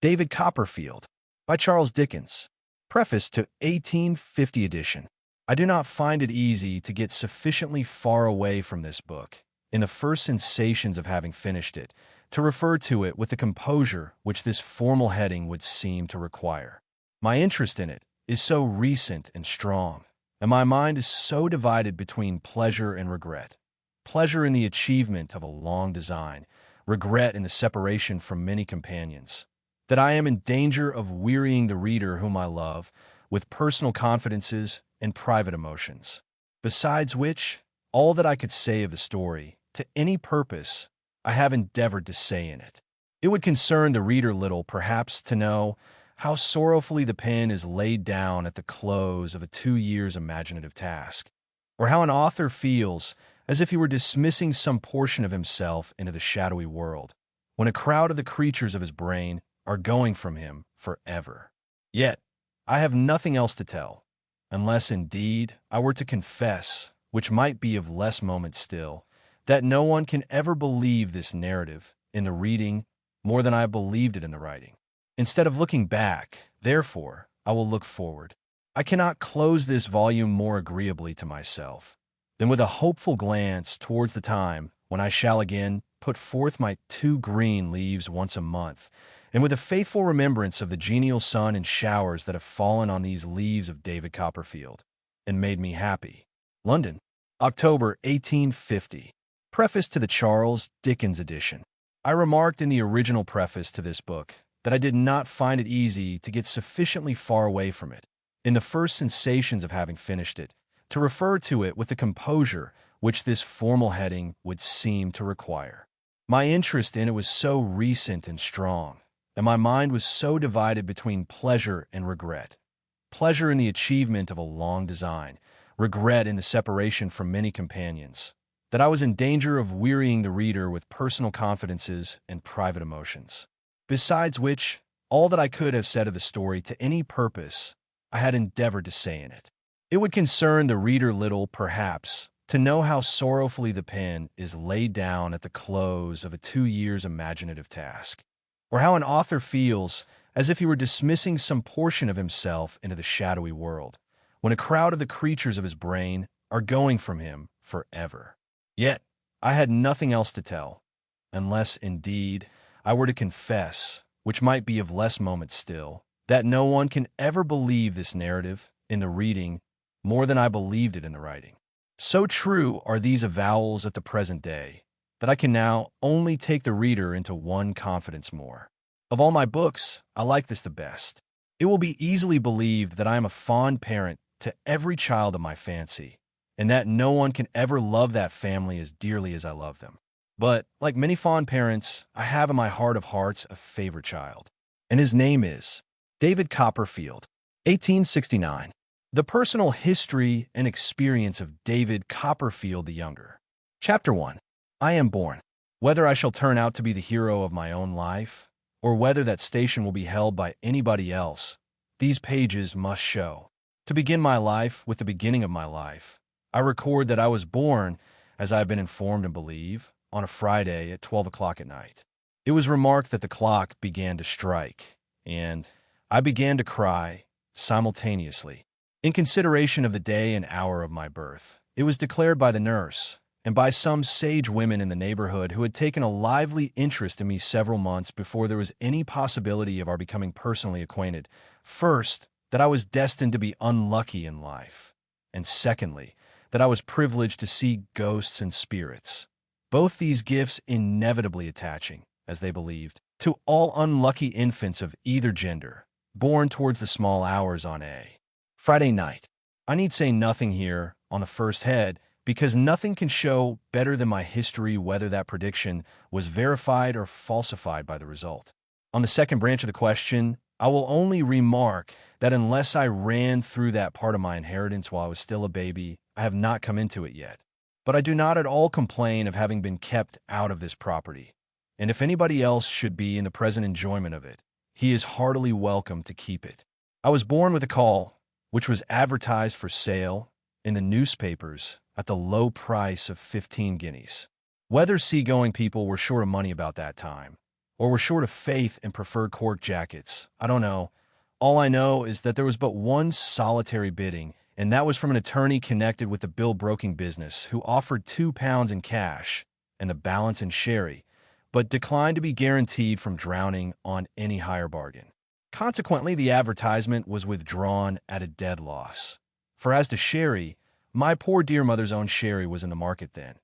David Copperfield by Charles Dickens. Preface to 1850 edition. I do not find it easy to get sufficiently far away from this book, in the first sensations of having finished it, to refer to it with the composure which this formal heading would seem to require. My interest in it is so recent and strong, and my mind is so divided between pleasure and regret. Pleasure in the achievement of a long design, regret in the separation from many companions, that I am in danger of wearying the reader whom I love with personal confidences and private emotions. Besides which, all that I could say of the story, to any purpose, I have endeavored to say in it. It would concern the reader little, perhaps, to know how sorrowfully the pen is laid down at the close of a 2 years' imaginative task, or how an author feels as if he were dismissing some portion of himself into the shadowy world, when a crowd of the creatures of his brain are going from him forever. Yet, I have nothing else to tell, unless indeed I were to confess, which might be of less moment still, that no one can ever believe this narrative in the reading more than I have believed it in the writing. Instead of looking back, therefore, I will look forward. I cannot close this volume more agreeably to myself than with a hopeful glance towards the time when I shall again put forth my 2 green leaves once a month, and with a faithful remembrance of the genial sun and showers that have fallen on these leaves of David Copperfield, and made me happy. London, October 1850. Preface to the Charles Dickens edition. I remarked in the original preface to this book that I did not find it easy to get sufficiently far away from it, in the first sensations of having finished it, to refer to it with the composure which this formal heading would seem to require. My interest in it was so recent and strong, and my mind was so divided between pleasure and regret. Pleasure in the achievement of a long design, regret in the separation from many companions, that I was in danger of wearying the reader with personal confidences and private emotions. Besides which, all that I could have said of the story to any purpose, I had endeavored to say in it. It would concern the reader little, perhaps, to know how sorrowfully the pen is laid down at the close of a 2 years' imaginative task, or how an author feels as if he were dismissing some portion of himself into the shadowy world, when a crowd of the creatures of his brain are going from him forever. Yet, I had nothing else to tell, unless, indeed, I were to confess, which might be of less moment still, that no one can ever believe this narrative in the reading more than I believed it in the writing. So true are these avowals at the present day, that I can now only take the reader into one confidence more. Of all my books, I like this the best. It will be easily believed that I am a fond parent to every child of my fancy, and that no one can ever love that family as dearly as I love them. But, like many fond parents, I have in my heart of hearts a favorite child, and his name is David Copperfield, 1869. The personal history and experience of David Copperfield the Younger. Chapter 1. I am born. Whether I shall turn out to be the hero of my own life, or whether that station will be held by anybody else, these pages must show. To begin my life with the beginning of my life, I record that I was born, as I have been informed and believe, on a Friday at 12 o'clock at night. It was remarked that the clock began to strike, and I began to cry simultaneously. In consideration of the day and hour of my birth, it was declared by the nurse, and by some sage women in the neighborhood who had taken a lively interest in me several months before there was any possibility of our becoming personally acquainted, first, that I was destined to be unlucky in life, and secondly, that I was privileged to see ghosts and spirits, both these gifts inevitably attaching, as they believed, to all unlucky infants of either gender, born towards the small hours on a Friday night. I need say nothing here on the first head, because nothing can show better than my history whether that prediction was verified or falsified by the result. On the second branch of the question, I will only remark that unless I ran through that part of my inheritance while I was still a baby, I have not come into it yet. But I do not at all complain of having been kept out of this property, and if anybody else should be in the present enjoyment of it, he is heartily welcome to keep it. I was born with a call, which was advertised for sale in the newspapers at the low price of 15 guineas. Whether seagoing people were short of money about that time, or were short of faith and preferred cork jackets. I don't know. All I know is that there was but one solitary bidding, and that was from an attorney connected with the bill-broking business who offered £2 in cash and the balance in sherry, but declined to be guaranteed from drowning on any higher bargain. Consequently, the advertisement was withdrawn at a dead loss. For as to sherry, my poor dear mother's own sherry was in the market then,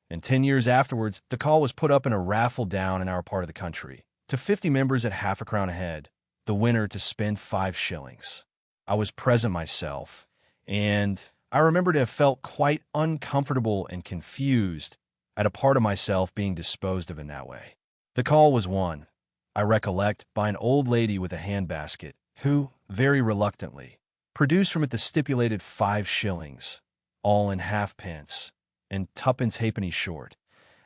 and 10 years afterwards, the call was put up in a raffle down in our part of the country. To 50 members at half a crown a head, the winner to spend 5 shillings. I was present myself, and I remember to have felt quite uncomfortable and confused at a part of myself being disposed of in that way. The call was won, I recollect, by an old lady with a handbasket, who, very reluctantly, produced from it the stipulated 5 shillings, all in halfpence, and tuppence halfpenny short,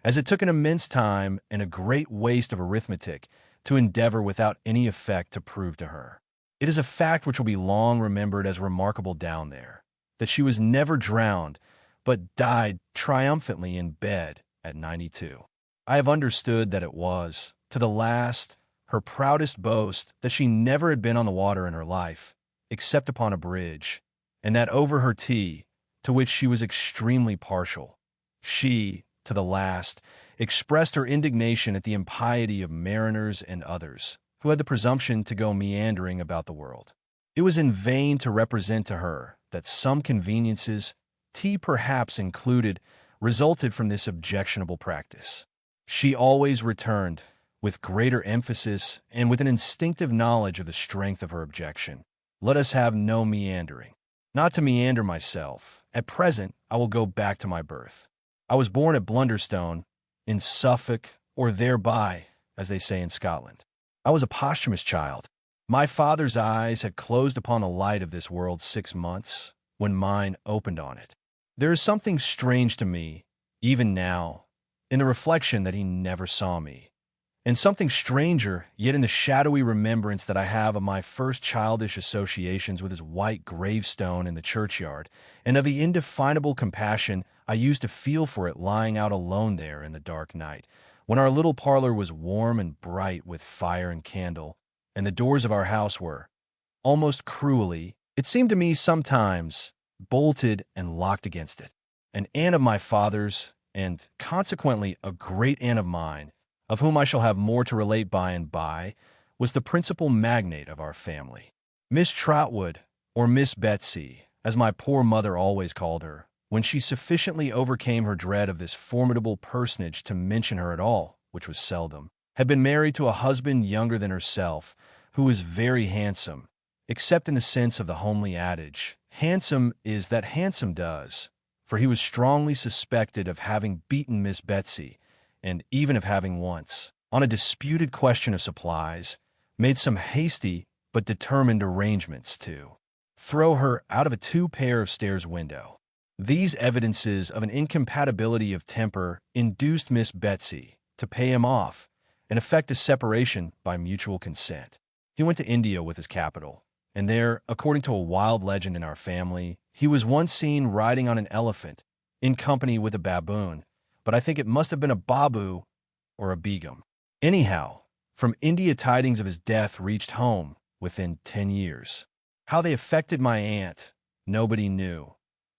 as it took an immense time and a great waste of arithmetic to endeavor without any effect to prove to her. It is a fact which will be long remembered as remarkable down there, that she was never drowned, but died triumphantly in bed at 92. I have understood that it was, to the last, her proudest boast that she never had been on the water in her life, except upon a bridge, and that over her tea, to which she was extremely partial, she, to the last, expressed her indignation at the impiety of mariners and others, who had the presumption to go meandering about the world. It was in vain to represent to her that some conveniences, tea perhaps included, resulted from this objectionable practice. She always returned, with greater emphasis and with an instinctive knowledge of the strength of her objection, "Let us have no meandering." Not to meander myself, at present I will go back to my birth. I was born at Blunderstone, in Suffolk, or thereby, as they say in Scotland. I was a posthumous child. My father's eyes had closed upon the light of this world 6 months, when mine opened on it. There is something strange to me, even now, in the reflection that he never saw me, and something stranger yet in the shadowy remembrance that I have of my first childish associations with his white gravestone in the churchyard, and of the indefinable compassion I used to feel for it lying out alone there in the dark night, when our little parlor was warm and bright with fire and candle, and the doors of our house were, almost cruelly, it seemed to me sometimes, bolted and locked against it. An aunt of my father's, and consequently a great aunt of mine, of whom I shall have more to relate by and by, was the principal magnate of our family. Miss Trotwood, or Miss Betsy, as my poor mother always called her, when she sufficiently overcame her dread of this formidable personage to mention her at all, which was seldom, had been married to a husband younger than herself, who was very handsome, except in the sense of the homely adage, handsome is that handsome does, for he was strongly suspected of having beaten Miss Betsy, and even of having once, on a disputed question of supplies, made some hasty but determined arrangements to throw her out of a 2-pair of stairs window. These evidences of an incompatibility of temper induced Miss Betsy to pay him off and effect a separation by mutual consent. He went to India with his capital, and there, according to a wild legend in our family, he was once seen riding on an elephant in company with a baboon, but I think it must have been a babu or a begum. Anyhow, from India tidings of his death reached home within 10 years. How they affected my aunt, nobody knew,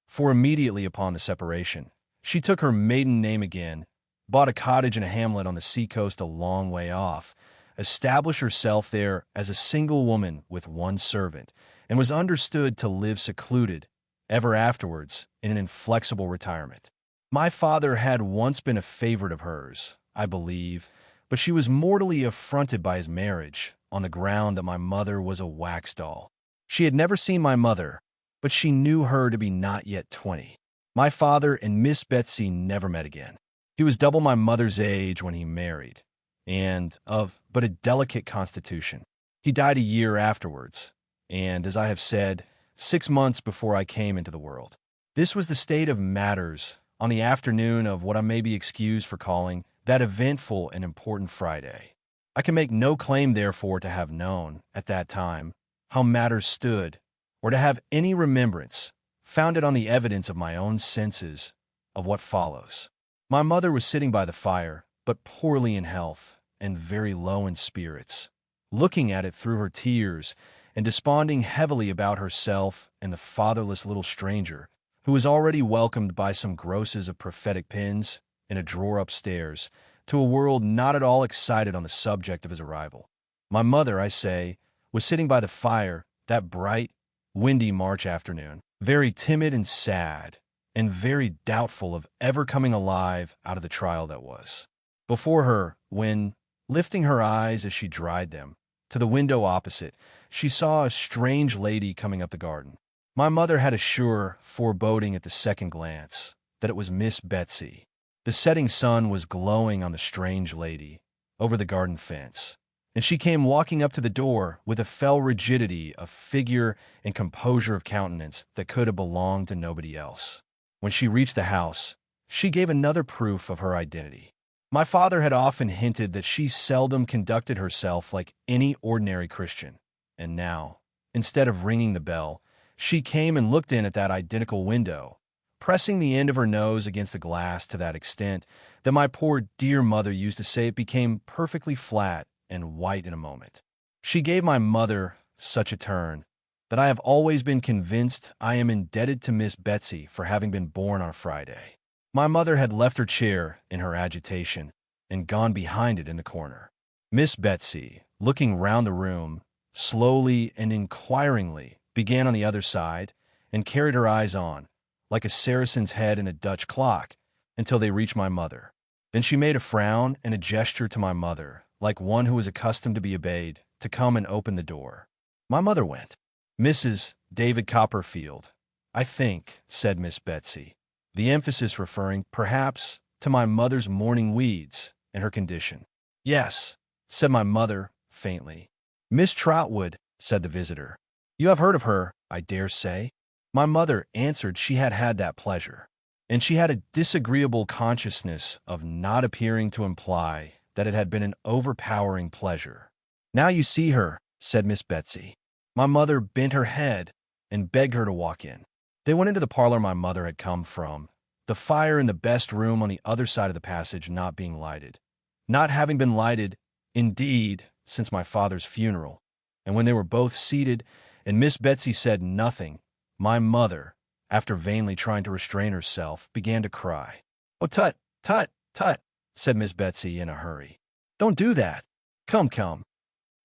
for immediately upon the separation, she took her maiden name again, bought a cottage in a hamlet on the sea-coast a long way off, established herself there as a single woman with one servant, and was understood to live secluded, ever afterwards, in an inflexible retirement. My father had once been a favorite of hers, I believe, but she was mortally affronted by his marriage, on the ground that my mother was a wax doll. She had never seen my mother, but she knew her to be not yet 20. My father and Miss Betsy never met again. He was double my mother's age when he married, and of but a delicate constitution. He died a year afterwards, and, as I have said, 6 months before I came into the world. This was the state of matters on the afternoon of what I may be excused for calling that eventful and important Friday. I can make no claim, therefore, to have known, at that time, how matters stood, or to have any remembrance, founded on the evidence of my own senses, of what follows. My mother was sitting by the fire, but poorly in health, and very low in spirits, looking at it through her tears and desponding heavily about herself and the fatherless little stranger who was already welcomed by some grosses of prophetic pins in a drawer upstairs to a world not at all excited on the subject of his arrival. My mother, I say, was sitting by the fire that bright, windy March afternoon, very timid and sad, and very doubtful of ever coming alive out of the trial that was before her, when, lifting her eyes as she dried them to the window opposite, she saw a strange lady coming up the garden. My mother had a sure foreboding at the second glance that it was Miss Betsy. The setting sun was glowing on the strange lady over the garden fence, and she came walking up to the door with a fell rigidity of figure and composure of countenance that could have belonged to nobody else. When she reached the house, she gave another proof of her identity. My father had often hinted that she seldom conducted herself like any ordinary Christian, and now, instead of ringing the bell, she came and looked in at that identical window, pressing the end of her nose against the glass to that extent that my poor dear mother used to say it became perfectly flat and white in a moment. She gave my mother such a turn that I have always been convinced I am indebted to Miss Betsy for having been born on a Friday. My mother had left her chair in her agitation and gone behind it in the corner. Miss Betsy, looking round the room, slowly and inquiringly, began on the other side and carried her eyes on, like a Saracen's head in a Dutch clock, until they reached my mother. Then she made a frown and a gesture to my mother, like one who was accustomed to be obeyed, to come and open the door. My mother went. "Mrs. David Copperfield, I think," said Miss Betsy, the emphasis referring, perhaps, to my mother's morning weeds and her condition. "Yes," said my mother, faintly. "Miss Trotwood," said the visitor. "You have heard of her, I dare say?" My mother answered she had had that pleasure, and she had a disagreeable consciousness of not appearing to imply that it had been an overpowering pleasure. "Now you see her," said Miss Betsy. My mother bent her head and begged her to walk in. They went into the parlor my mother had come from, the fire in the best room on the other side of the passage not being lighted. Not having been lighted, indeed, since my father's funeral, and when they were both seated and Miss Betsy said nothing, my mother, after vainly trying to restrain herself, began to cry. "Oh, tut, tut, tut," said Miss Betsy in a hurry. "Don't do that. Come, come."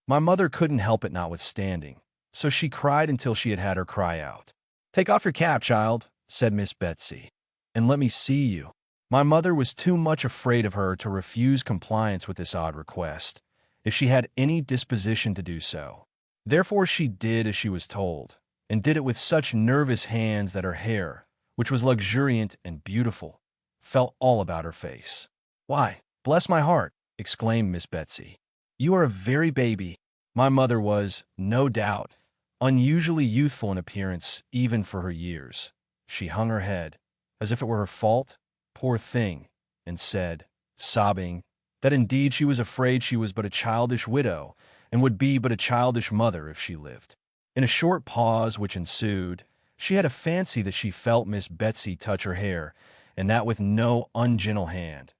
My mother couldn't help it notwithstanding, so she cried until she had had her cry out. "Take off your cap, child," said Miss Betsy, "and let me see you." My mother was too much afraid of her to refuse compliance with this odd request, if she had any disposition to do so. Therefore she did as she was told, and did it with such nervous hands that her hair, which was luxuriant and beautiful, fell all about her face. "Why, bless my heart," exclaimed Miss Betsy, "you are a very baby." My mother was, no doubt, unusually youthful in appearance even for her years. She hung her head, as if it were her fault, poor thing, and said, sobbing, that indeed she was afraid she was but a childish widow, and would be but a childish mother if she lived. In a short pause which ensued, she had a fancy that she felt Miss Betsy touch her hair, and that with no ungentle hand.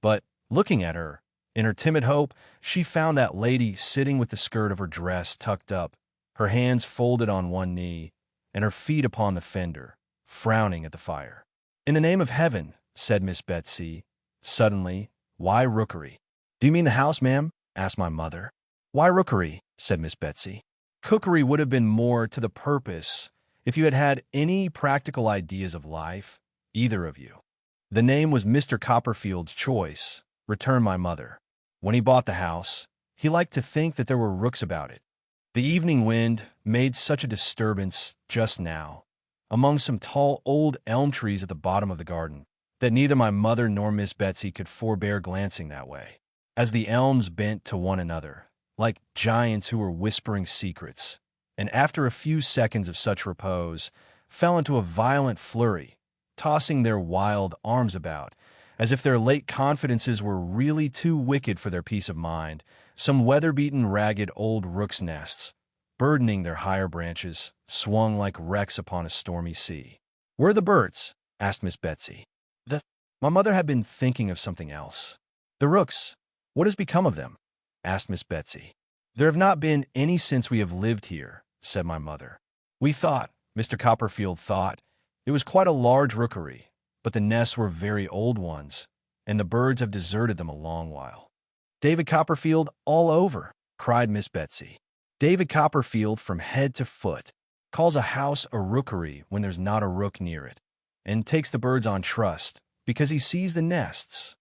But, looking at her, in her timid hope, she found that lady sitting with the skirt of her dress tucked up, her hands folded on one knee, and her feet upon the fender, frowning at the fire. "In the name of heaven," said Miss Betsy, suddenly, "why rookery?" "Do you mean the house, ma'am?" asked my mother. "Why rookery?" said Miss Betsy. "Cookery would have been more to the purpose if you had had any practical ideas of life, either of you." "The name was Mr. Copperfield's choice," returned my mother. "When he bought the house, he liked to think that there were rooks about it. The evening wind made such a disturbance just now, among some tall old elm trees at the bottom of the garden, that neither my mother nor Miss Betsy could forbear glancing that way, as the elms bent to one another, like giants who were whispering secrets, and after a few seconds of such repose, fell into a violent flurry, tossing their wild arms about, as if their late confidences were really too wicked for their peace of mind, some weather-beaten ragged old rooks' nests, burdening their higher branches, swung like wrecks upon a stormy sea. "Where are the birds?" asked Miss Betsy. My mother had been thinking of something else. "The rooks. What has become of them?" asked Miss Betsy. There have not been any since we have lived here, said my mother. We thought, Mr. Copperfield thought, it was quite a large rookery, but the nests were very old ones, and the birds have deserted them a long while. David Copperfield all over, cried Miss Betsy. David Copperfield from head to foot calls a house a rookery when there's not a rook near it, and takes the birds on trust because he sees the nests.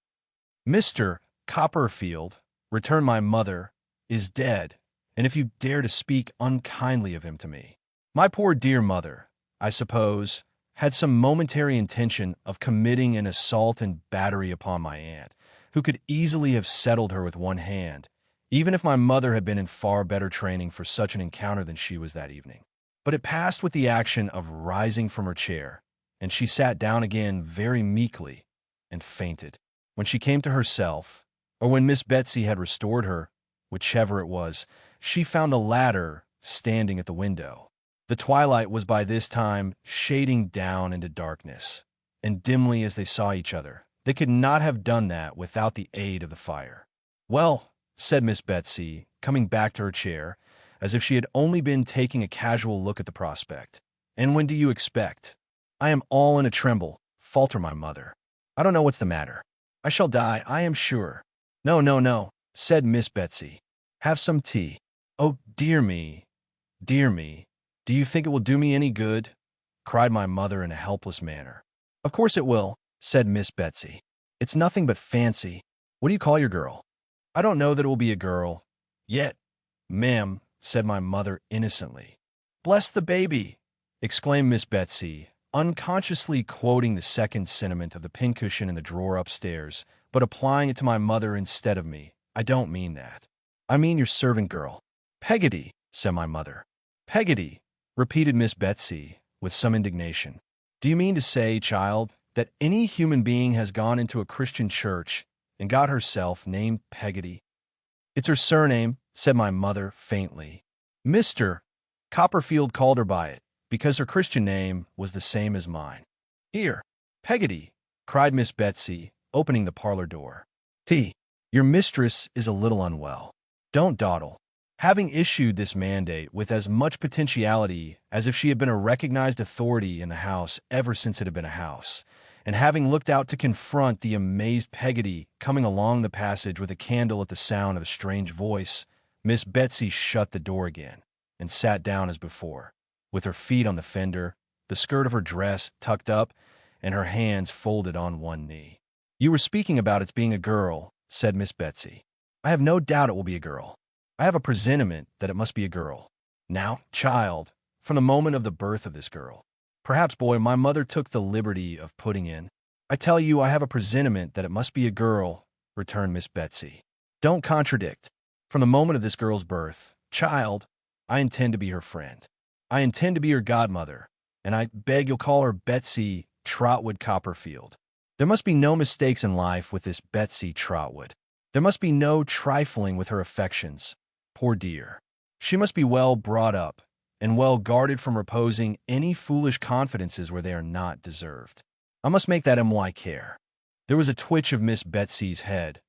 Mr. Copperfield, returned my mother, is dead, and if you dare to speak unkindly of him to me. My poor dear mother, I suppose, had some momentary intention of committing an assault and battery upon my aunt, who could easily have settled her with one hand, even if my mother had been in far better training for such an encounter than she was that evening. But it passed with the action of rising from her chair, and she sat down again very meekly and fainted. When she came to herself, or when Miss Betsy had restored her, whichever it was, she found a ladder standing at the window. The twilight was by this time shading down into darkness, and dimly as they saw each other, they could not have done that without the aid of the fire. Well, said Miss Betsy, coming back to her chair, as if she had only been taking a casual look at the prospect. And when do you expect? I am all in a tremble, faltered my mother. I don't know what's the matter. I shall die, I am sure. No, no, no, said Miss Betsy. Have some tea. Oh, dear me, dear me. Do you think it will do me any good? Cried my mother in a helpless manner. Of course it will, said Miss Betsy. It's nothing but fancy. What do you call your girl? I don't know that it will be a girl. Yet, ma'am, said my mother innocently. Bless the baby, exclaimed Miss Betsy, unconsciously quoting the second sentiment of the pincushion in the drawer upstairs, but applying it to my mother instead of me. I don't mean that. I mean your servant girl. Peggotty, said my mother. Peggotty, repeated Miss Betsy, with some indignation. Do you mean to say, child, that any human being has gone into a Christian church and got herself named Peggotty? It's her surname, said my mother faintly. Mr. Copperfield called her by it, because her Christian name was the same as mine. Here, Peggotty, cried Miss Betsy, opening the parlor door. Your mistress is a little unwell. Don't dawdle. Having issued this mandate with as much potentiality as if she had been a recognized authority in the house ever since it had been a house, and having looked out to confront the amazed Peggotty coming along the passage with a candle at the sound of a strange voice, Miss Betsy shut the door again and sat down as before, with her feet on the fender, the skirt of her dress tucked up, and her hands folded on one knee. You were speaking about its being a girl, said Miss Betsy. I have no doubt it will be a girl. I have a presentiment that it must be a girl. Now, child, from the moment of the birth of this girl. Perhaps, boy, my mother took the liberty of putting in. I tell you I have a presentiment that it must be a girl, returned Miss Betsy. Don't contradict. From the moment of this girl's birth, child, I intend to be her friend. I intend to be her godmother, and I beg you'll call her Betsy Trotwood Copperfield. There must be no mistakes in life with this Betsy Trotwood. There must be no trifling with her affections. Poor dear. She must be well brought up, and well guarded from reposing any foolish confidences where they are not deserved. I must make that M.Y. care. There was a twitch of Miss Betsy's head,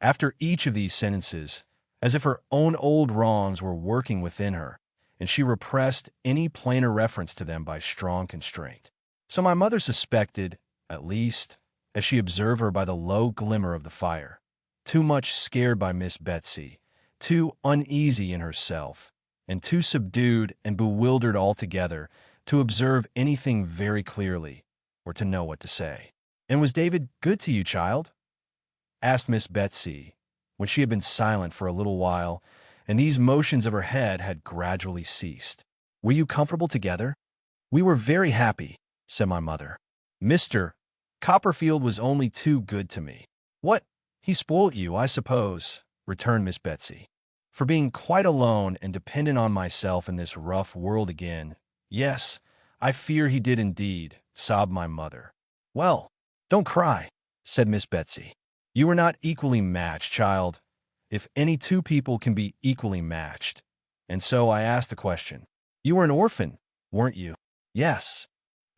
after each of these sentences, as if her own old wrongs were working within her, and she repressed any plainer reference to them by strong constraint. So my mother suspected, at least, as she observed her by the low glimmer of the fire, too much scared by Miss Betsy, too uneasy in herself, and too subdued and bewildered altogether to observe anything very clearly or to know what to say. And was David good to you, child? Asked Miss Betsy, when she had been silent for a little while, and these motions of her head had gradually ceased. Were you comfortable together? We were very happy, said my mother. Mr. Copperfield was only too good to me. What? He spoilt you, I suppose, returned Miss Betsy. For being quite alone and dependent on myself in this rough world again. Yes, I fear he did indeed, sobbed my mother. Well, don't cry, said Miss Betsy. You were not equally matched, child, if any two people can be equally matched. And so I asked the question. You were an orphan, weren't you? Yes.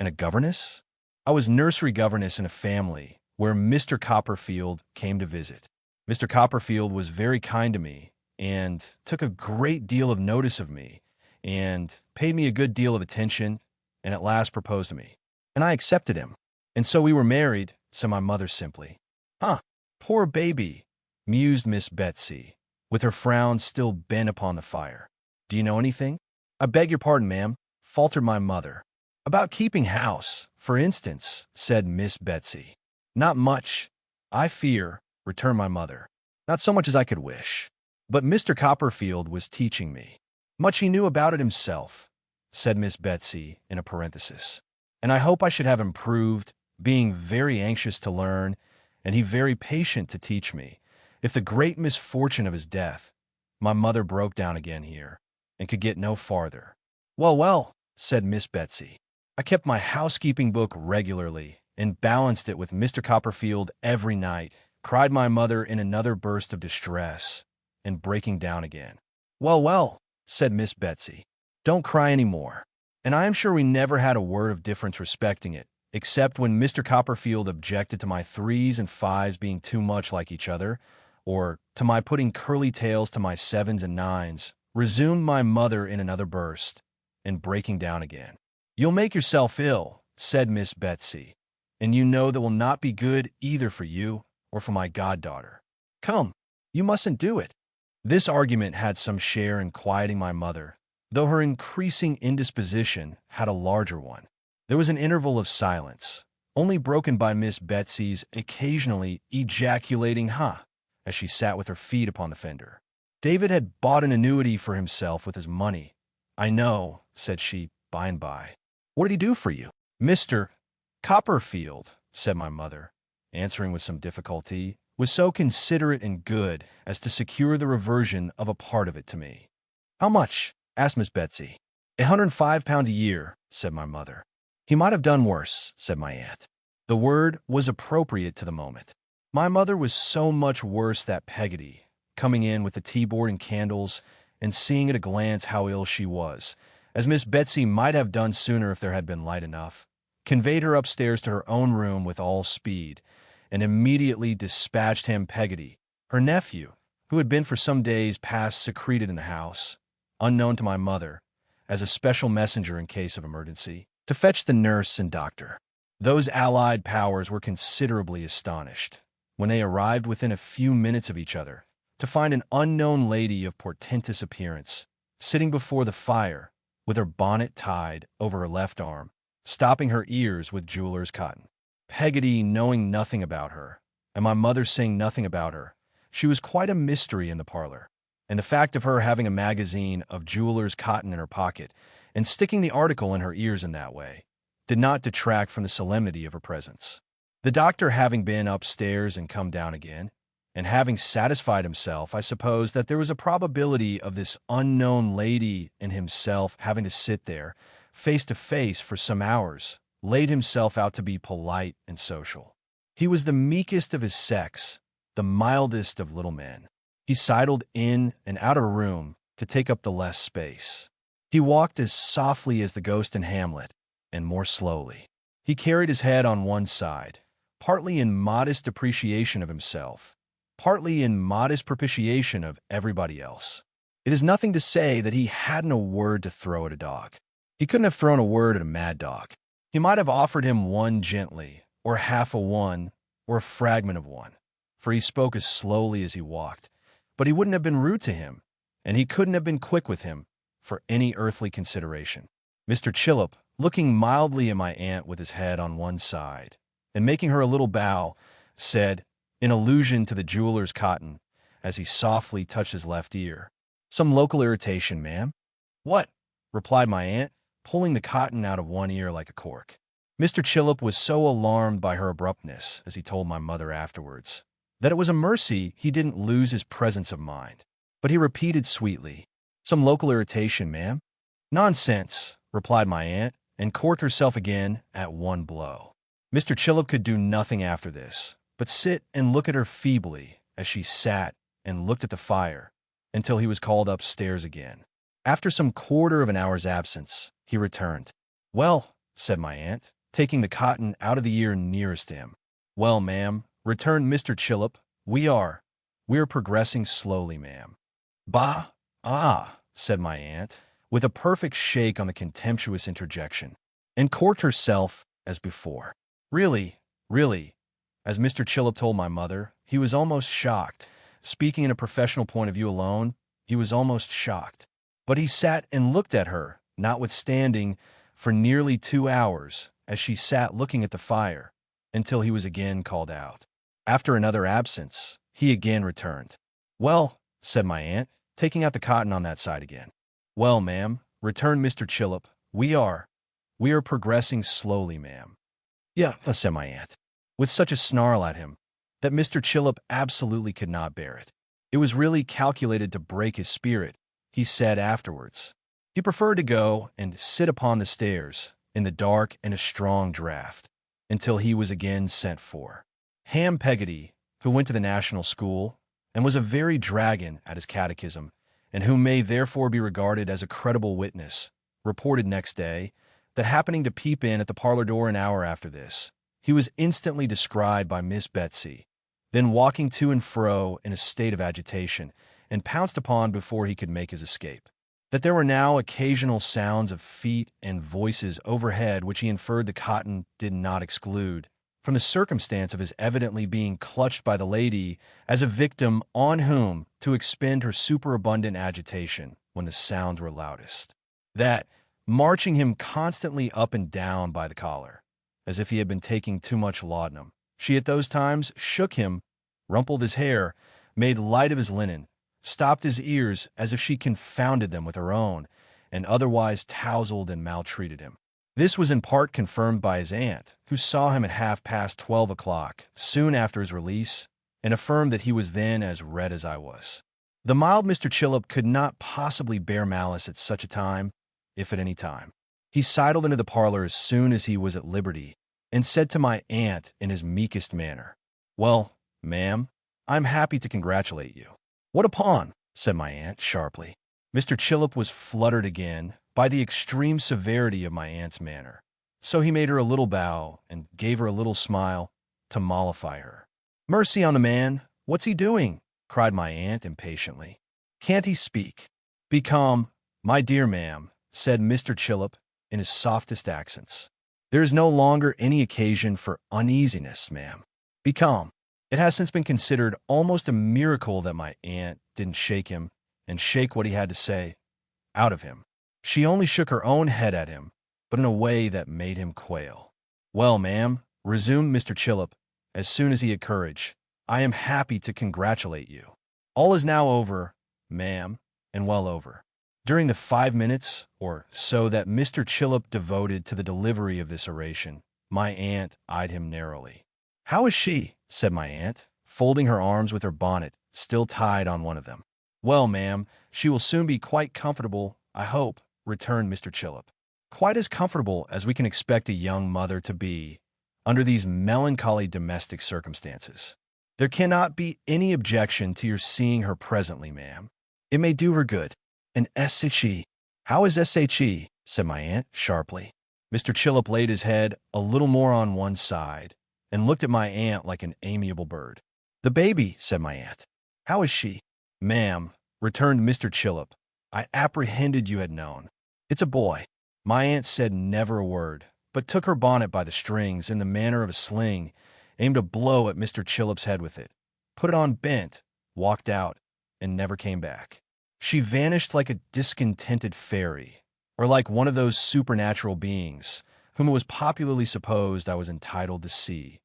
And a governess? I was nursery governess in a family where Mr. Copperfield came to visit. Mr. Copperfield was very kind to me, and took a great deal of notice of me and paid me a good deal of attention and at last proposed to me. And I accepted him. And so we were married, said my mother simply. Huh, poor baby, mused Miss Betsy, with her frown still bent upon the fire. Do you know anything? I beg your pardon, ma'am, faltered my mother. About keeping house, for instance, said Miss Betsy. Not much, I fear, returned my mother. Not so much as I could wish. But Mr. Copperfield was teaching me. Much he knew about it himself, said Miss Betsy in a parenthesis. And I hope I should have improved, being very anxious to learn, and he very patient to teach me. If the great misfortune of his death, my mother broke down again here, and could get no farther. Well, well, said Miss Betsy. I kept my housekeeping book regularly, and balanced it with Mr. Copperfield every night, cried my mother in another burst of distress, and breaking down again. Well, well, said Miss Betsy. Don't cry any more. And I am sure we never had a word of difference respecting it, except when Mr. Copperfield objected to my 3s and 5s being too much like each other, or to my putting curly tails to my 7s and 9s, resumed my mother in another burst, and breaking down again. You'll make yourself ill, said Miss Betsy, and you know that will not be good either for you or for my goddaughter. Come, you mustn't do it. This argument had some share in quieting my mother, though her increasing indisposition had a larger one. There was an interval of silence, only broken by Miss Betsy's occasionally ejaculating "ha," as she sat with her feet upon the fender. David had bought an annuity for himself with his money. I know, said she, by and by. What did he do for you? Mr. Copperfield, said my mother, answering with some difficulty, was so considerate and good as to secure the reversion of a part of it to me. How much? Asked Miss Betsy. £105 a year, said my mother. He might have done worse, said my aunt. The word was appropriate to the moment. My mother was so much worse that Peggotty, coming in with the tea-board and candles, and seeing at a glance how ill she was, as Miss Betsy might have done sooner if there had been light enough, conveyed her upstairs to her own room with all speed, and immediately dispatched him Peggotty, her nephew, who had been for some days past secreted in the house, unknown to my mother, as a special messenger in case of emergency, to fetch the nurse and doctor. Those allied powers were considerably astonished, when they arrived within a few minutes of each other, to find an unknown lady of portentous appearance, sitting before the fire, with her bonnet tied over her left arm, stopping her ears with jeweler's cotton. Peggotty knowing nothing about her, and my mother saying nothing about her, she was quite a mystery in the parlor, and the fact of her having a magazine of jeweler's cotton in her pocket, and sticking the article in her ears in that way, did not detract from the solemnity of her presence. The doctor having been upstairs and come down again, and having satisfied himself, I suppose, that there was a probability of this unknown lady and himself having to sit there, face to face for some hours, laid himself out to be polite and social. He was the meekest of his sex, the mildest of little men. He sidled in and out of a room to take up the less space. He walked as softly as the ghost in Hamlet, and more slowly. He carried his head on one side, partly in modest appreciation of himself, partly in modest propitiation of everybody else. It is nothing to say that he hadn't a word to throw at a dog. He couldn't have thrown a word at a mad dog. He might have offered him one gently, or half a one, or a fragment of one, for he spoke as slowly as he walked, but he wouldn't have been rude to him, and he couldn't have been quick with him for any earthly consideration. Mr. Chillip, looking mildly at my aunt with his head on one side, and making her a little bow, said, in allusion to the jeweler's cotton, as he softly touched his left ear, "Some local irritation, ma'am?" "What?" replied my aunt, pulling the cotton out of one ear like a cork. Mr. Chillip was so alarmed by her abruptness, as he told my mother afterwards, that it was a mercy he didn't lose his presence of mind. But he repeated sweetly, "Some local irritation, ma'am?" "Nonsense," replied my aunt, and corked herself again at one blow. Mr. Chillip could do nothing after this, but sit and look at her feebly as she sat and looked at the fire, until he was called upstairs again. After some quarter of an hour's absence, he returned. "Well," said my aunt, taking the cotton out of the ear nearest to him. "Well, ma'am," returned Mr. Chillip, we are progressing slowly, ma'am." Bah, said my aunt, with a perfect shake on the contemptuous interjection, and corked herself as before. Really, as Mr. Chillip told my mother, he was almost shocked. Speaking in a professional point of view alone, he was almost shocked. But he sat and looked at her, notwithstanding, for nearly 2 hours, as she sat looking at the fire, until he was again called out. After another absence, he again returned. "Well," said my aunt, taking out the cotton on that side again. "Well, ma'am," returned Mr. Chillip, we are progressing slowly, ma'am." "Yeah," said my aunt, with such a snarl at him that Mr. Chillip absolutely could not bear it. It was really calculated to break his spirit, he said afterwards. He preferred to go and sit upon the stairs, in the dark and a strong draught, until he was again sent for. Ham Peggotty, who went to the National School, and was a very dragon at his catechism, and who may therefore be regarded as a credible witness, reported next day that happening to peep in at the parlor door an hour after this, he was instantly descried by Miss Betsy, then walking to and fro in a state of agitation, and pounced upon before he could make his escape. That there were now occasional sounds of feet and voices overhead which he inferred the cotton did not exclude, from the circumstance of his evidently being clutched by the lady as a victim on whom to expend her superabundant agitation when the sounds were loudest. That, marching him constantly up and down by the collar, as if he had been taking too much laudanum, she at those times shook him, rumpled his hair, made light of his linen, stopped his ears as if she confounded them with her own, and otherwise tousled and maltreated him. This was in part confirmed by his aunt, who saw him at 12:30, soon after his release, and affirmed that he was then as red as I was. The mild Mr. Chillip could not possibly bear malice at such a time, if at any time. He sidled into the parlor as soon as he was at liberty, and said to my aunt in his meekest manner, "Well, ma'am, I'm happy to congratulate you." "What upon?" said my aunt sharply. Mr. Chillip was fluttered again by the extreme severity of my aunt's manner, so he made her a little bow and gave her a little smile to mollify her. "Mercy on the man, what's he doing?" cried my aunt impatiently. "Can't he speak?" "Be calm, my dear ma'am," said Mr. Chillip in his softest accents. "There is no longer any occasion for uneasiness, ma'am. Be calm." It has since been considered almost a miracle that my aunt didn't shake him and shake what he had to say out of him. She only shook her own head at him, but in a way that made him quail. "Well, ma'am," resumed Mr. Chillip, as soon as he had courage, "I am happy to congratulate you. All is now over, ma'am, and well over." During the 5 minutes or so that Mr. Chillip devoted to the delivery of this oration, my aunt eyed him narrowly. "How is she?" said my aunt, folding her arms with her bonnet still tied on one of them. "Well, ma'am, she will soon be quite comfortable, I hope," returned Mr. Chillip. "Quite as comfortable as we can expect a young mother to be under these melancholy domestic circumstances. There cannot be any objection to your seeing her presently, ma'am. It may do her good. And S.H.E. How is S.H.E.? said my aunt sharply. Mr. Chillip laid his head a little more on one side and looked at my aunt like an amiable bird. "The baby," said my aunt. "How is she?" "Ma'am," returned Mr. Chillip, "I apprehended you had known. It's a boy." My aunt said never a word, but took her bonnet by the strings in the manner of a sling, aimed a blow at Mr. Chillip's head with it, put it on bent, walked out, and never came back. She vanished like a discontented fairy, or like one of those supernatural beings whom it was popularly supposed I was entitled to see,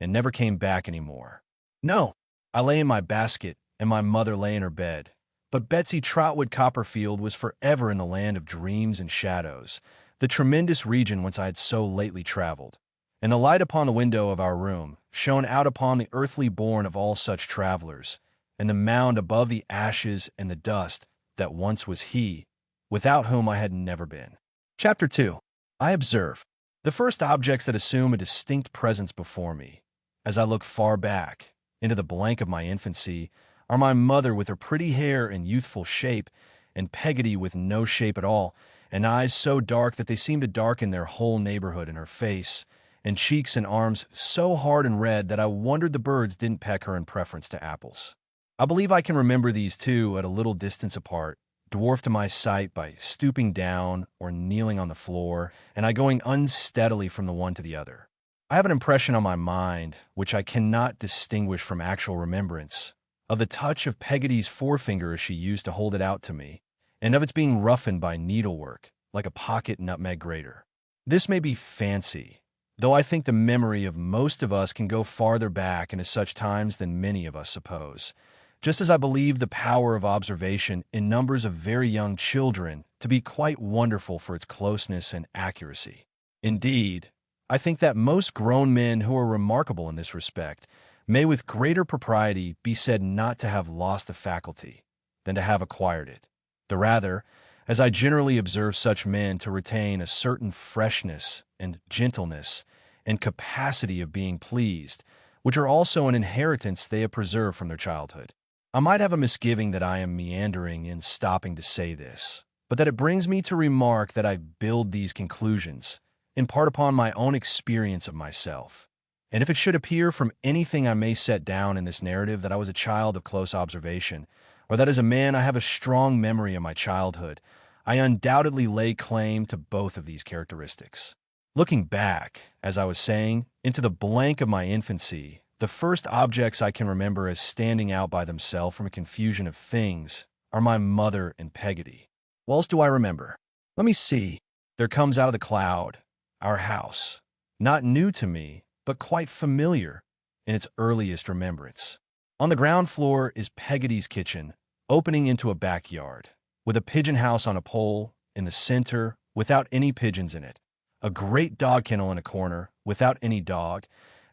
and never came back any more. No, I lay in my basket, and my mother lay in her bed, but Betsy Trotwood Copperfield was forever in the land of dreams and shadows, the tremendous region whence I had so lately traveled, and the light upon the window of our room shone out upon the earthly bourne of all such travelers, and the mound above the ashes and the dust that once was he, without whom I had never been. Chapter 2. I observe. The first objects that assume a distinct presence before me, as I look far back into the blank of my infancy, are my mother with her pretty hair and youthful shape, and Peggotty with no shape at all, and eyes so dark that they seem to darken their whole neighborhood in her face, and cheeks and arms so hard and red that I wondered the birds didn't peck her in preference to apples. I believe I can remember these two at a little distance apart, dwarfed to my sight by stooping down or kneeling on the floor, and I going unsteadily from the one to the other. I have an impression on my mind, which I cannot distinguish from actual remembrance, of the touch of Peggotty's forefinger as she used to hold it out to me, and of its being roughened by needlework, like a pocket nutmeg grater. This may be fancy, though I think the memory of most of us can go farther back into such times than many of us suppose, just as I believe the power of observation in numbers of very young children to be quite wonderful for its closeness and accuracy. Indeed, I think that most grown men who are remarkable in this respect may with greater propriety be said not to have lost the faculty than to have acquired it. The rather, as I generally observe such men to retain a certain freshness and gentleness and capacity of being pleased, which are also an inheritance they have preserved from their childhood. I might have a misgiving that I am meandering in stopping to say this, but that it brings me to remark that I build these conclusions, in part upon my own experience of myself. And if it should appear from anything I may set down in this narrative that I was a child of close observation, or that as a man I have a strong memory of my childhood, I undoubtedly lay claim to both of these characteristics. Looking back, as I was saying, into the blank of my infancy, the first objects I can remember as standing out by themselves from a confusion of things are my mother and Peggotty. What else do I remember? Let me see. There comes out of the cloud our house, not new to me, but quite familiar in its earliest remembrance. On the ground floor is Peggotty's kitchen, opening into a backyard, with a pigeon house on a pole in the center without any pigeons in it, a great dog kennel in a corner without any dog,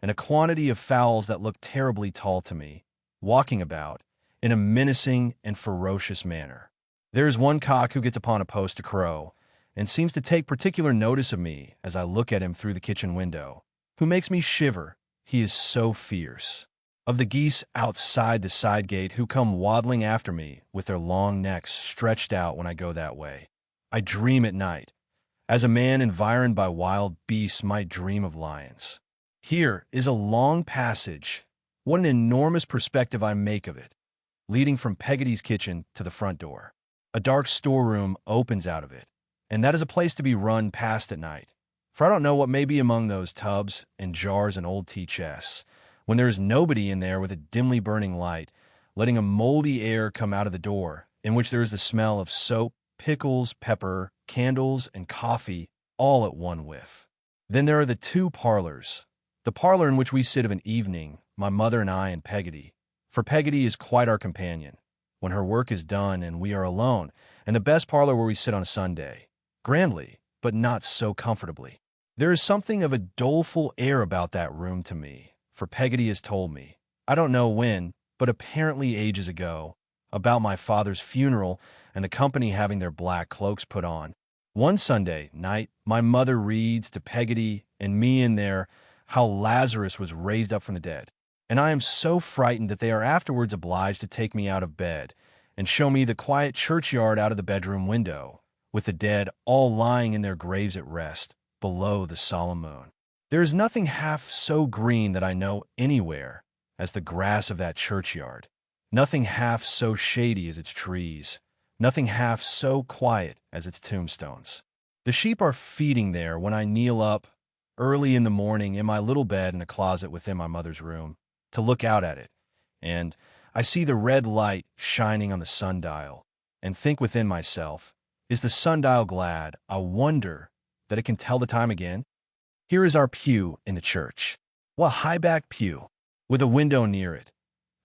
and a quantity of fowls that look terribly tall to me, walking about in a menacing and ferocious manner. There is one cock who gets upon a post to crow, and seems to take particular notice of me as I look at him through the kitchen window, who makes me shiver, he is so fierce. Of the geese outside the side gate who come waddling after me with their long necks stretched out when I go that way, I dream at night, as a man environed by wild beasts might dream of lions. Here is a long passage, what an enormous perspective I make of it, leading from Peggotty's kitchen to the front door. A dark storeroom opens out of it, and that is a place to be run past at night, for I don't know what may be among those tubs and jars and old tea chests, when there is nobody in there with a dimly burning light, letting a moldy air come out of the door, in which there is the smell of soap, pickles, pepper, candles, and coffee, all at one whiff. Then there are the two parlors. The parlor in which we sit of an evening, my mother and I and Peggotty, for Peggotty is quite our companion, when her work is done and we are alone, and the best parlor where we sit on a Sunday, grandly, but not so comfortably. There is something of a doleful air about that room to me, for Peggotty has told me, I don't know when, but apparently ages ago, about my father's funeral and the company having their black cloaks put on. One Sunday night, my mother reads to Peggotty and me in there how Lazarus was raised up from the dead, and I am so frightened that they are afterwards obliged to take me out of bed and show me the quiet churchyard out of the bedroom window, with the dead all lying in their graves at rest, below the solemn moon. There is nothing half so green that I know anywhere as the grass of that churchyard, nothing half so shady as its trees, nothing half so quiet as its tombstones. The sheep are feeding there when I kneel up early in the morning in my little bed in a closet within my mother's room to look out at it, and I see the red light shining on the sundial, and think within myself, is the sundial glad, I wonder, that it can tell the time again? Here is our pew in the church. What high-backed pew, with a window near it,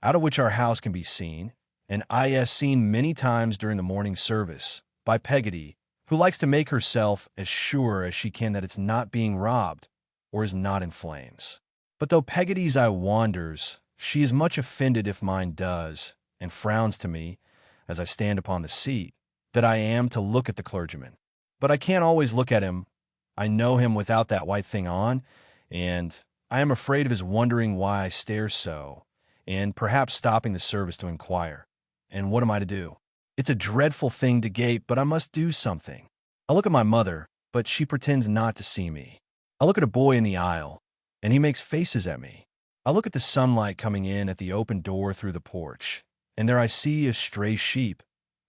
out of which our house can be seen, and I has seen many times during the morning service, by Peggotty, who likes to make herself as sure as she can that it's not being robbed, or is not in flames. But though Peggotty's eye wanders, she is much offended if mine does, and frowns to me, as I stand upon the seat, that I am to look at the clergyman. But I can't always look at him. I know him without that white thing on, and I am afraid of his wondering why I stare so, and perhaps stopping the service to inquire. And what am I to do? It's a dreadful thing to gape, but I must do something. I look at my mother, but she pretends not to see me. I look at a boy in the aisle, and he makes faces at me. I look at the sunlight coming in at the open door through the porch, and there I see a stray sheep.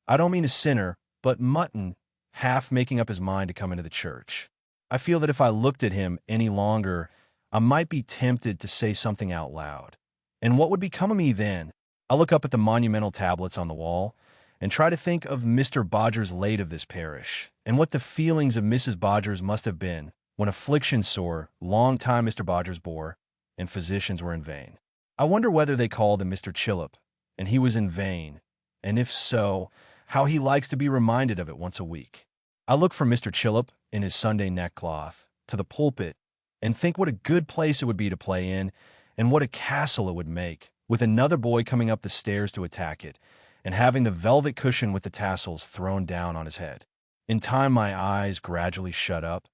I don't mean a sinner, but mutton, half making up his mind to come into the church. I feel that if I looked at him any longer, I might be tempted to say something out loud. And what would become of me then? I look up at the monumental tablets on the wall and try to think of Mr. Bodger's late of this parish, and what the feelings of Mrs. Bodgers must have been when affliction sore, long time Mr. Bodgers bore, and physicians were in vain. I wonder whether they called him Mr. Chillip, and he was in vain, and if so, how he likes to be reminded of it once a week. I look from Mr. Chillip in his Sunday neckcloth to the pulpit, and think what a good place it would be to play in, and what a castle it would make, with another boy coming up the stairs to attack it, and having the velvet cushion with the tassels thrown down on his head. In time my eyes gradually shut up,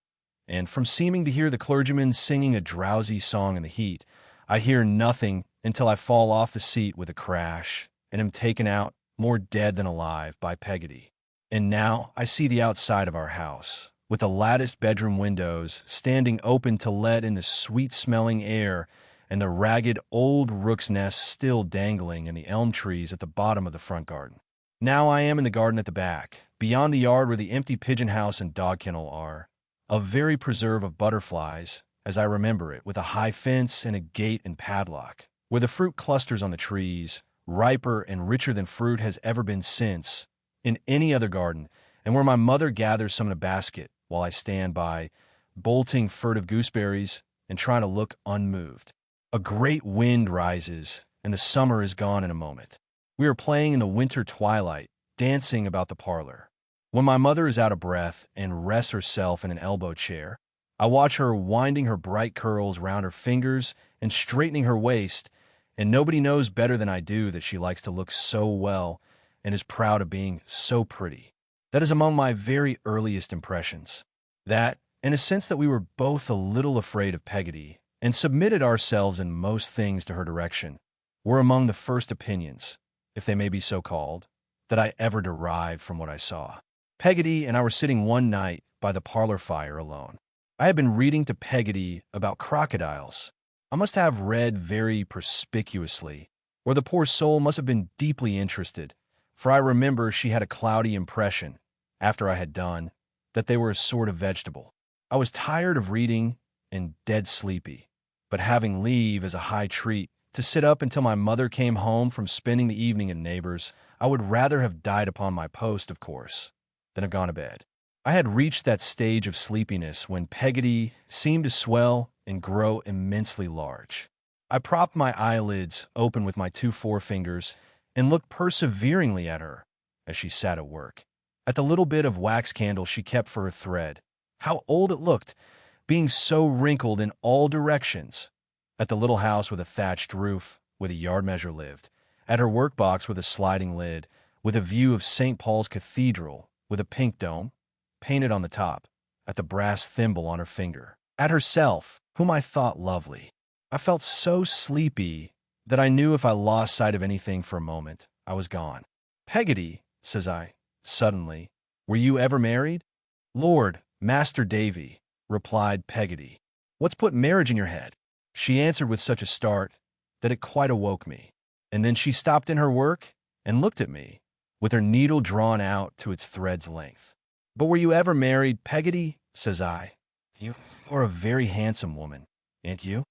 and from seeming to hear the clergyman singing a drowsy song in the heat, I hear nothing until I fall off the seat with a crash, and am taken out, more dead than alive, by Peggotty. And now I see the outside of our house, with the latticed bedroom windows standing open to let in the sweet-smelling air, and the ragged old rook's nest still dangling in the elm trees at the bottom of the front garden. Now I am in the garden at the back, beyond the yard where the empty pigeon house and dog kennel are, a very preserve of butterflies, as I remember it, with a high fence and a gate and padlock, where the fruit clusters on the trees, riper and richer than fruit has ever been since, in any other garden, and where my mother gathers some in a basket, while I stand by, bolting furtive gooseberries and trying to look unmoved. A great wind rises, and the summer is gone in a moment. We are playing in the winter twilight, dancing about the parlor. When my mother is out of breath and rests herself in an elbow chair, I watch her winding her bright curls round her fingers and straightening her waist, and nobody knows better than I do that she likes to look so well and is proud of being so pretty. That is among my very earliest impressions. That, in a sense that we were both a little afraid of Peggotty, and submitted ourselves in most things to her direction, were among the first opinions, if they may be so called, that I ever derived from what I saw. Peggotty and I were sitting one night by the parlor fire alone. I had been reading to Peggotty about crocodiles. I must have read very perspicuously, or the poor soul must have been deeply interested, for I remember she had a cloudy impression, after I had done, that they were a sort of vegetable. I was tired of reading and dead sleepy, but having leave as a high treat to sit up until my mother came home from spending the evening at neighbors, I would rather have died upon my post, of course, than have gone to bed. I had reached that stage of sleepiness when Peggotty seemed to swell and grow immensely large. I propped my eyelids open with my two forefingers and looked perseveringly at her as she sat at work, at the little bit of wax candle she kept for her thread. How old it looked, being so wrinkled in all directions, at the little house with a thatched roof, where the yard measure lived, at her workbox with a sliding lid, with a view of St. Paul's Cathedral, with a pink dome, painted on the top, at the brass thimble on her finger, at herself, whom I thought lovely. I felt so sleepy that I knew if I lost sight of anything for a moment, I was gone. "Peggotty," says I, suddenly, "were you ever married?" "Lord, Master Davy," replied Peggotty, "what's put marriage in your head?" She answered with such a start that it quite awoke me, and then she stopped in her work and looked at me, with her needle drawn out to its thread's length. "But were you ever married, Peggotty?" says I. "You are a very handsome woman, ain't you?"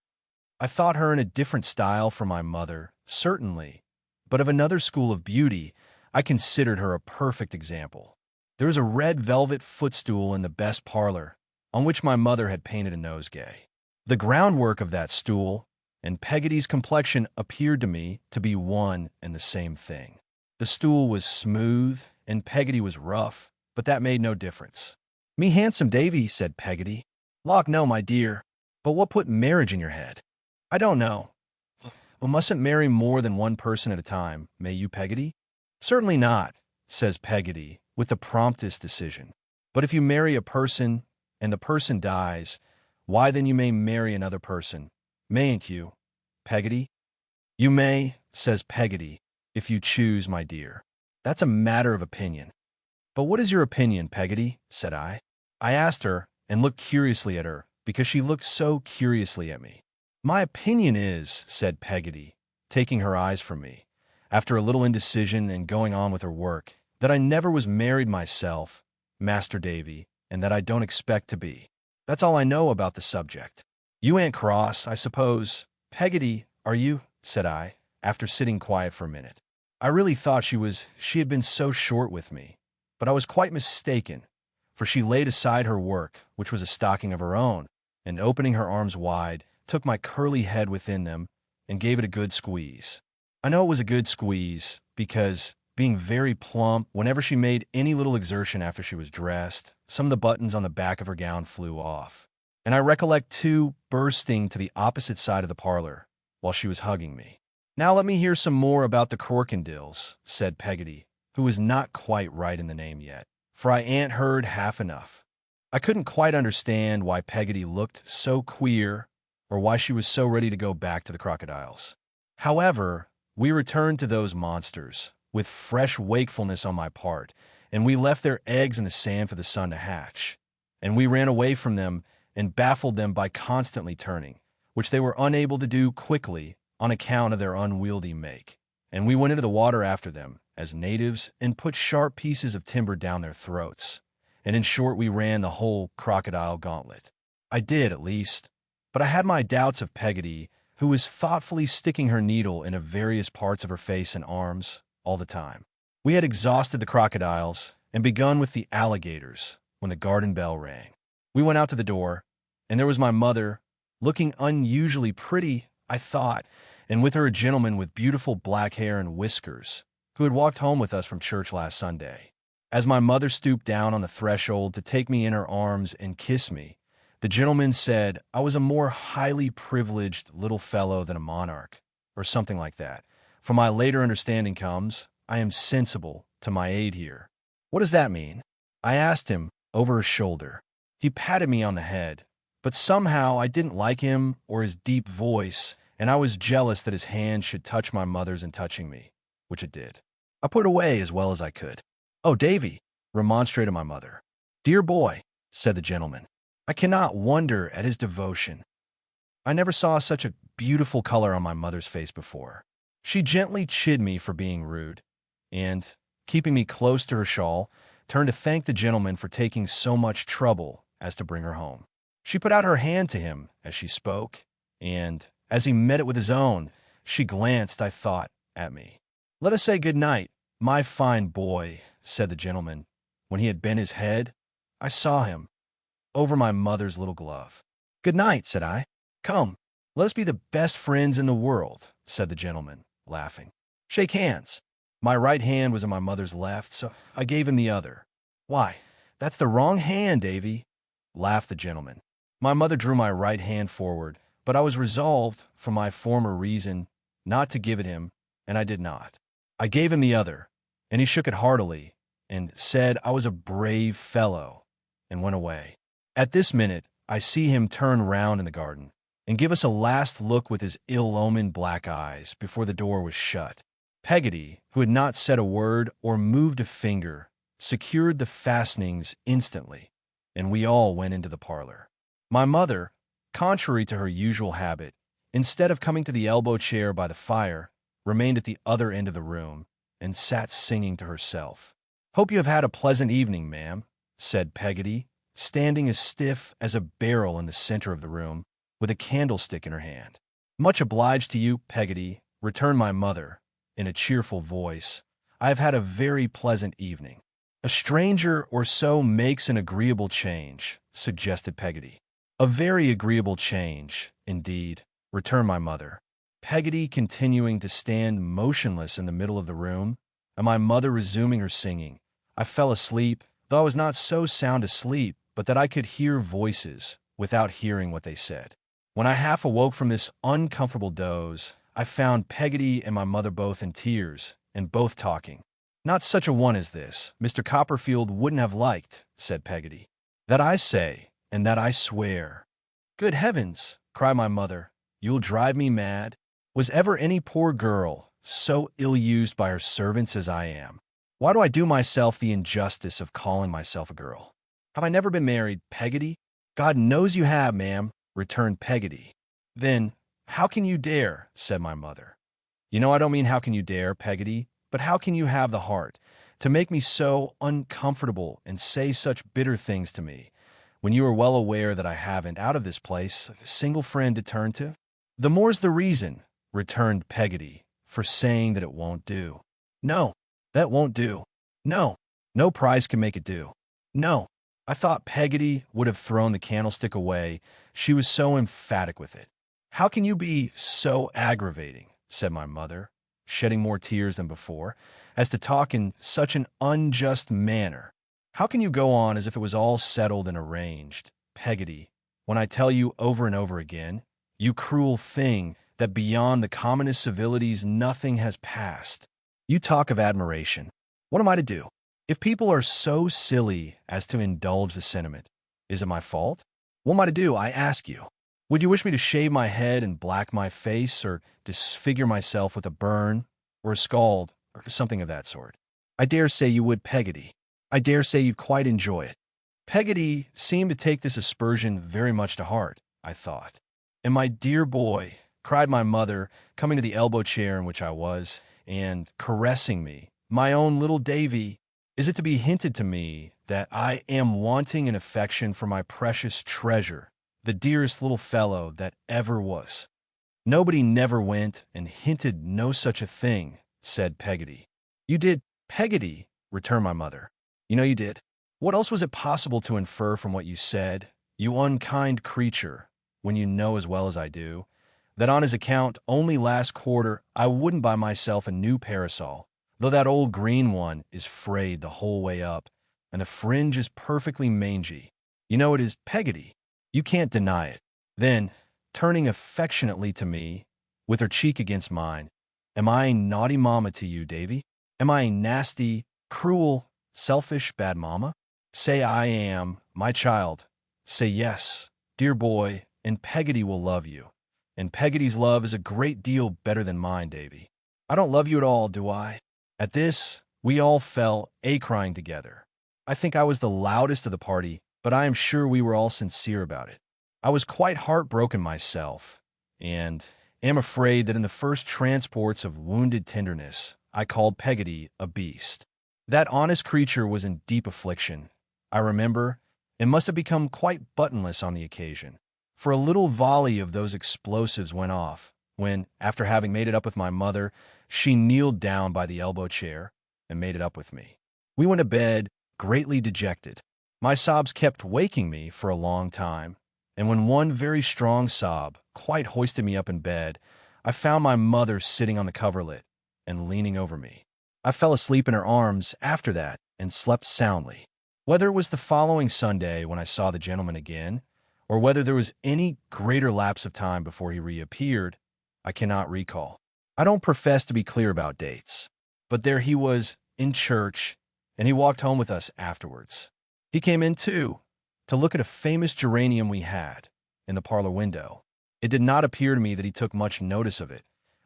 I thought her in a different style from my mother, certainly, but of another school of beauty. I considered her a perfect example. There was a red velvet footstool in the best parlor, on which my mother had painted a nosegay. The groundwork of that stool and Peggotty's complexion appeared to me to be one and the same thing. The stool was smooth, and Peggotty was rough, but that made no difference. "Me handsome, Davy," said Peggotty. "Lauk, no, my dear. But what put marriage in your head?" "I don't know." "We mustn't marry more than one person at a time, may you, Peggotty?" "Certainly not," says Peggotty, with the promptest decision. "But if you marry a person, and the person dies, why then you may marry another person, mayn't you, Peggotty?" "You may," says Peggotty, "if you choose, my dear. That's a matter of opinion." "But what is your opinion, Peggotty?" said I. I asked her, and looked curiously at her, because she looked so curiously at me. "My opinion is," said Peggotty, taking her eyes from me, after a little indecision and going on with her work, that I never was married myself, Master Davy, and that I don't expect to be. That's all I know about the subject. You ain't cross, I suppose. Peggotty, are you? Said I, after sitting quiet for a minute. I really thought she had been so short with me, but I was quite mistaken, for she laid aside her work, which was a stocking of her own, and opening her arms wide, took my curly head within them and gave it a good squeeze. I know it was a good squeeze because, being very plump, whenever she made any little exertion after she was dressed, some of the buttons on the back of her gown flew off. And I recollect, too, bursting to the opposite side of the parlor while she was hugging me. Now let me hear some more about the Corkindills, said Peggotty, who was not quite right in the name yet, for I ain't heard half enough. I couldn't quite understand why Peggotty looked so queer or why she was so ready to go back to the crocodiles. However, we returned to those monsters, with fresh wakefulness on my part, and we left their eggs in the sand for the sun to hatch, and we ran away from them and baffled them by constantly turning, which they were unable to do quickly on account of their unwieldy make. And we went into the water after them, as natives, and put sharp pieces of timber down their throats. And in short, we ran the whole crocodile gauntlet. I did, at least. But I had my doubts of Peggotty, who was thoughtfully sticking her needle into various parts of her face and arms all the time. We had exhausted the crocodiles and begun with the alligators when the garden bell rang. We went out to the door, and there was my mother, looking unusually pretty, I thought, and with her a gentleman with beautiful black hair and whiskers, who had walked home with us from church last Sunday. As my mother stooped down on the threshold to take me in her arms and kiss me, the gentleman said I was a more highly privileged little fellow than a monarch, or something like that. For my later understanding comes, I am sensible to my aid here. What does that mean? I asked him over his shoulder. He patted me on the head, but somehow I didn't like him or his deep voice, and I was jealous that his hand should touch my mother's in touching me, which it did. I put it away as well as I could. "Oh, Davy," remonstrated my mother. "Dear boy," said the gentleman, "I cannot wonder at his devotion. I never saw such a beautiful color on my mother's face before." She gently chid me for being rude, and, keeping me close to her shawl, turned to thank the gentleman for taking so much trouble as to bring her home. She put out her hand to him as she spoke, and, as he met it with his own, she glanced, I thought, at me. "Let us say good night, my fine boy," said the gentleman. When he had bent his head, I saw him, over my mother's little glove. "Good night," said I. "Come, let us be the best friends in the world," said the gentleman, laughing. "Shake hands." My right hand was in my mother's left, so I gave him the other. "Why, that's the wrong hand, Davy," laughed the gentleman. My mother drew my right hand forward, but I was resolved, for my former reason, not to give it him, and I did not. I gave him the other, and he shook it heartily, and said I was a brave fellow, and went away. At this minute, I see him turn round in the garden, and give us a last look with his ill-omened black eyes before the door was shut. Peggotty, who had not said a word or moved a finger, secured the fastenings instantly, and we all went into the parlor. My mother, contrary to her usual habit, instead of coming to the elbow chair by the fire, remained at the other end of the room, and sat singing to herself. "Hope you have had a pleasant evening, ma'am," said Peggotty, standing as stiff as a barrel in the center of the room, with a candlestick in her hand. "Much obliged to you, Peggotty," returned my mother, in a cheerful voice. "I have had a very pleasant evening." "A stranger or so makes an agreeable change," suggested Peggotty. "A very agreeable change, indeed," returned my mother, Peggotty continuing to stand motionless in the middle of the room, and my mother resuming her singing. I fell asleep, though I was not so sound asleep but that I could hear voices without hearing what they said. When I half awoke from this uncomfortable doze, I found Peggotty and my mother both in tears, and both talking. "Not such a one as this, Mr. Copperfield wouldn't have liked," said Peggotty. "That I say, and that I swear." "Good heavens!" cried my mother. "You'll drive me mad. Was ever any poor girl so ill-used by her servants as I am? Why do I do myself the injustice of calling myself a girl? Have I never been married, Peggotty?" "God knows you have, ma'am," returned Peggotty. "Then, how can you dare?" said my mother. I don't mean how can you dare, Peggotty, but how can you have the heart to make me so uncomfortable and say such bitter things to me, when you are well aware that I haven't, out of this place, a single friend to turn to? The more's the reason, returned Peggotty, for saying that it won't do. No, that won't do. No, no prize can make it do. No. I thought Peggotty would have thrown the candlestick away. She was so emphatic with it. How can you be so aggravating, said my mother, shedding more tears than before, as to talk in such an unjust manner? How can you go on as if it was all settled and arranged, Peggotty, when I tell you over and over again, you cruel thing, that beyond the commonest civilities nothing has passed? You talk of admiration. What am I to do? If people are so silly as to indulge the sentiment, is it my fault? What am I to do, I ask you? Would you wish me to shave my head and black my face, or disfigure myself with a burn, or a scald, or something of that sort? I dare say you would, Peggotty. I dare say you'd quite enjoy it. Peggotty seemed to take this aspersion very much to heart, I thought. And my dear boy, cried my mother, coming to the elbow chair in which I was, and caressing me, my own little Davy, is it to be hinted to me that I am wanting in affection for my precious treasure, the dearest little fellow that ever was? Nobody never went and hinted no such a thing, said Peggotty. You did, Peggotty, returned my mother. You know you did. What else was it possible to infer from what you said, you unkind creature, when you know as well as I do, that on his account only last quarter I wouldn't buy myself a new parasol, though that old green one is frayed the whole way up, and the fringe is perfectly mangy. You know it is, Peggotty. You can't deny it. Then, turning affectionately to me, with her cheek against mine, am I a naughty mamma to you, Davy? Am I a nasty, cruel, selfish, bad mamma? Say I am, my child. Say yes, dear boy, and Peggotty will love you. And Peggotty's love is a great deal better than mine, Davy. I don't love you at all, do I? At this, we all fell a-crying together. I think I was the loudest of the party, but I am sure we were all sincere about it. I was quite heartbroken myself, and am afraid that in the first transports of wounded tenderness, I called Peggotty a beast. That honest creature was in deep affliction, I remember, and must have become quite buttonless on the occasion, for a little volley of those explosives went off, when, after having made it up with my mother, she kneeled down by the elbow chair and made it up with me. We went to bed, greatly dejected. My sobs kept waking me for a long time, and when one very strong sob quite hoisted me up in bed, I found my mother sitting on the coverlet and leaning over me. I fell asleep in her arms after that and slept soundly. Whether it was the following Sunday when I saw the gentleman again, or whether there was any greater lapse of time before he reappeared, I cannot recall. I don't profess to be clear about dates, but there he was in church, and he walked home with us afterwards. He came in, too, to look at a famous geranium we had in the parlor window. It did not appear to me that he took much notice of it,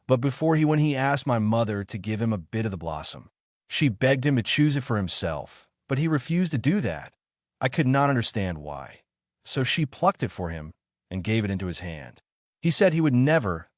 but when he asked my mother to give him a bit of the blossom. She begged him to choose it for himself, but he refused to do that. I could not understand why. So she plucked it for him and gave it into his hand. He said he would never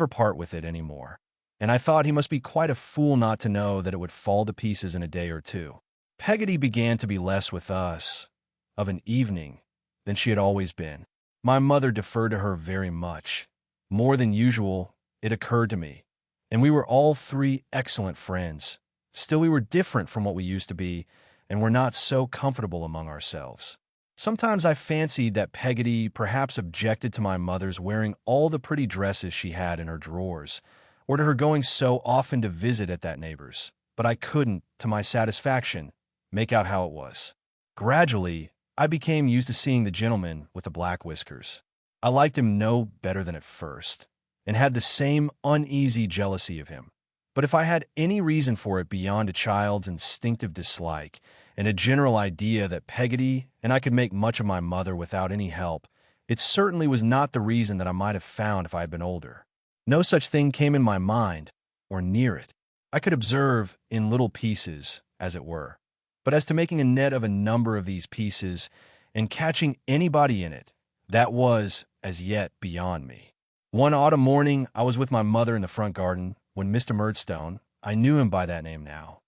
part with it any more, and I thought he must be quite a fool not to know that it would fall to pieces in a day or two. Peggotty began to be less with us of an evening than she had always been. My mother deferred to her very much. More than usual, it occurred to me, and we were all three excellent friends. Still, we were different from what we used to be, and were not so comfortable among ourselves. Sometimes I fancied that Peggotty perhaps objected to my mother's wearing all the pretty dresses she had in her drawers, or to her going so often to visit at that neighbor's, but I couldn't, to my satisfaction, make out how it was. Gradually, I became used to seeing the gentleman with the black whiskers. I liked him no better than at first, and had the same uneasy jealousy of him. But if I had any reason for it beyond a child's instinctive dislike, and a general idea that Peggotty and I could make much of my mother without any help, it certainly was not the reason that I might have found if I had been older. No such thing came in my mind, or near it. I could observe in little pieces, as it were. But as to making a net of a number of these pieces, and catching anybody in it, that was, as yet, beyond me. One autumn morning, I was with my mother in the front garden, when Mr. Murdstone, I knew him by that name now,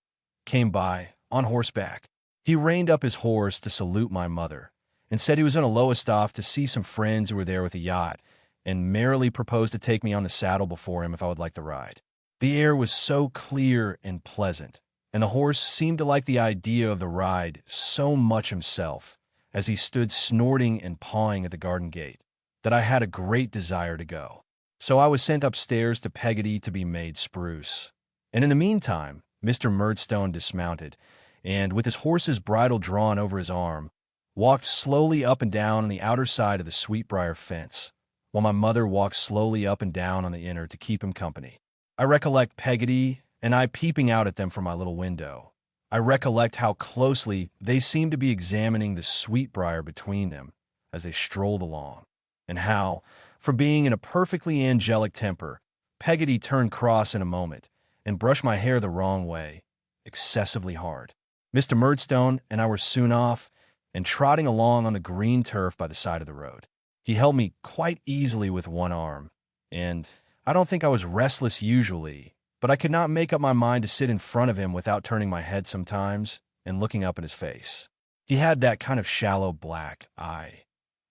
came by, on horseback. He reined up his horse to salute my mother, and said he was on a Lowestoft to see some friends who were there with a yacht, and merrily proposed to take me on the saddle before him if I would like the ride. The air was so clear and pleasant, and the horse seemed to like the idea of the ride so much himself, as he stood snorting and pawing at the garden gate, that I had a great desire to go. So I was sent upstairs to Peggotty to be made spruce. And in the meantime, Mr. Murdstone dismounted, and, with his horse's bridle drawn over his arm, walked slowly up and down on the outer side of the sweetbrier fence, while my mother walked slowly up and down on the inner to keep him company. I recollect Peggotty and I peeping out at them from my little window. I recollect how closely they seemed to be examining the sweetbrier between them as they strolled along, and how, from being in a perfectly angelic temper, Peggotty turned cross in a moment and brushed my hair the wrong way, excessively hard. Mr. Murdstone and I were soon off and trotting along on the green turf by the side of the road. He held me quite easily with one arm, and I don't think I was restless usually, but I could not make up my mind to sit in front of him without turning my head sometimes and looking up in his face. He had that kind of shallow black eye.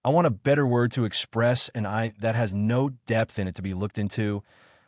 I want a better word to express an eye that has no depth in it to be looked into,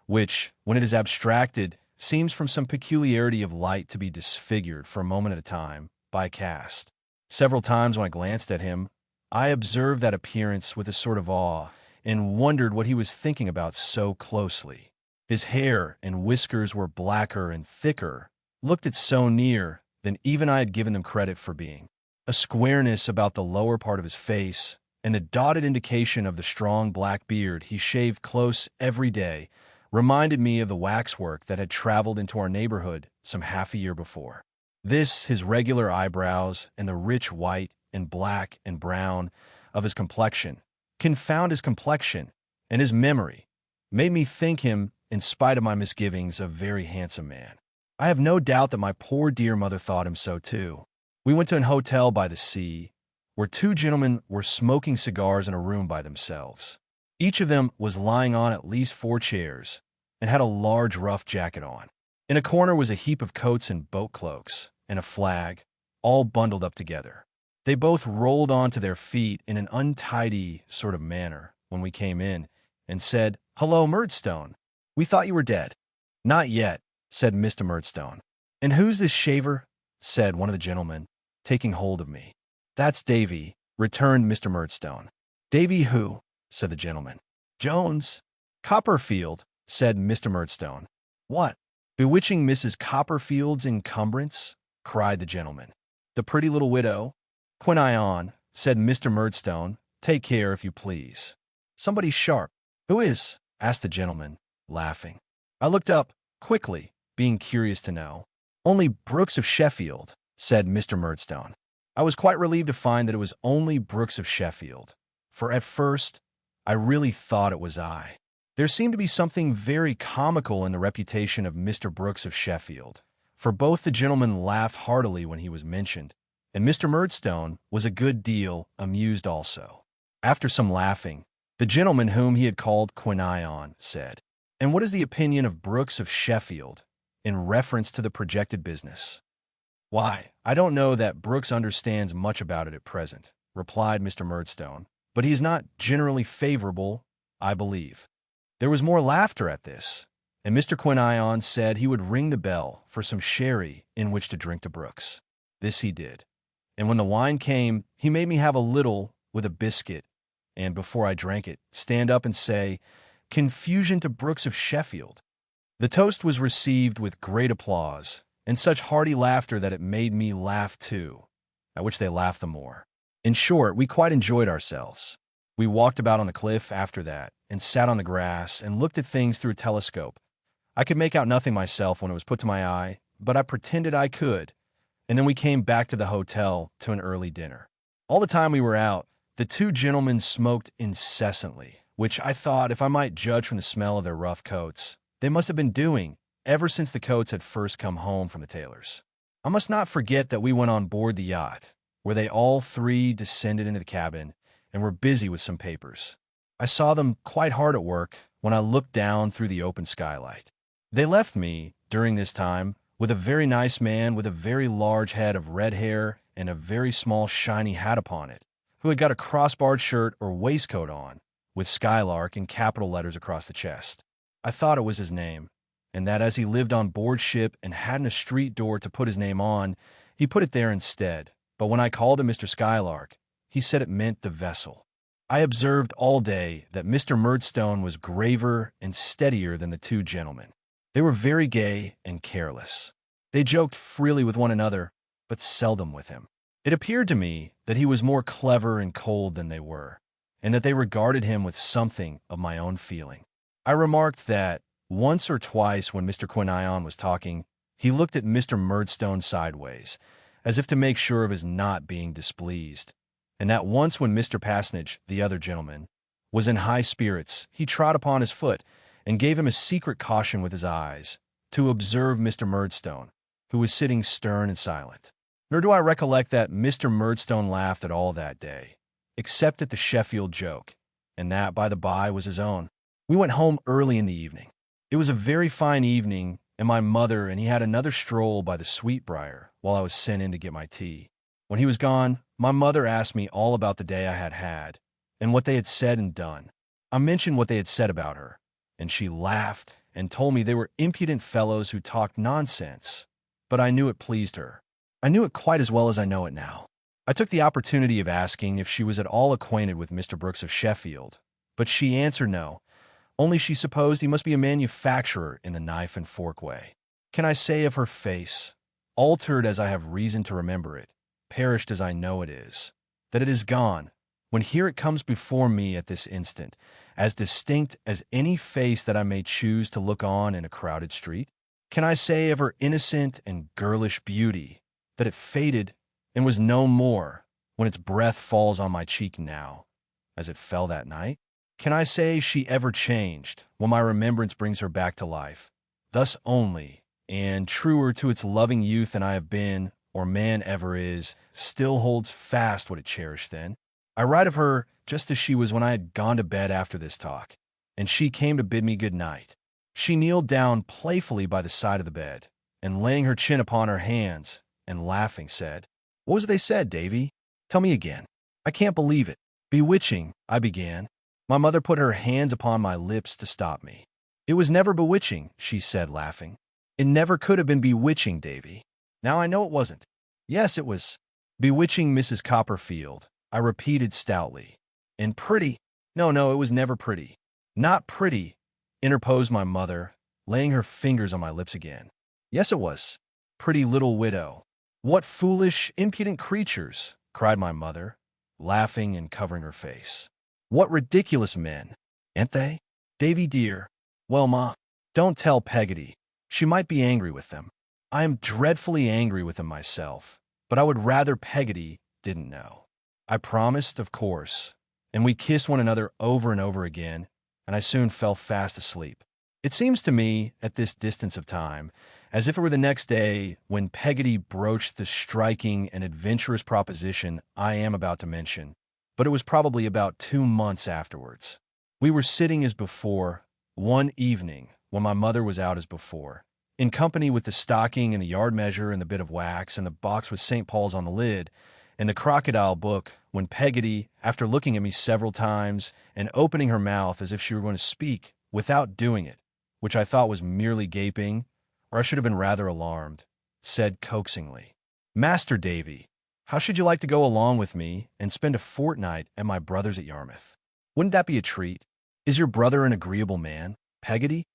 which, when it is abstracted, seems from some peculiarity of light to be disfigured for a moment at a time by a cast. Several times when I glanced at him, I observed that appearance with a sort of awe and wondered what he was thinking about so closely. His hair and whiskers were blacker and thicker, looked at so near than even I had given them credit for being. A squareness about the lower part of his face, and a dotted indication of the strong black beard he shaved close every day, reminded me of the waxwork that had traveled into our neighborhood some half a year before. This, his regular eyebrows, and the rich white and black and brown of his complexion, confound his complexion, and his memory, made me think him, in spite of my misgivings, a very handsome man. I have no doubt that my poor dear mother thought him so too. We went to an hotel by the sea, where two gentlemen were smoking cigars in a room by themselves. Each of them was lying on at least 4 chairs, and had a large rough jacket on. In a corner was a heap of coats and boat cloaks, and a flag, all bundled up together. They both rolled onto their feet in an untidy sort of manner when we came in, and said, "Hello, Murdstone. We thought you were dead." "Not yet," said Mr. Murdstone. "And who's this shaver?" said one of the gentlemen, taking hold of me. "That's Davy," returned Mr. Murdstone. "Davy who?" said the gentleman. "Jones." "Copperfield," said Mr. Murdstone. "What? Bewitching Mrs. Copperfield's encumbrance?" cried the gentleman. "The pretty little widow?" "Quinion," said Mr. Murdstone. "Take care, if you please. Somebody sharp." "Who is?" asked the gentleman, laughing. I looked up quickly, being curious to know. "Only Brooks of Sheffield," said Mr. Murdstone. I was quite relieved to find that it was only Brooks of Sheffield, for at first I really thought it was I. There seemed to be something very comical in the reputation of Mr. Brooks of Sheffield, for both the gentlemen laughed heartily when he was mentioned, and Mr. Murdstone was a good deal amused also. After some laughing, the gentleman whom he had called Quinion said, "And what is the opinion of Brooks of Sheffield in reference to the projected business?" "Why, I don't know that Brooks understands much about it at present," replied Mr. Murdstone, "but he is not generally favorable, I believe." There was more laughter at this, and Mr. Quinion said he would ring the bell for some sherry in which to drink to Brooks. This he did, and when the wine came, he made me have a little with a biscuit, and before I drank it, stand up and say, "Confusion to Brooks of Sheffield." The toast was received with great applause, and such hearty laughter that it made me laugh too, at which they laughed the more. In short, we quite enjoyed ourselves. We walked about on the cliff after that, and sat on the grass, and looked at things through a telescope. I could make out nothing myself when it was put to my eye, but I pretended I could, and then we came back to the hotel to an early dinner. All the time we were out, the two gentlemen smoked incessantly, which I thought, if I might judge from the smell of their rough coats, they must have been doing ever since the coats had first come home from the tailor's. I must not forget that we went on board the yacht, where they all three descended into the cabin and were busy with some papers. I saw them quite hard at work when I looked down through the open skylight. They left me, during this time, with a very nice man with a very large head of red hair and a very small shiny hat upon it, who had got a crossbarred shirt or waistcoat on, with Skylark in capital letters across the chest. I thought it was his name, and that as he lived on board ship and hadn't a street door to put his name on, he put it there instead. But when I called him Mr. Skylark, he said it meant the vessel. I observed all day that Mr. Murdstone was graver and steadier than the two gentlemen. They were very gay and careless. They joked freely with one another, but seldom with him. It appeared to me that he was more clever and cold than they were, and that they regarded him with something of my own feeling. I remarked that, once or twice when Mr. Quinion was talking, he looked at Mr. Murdstone sideways, as if to make sure of his not being displeased, and that once when Mr. Passnage, the other gentleman, was in high spirits, he trod upon his foot, and gave him a secret caution with his eyes, to observe Mr. Murdstone, who was sitting stern and silent. Nor do I recollect that Mr. Murdstone laughed at all that day, except at the Sheffield joke, and that, by the by, was his own. We went home early in the evening. It was a very fine evening, and my mother and he had another stroll by the Sweetbriar while I was sent in to get my tea. When he was gone, my mother asked me all about the day I had had, and what they had said and done. I mentioned what they had said about her, and she laughed and told me they were impudent fellows who talked nonsense, but I knew it pleased her. I knew it quite as well as I know it now. I took the opportunity of asking if she was at all acquainted with Mr. Brooks of Sheffield, but she answered no, only she supposed he must be a manufacturer in the knife and fork way. Can I say of her face, altered as I have reason to remember it, perished as I know it is, that it is gone, when here it comes before me at this instant, as distinct as any face that I may choose to look on in a crowded street? Can I say of her innocent and girlish beauty, that it faded and was no more when its breath falls on my cheek now, as it fell that night? Can I say she ever changed when my remembrance brings her back to life? Thus only, and truer to its loving youth than I have been, or man ever is, still holds fast what it cherished then. I write of her just as she was when I had gone to bed after this talk, and she came to bid me good night. She kneeled down playfully by the side of the bed, and laying her chin upon her hands, and laughing, said, "What was it they said, Davy? Tell me again. I can't believe it." "Bewitching," I began. My mother put her hands upon my lips to stop me. "It was never bewitching," she said, laughing. "It never could have been bewitching, Davy. Now I know it wasn't." "Yes, it was bewitching, Mrs. Copperfield," I repeated stoutly. "And pretty." No, it was never pretty." "Not pretty," interposed my mother, laying her fingers on my lips again. "Yes, it was. Pretty little widow." "What foolish, impudent creatures!" cried my mother, laughing and covering her face. "What ridiculous men, ain't they? Davy dear." "Well, Ma, don't tell Peggotty. She might be angry with them." "I am dreadfully angry with them myself, but I would rather Peggotty didn't know." I promised, of course, and we kissed one another over and over again, and I soon fell fast asleep. It seems to me, at this distance of time, as if it were the next day when Peggotty broached the striking and adventurous proposition I am about to mention, but it was probably about 2 months afterwards. We were sitting as before, one evening, when my mother was out as before, in company with the stocking and the yard measure and the bit of wax and the box with St. Paul's on the lid, and the crocodile book, when Peggotty, after looking at me several times and opening her mouth as if she were going to speak without doing it, which I thought was merely gaping, or I should have been rather alarmed, said coaxingly, "Master Davy, how should you like to go along with me and spend a fortnight at my brother's at Yarmouth? Wouldn't that be a treat? Is your brother an agreeable man, Peggotty?"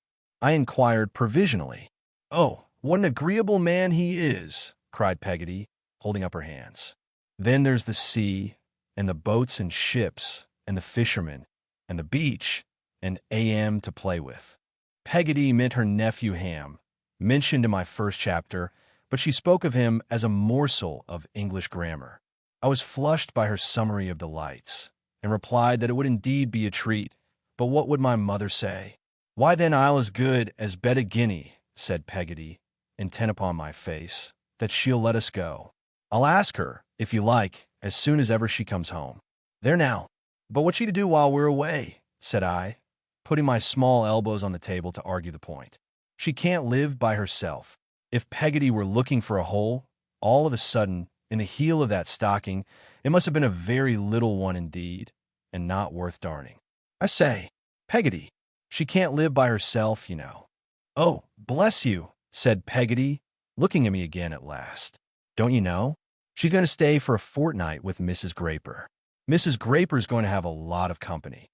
I inquired provisionally. "Oh, what an agreeable man he is!" cried Peggotty, holding up her hands. "Then there's the sea, and the boats and ships, and the fishermen, and the beach, and A.M. to play with." Peggotty meant her nephew Ham, mentioned in my first chapter, but she spoke of him as a morsel of English grammar. I was flushed by her summary of delights, and replied that it would indeed be a treat, but what would my mother say? "Why, then I'll as good as bet a guinea," said Peggotty, intent upon my face, "that she'll let us go. I'll ask her, if you like, as soon as ever she comes home." "There now. But what's she to do while we're away?" said I, putting my small elbows on the table to argue the point. She can't live by herself. If Peggotty were looking for a hole, all of a sudden, in the heel of that stocking, it must have been a very little one indeed, and not worth darning. I say, Peggotty, she can't live by herself, you know. Oh, bless you, said Peggotty, looking at me again at last. Don't you know? She's going to stay for a fortnight with Mrs. Graper. Mrs. Graper's going to have a lot of company.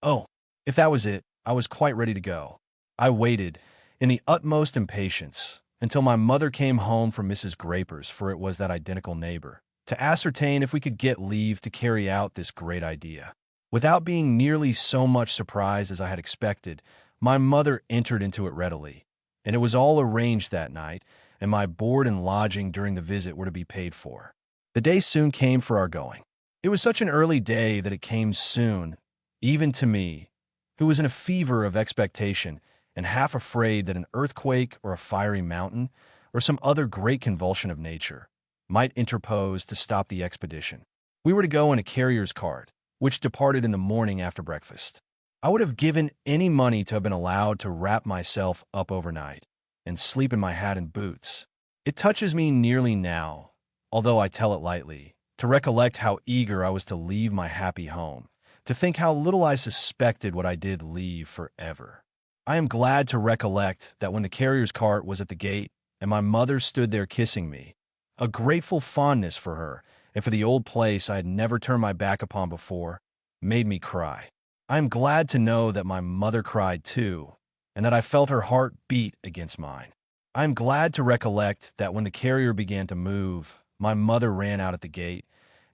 Oh, if that was it, I was quite ready to go. I waited, in the utmost impatience, until my mother came home from Mrs. Graper's, for it was that identical neighbor, to ascertain if we could get leave to carry out this great idea. Without being nearly so much surprised as I had expected, my mother entered into it readily, and it was all arranged that night, and my board and lodging during the visit were to be paid for. The day soon came for our going. It was such an early day that it came soon, even to me, who was in a fever of expectation and half afraid that an earthquake or a fiery mountain or some other great convulsion of nature might interpose to stop the expedition. We were to go in a carrier's cart, which departed in the morning after breakfast. I would have given any money to have been allowed to wrap myself up overnight and sleep in my hat and boots. It touches me nearly now, although I tell it lightly, to recollect how eager I was to leave my happy home, to think how little I suspected what I did leave forever. I am glad to recollect that when the carrier's cart was at the gate and my mother stood there kissing me, a grateful fondness for her and for the old place I had never turned my back upon before made me cry. I am glad to know that my mother cried too, and that I felt her heart beat against mine. I am glad to recollect that when the carrier began to move, my mother ran out at the gate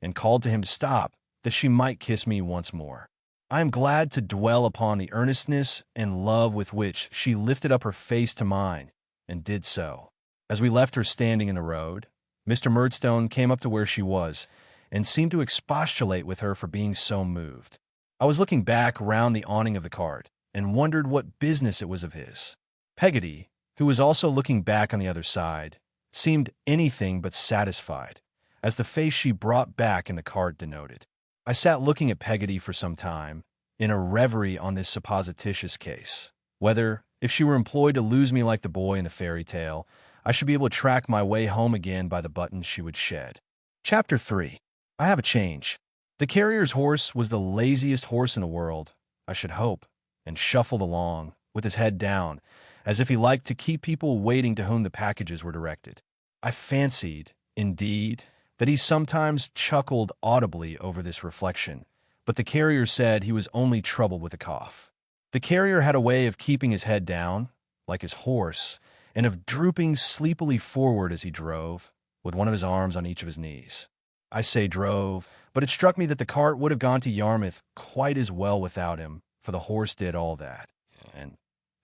and called to him to stop, that she might kiss me once more. I am glad to dwell upon the earnestness and love with which she lifted up her face to mine, and did so. As we left her standing in the road, Mr. Murdstone came up to where she was, and seemed to expostulate with her for being so moved. I was looking back round the awning of the cart, and wondered what business it was of his. Peggotty, who was also looking back on the other side, seemed anything but satisfied, as the face she brought back in the cart denoted. I sat looking at Peggotty for some time, in a reverie on this supposititious case, whether, if she were employed to lose me like the boy in the fairy tale, I should be able to track my way home again by the buttons she would shed. Chapter 3. I have a change. The carrier's horse was the laziest horse in the world, I should hope, and shuffled along, with his head down, as if he liked to keep people waiting to whom the packages were directed. I fancied, indeed, that he sometimes chuckled audibly over this reflection, but the carrier said he was only troubled with a cough. The carrier had a way of keeping his head down, like his horse, and of drooping sleepily forward as he drove, with one of his arms on each of his knees. I say drove, but it struck me that the cart would have gone to Yarmouth quite as well without him, for the horse did all that. And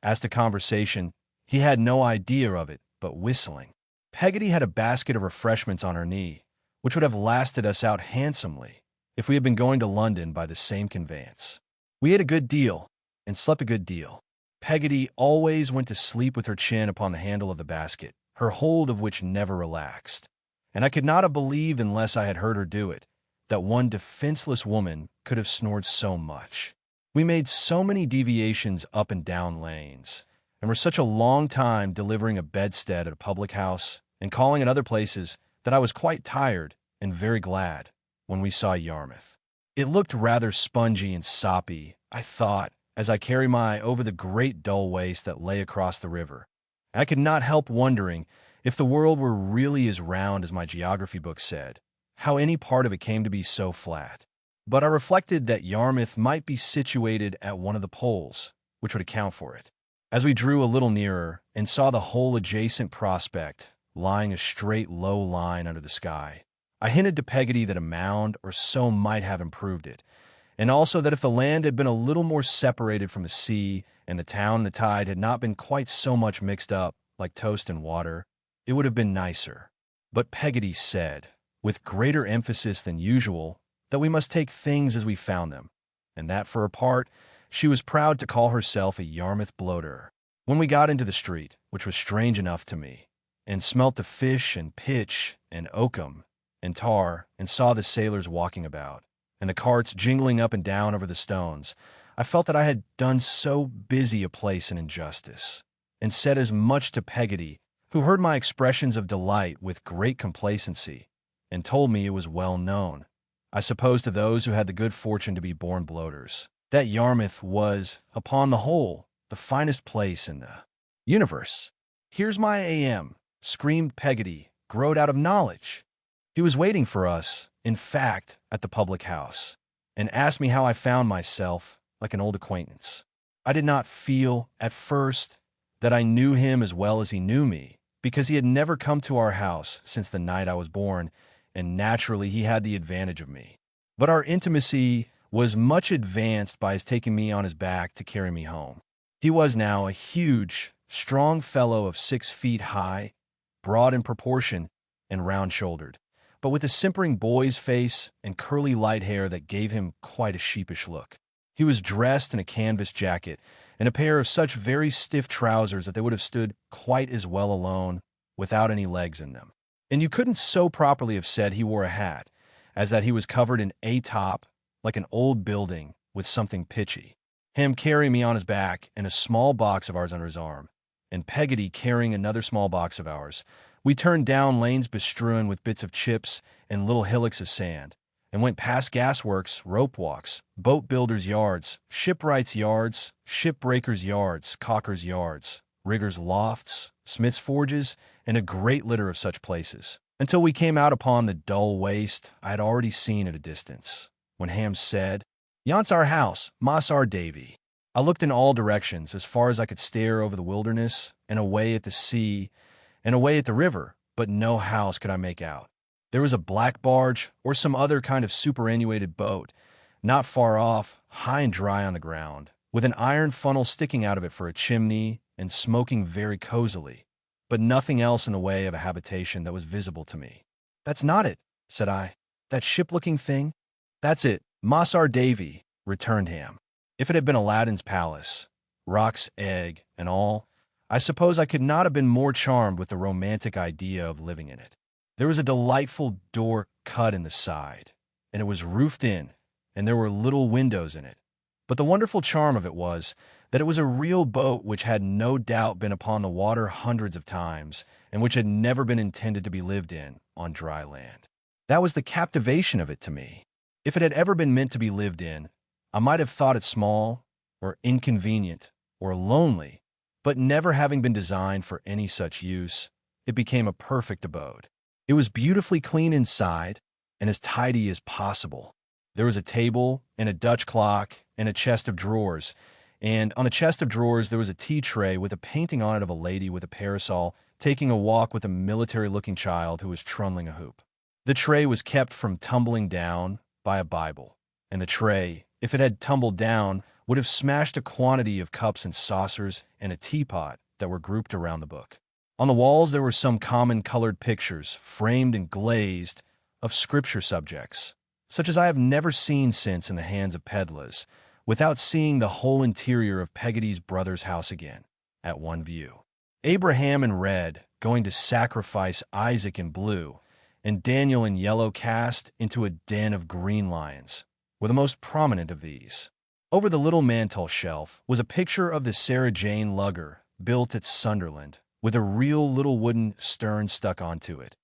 as to conversation, he had no idea of it but whistling. Peggotty had a basket of refreshments on her knee, which would have lasted us out handsomely if we had been going to London by the same conveyance. We ate a good deal, and slept a good deal. Peggotty always went to sleep with her chin upon the handle of the basket, her hold of which never relaxed, and I could not have believed, unless I had heard her do it, that one defenseless woman could have snored so much. We made so many deviations up and down lanes, and were such a long time delivering a bedstead at a public house and calling at other places, that I was quite tired and very glad when we saw Yarmouth. It looked rather spongy and soppy, I thought, as I carried my eye over the great dull waste that lay across the river. I could not help wondering, if the world were really as round as my geography book said, how any part of it came to be so flat. But I reflected that Yarmouth might be situated at one of the poles, which would account for it. As we drew a little nearer and saw the whole adjacent prospect lying a straight, low line under the sky, I hinted to Peggotty that a mound or so might have improved it, and also that if the land had been a little more separated from the sea, and the town and the tide had not been quite so much mixed up, like toast and water, it would have been nicer. But Peggotty said, with greater emphasis than usual, that we must take things as we found them, and that for her part, she was proud to call herself a Yarmouth bloater. When we got into the street, which was strange enough to me, and smelt the fish and pitch and oakum and tar, and saw the sailors walking about, and the carts jingling up and down over the stones, I felt that I had done so busy a place an injustice, and said as much to Peggotty, who heard my expressions of delight with great complacency, and told me it was well known, I suppose to those who had the good fortune to be born bloaters, that Yarmouth was, upon the whole, the finest place in the universe. "Here's my A.M.," screamed Peggotty, growed out of knowledge. He was waiting for us, in fact, at the public house, and asked me how I found myself, like an old acquaintance. I did not feel, at first, that I knew him as well as he knew me, because he had never come to our house since the night I was born, and naturally he had the advantage of me. But our intimacy was much advanced by his taking me on his back to carry me home. He was now a huge, strong fellow of 6 feet high, broad in proportion, and round-shouldered, but with a simpering boy's face and curly light hair that gave him quite a sheepish look. He was dressed in a canvas jacket and a pair of such very stiff trousers that they would have stood quite as well alone, without any legs in them. And you couldn't so properly have said he wore a hat, as that he was covered in a top, like an old building, with something pitchy. Him carrying me on his back and a small box of ours under his arm, and Peggotty carrying another small box of ours, we turned down lanes bestrewn with bits of chips and little hillocks of sand, and went past gasworks, rope walks, boat builders' yards, shipwrights' yards, shipbreakers' yards, caulkers' yards, riggers' lofts, smiths' forges, and a great litter of such places, until we came out upon the dull waste I had already seen at a distance, when Ham said, "Yon's our house, Mossar Davy." I looked in all directions, as far as I could stare over the wilderness, and away at the sea, and away at the river, but no house could I make out. There was a black barge, or some other kind of superannuated boat, not far off, high and dry on the ground, with an iron funnel sticking out of it for a chimney, and smoking very cosily, but nothing else in the way of a habitation that was visible to me. "That's not it," said I. "That ship-looking thing?" "That's it, Mossar Davy," returned Ham. If it had been Aladdin's palace, roc's egg and all, I suppose I could not have been more charmed with the romantic idea of living in it. There was a delightful door cut in the side, and it was roofed in, and there were little windows in it. But the wonderful charm of it was that it was a real boat which had no doubt been upon the water hundreds of times, and which had never been intended to be lived in on dry land. That was the captivation of it to me. If it had ever been meant to be lived in, I might have thought it small, or inconvenient, or lonely, but never having been designed for any such use, it became a perfect abode. It was beautifully clean inside, and as tidy as possible. There was a table, and a Dutch clock, and a chest of drawers, and on the chest of drawers there was a tea tray with a painting on it of a lady with a parasol taking a walk with a military-looking child who was trundling a hoop. The tray was kept from tumbling down by a Bible, and the tray, if it had tumbled down, would have smashed a quantity of cups and saucers and a teapot that were grouped around the book. On the walls there were some common colored pictures, framed and glazed, of scripture subjects, such as I have never seen since in the hands of peddlers, without seeing the whole interior of Peggotty's brother's house again, at one view. Abraham in red, going to sacrifice Isaac in blue, and Daniel in yellow cast into a den of green lions, were the most prominent of these. Over the little mantel shelf was a picture of the Sarah Jane lugger, built at Sunderland, with a real little wooden stern stuck onto it.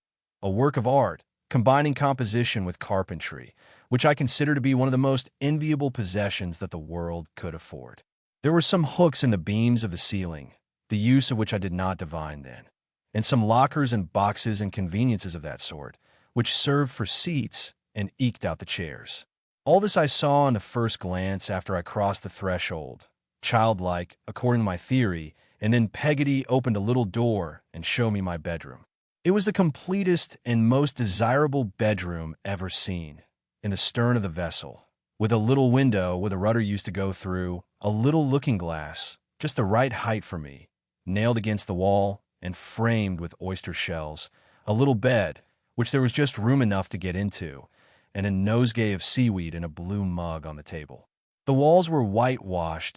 A work of art, combining composition with carpentry, which I consider to be one of the most enviable possessions that the world could afford. There were some hooks in the beams of the ceiling, the use of which I did not divine then, and some lockers and boxes and conveniences of that sort, which served for seats and eked out the chairs. All this I saw on the first glance after I crossed the threshold, childlike, according to my theory, and then Peggotty opened a little door and showed me my bedroom. It was the completest and most desirable bedroom ever seen, in the stern of the vessel, with a little window where the rudder used to go through, a little looking-glass, just the right height for me, nailed against the wall and framed with oyster shells, a little bed, which there was just room enough to get into, and a nosegay of seaweed in a blue mug on the table. The walls were white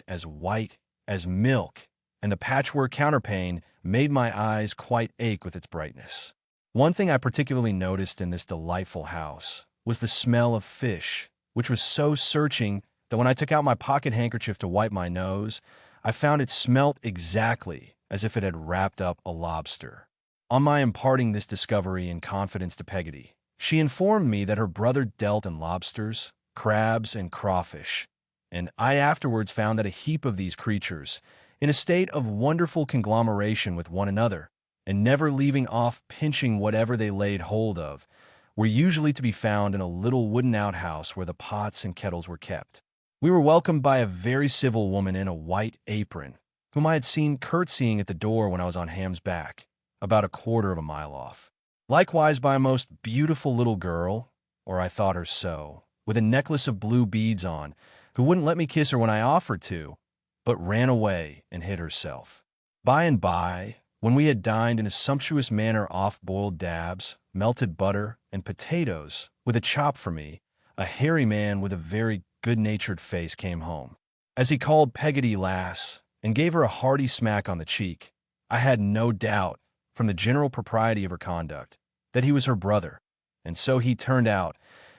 as milk, and the patchwork counterpane made my eyes quite ache with its brightness. One thing I particularly noticed in this delightful house was the smell of fish, which was so searching that when I took out my pocket handkerchief to wipe my nose, I found it smelt exactly as if it had wrapped up a lobster. On my imparting this discovery in confidence to Peggotty, she informed me that her brother dealt in lobsters, crabs, and crawfish, and I afterwards found that a heap of these creatures, in a state of wonderful conglomeration with one another, and never leaving off pinching whatever they laid hold of, were usually to be found in a little wooden outhouse where the pots and kettles were kept. We were welcomed by a very civil woman in a white apron, whom I had seen curtsying at the door when I was on Ham's back, about a quarter of a mile off. Likewise by a most beautiful little girl, or I thought her so, with a necklace of blue beads on, who wouldn't let me kiss her when I offered to, but ran away and hid herself. By and by, when we had dined in a sumptuous manner off boiled dabs, melted butter, and potatoes, with a chop for me, a hairy man with a very good-natured face came home. As he called Peggotty lass, and gave her a hearty smack on the cheek, I had no doubt, from the general propriety of her conduct, that he was her brother, and so he turned out,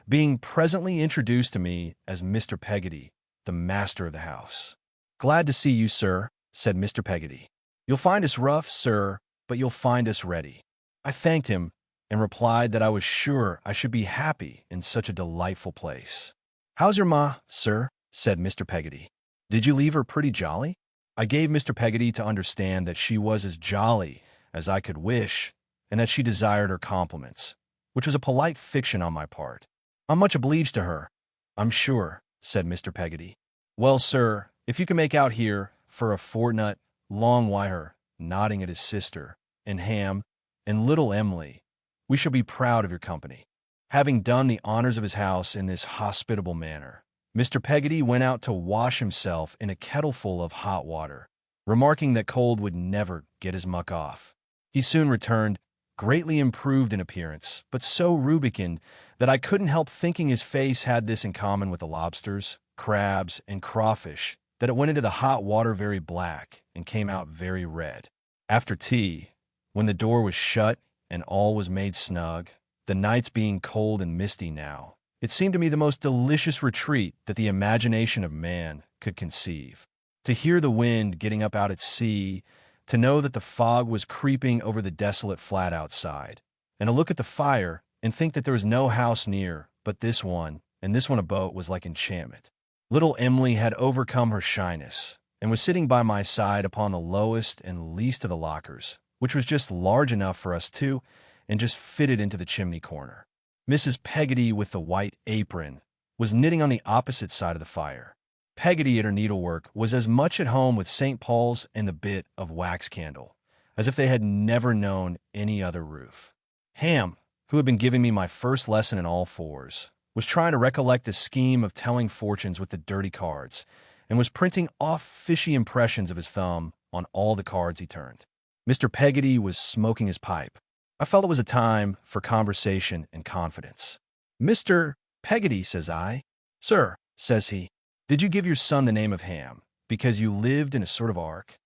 being presently introduced to me as Mr. Peggotty, the master of the house. "Glad to see you, sir," said Mr. Peggotty. "You'll find us rough, sir, but you'll find us ready." I thanked him, and replied that I was sure I should be happy in such a delightful place. "How's your ma, sir?" said Mr. Peggotty. "Did you leave her pretty jolly?" I gave Mr. Peggotty to understand that she was as jolly as I could wish, and that she desired her compliments, which was a polite fiction on my part. "I'm much obliged to her, I'm sure," said Mr. Peggotty. "Well, sir, if you can make out here for a fortnight, Longwire," nodding at his sister, "and Ham, and little Emily, we shall be proud of your company." Having done the honors of his house in this hospitable manner, Mr. Peggotty went out to wash himself in a kettleful of hot water, remarking that cold would never get his muck off. He soon returned, greatly improved in appearance, but so rubicund that I couldn't help thinking his face had this in common with the lobsters, crabs, and crawfish, that it went into the hot water very black and came out very red. After tea, when the door was shut and all was made snug, the nights being cold and misty now, it seemed to me the most delicious retreat that the imagination of man could conceive. To hear the wind getting up out at sea, to know that the fog was creeping over the desolate flat outside, and to look at the fire and think that there was no house near but this one, and this one a boat, was like enchantment. Little Emily had overcome her shyness, and was sitting by my side upon the lowest and least of the lockers, which was just large enough for us two, and just fitted into the chimney corner. Mrs. Peggotty, with the white apron, was knitting on the opposite side of the fire. Peggotty, at her needlework, was as much at home with St. Paul's and the bit of wax candle as if they had never known any other roof. Ham, who had been giving me my first lesson in all fours, was trying to recollect a scheme of telling fortunes with the dirty cards, and was printing off fishy impressions of his thumb on all the cards he turned. Mr. Peggotty was smoking his pipe. I felt it was a time for conversation and confidence. "Mr. Peggotty," says I. "Sir," says he, "did you give your son the name of Ham because you lived in a sort of ark?"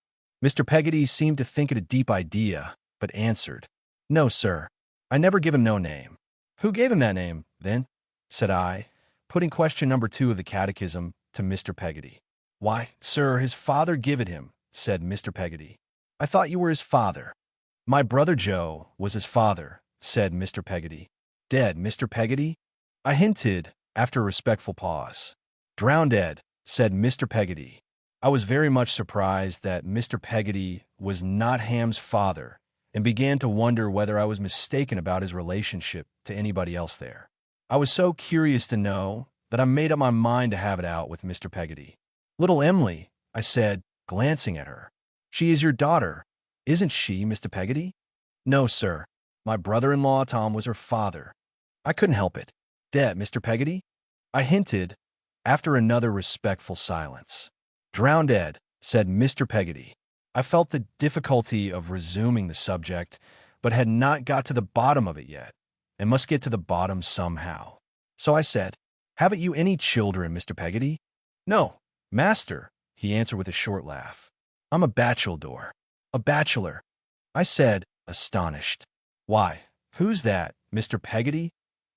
Mr. Peggotty seemed to think it a deep idea, but answered, "No, sir, I never give him no name." "Who gave him that name, then?" said I, putting question number 2 of the catechism to Mr. Peggotty. "Why, sir, his father give it him," said Mr. Peggotty. "I thought you were his father." "My brother Joe was his father," said Mr. Peggotty. "Dead, Mr. Peggotty?" I hinted, after a respectful pause. "Drowned," said Mr. Peggotty. I was very much surprised that Mr. Peggotty was not Ham's father, and began to wonder whether I was mistaken about his relationship to anybody else there. I was so curious to know that I made up my mind to have it out with Mr. Peggotty. "Little Emily," I said, glancing at her. "She is your daughter, isn't she, Mr. Peggotty?" "No, sir. My brother-in-law Tom was her father. I couldn't help it." "Dead, Mr. Peggotty?" I hinted, after another respectful silence. "Drowned," said Mr. Peggotty. I felt the difficulty of resuming the subject, but had not got to the bottom of it yet, and must get to the bottom somehow. So I said, "Haven't you any children, Mr. Peggotty?" "No, master," he answered with a short laugh. "I'm a bachelor." "A bachelor," I said, astonished. "Why, who's that, Mr. Peggotty?"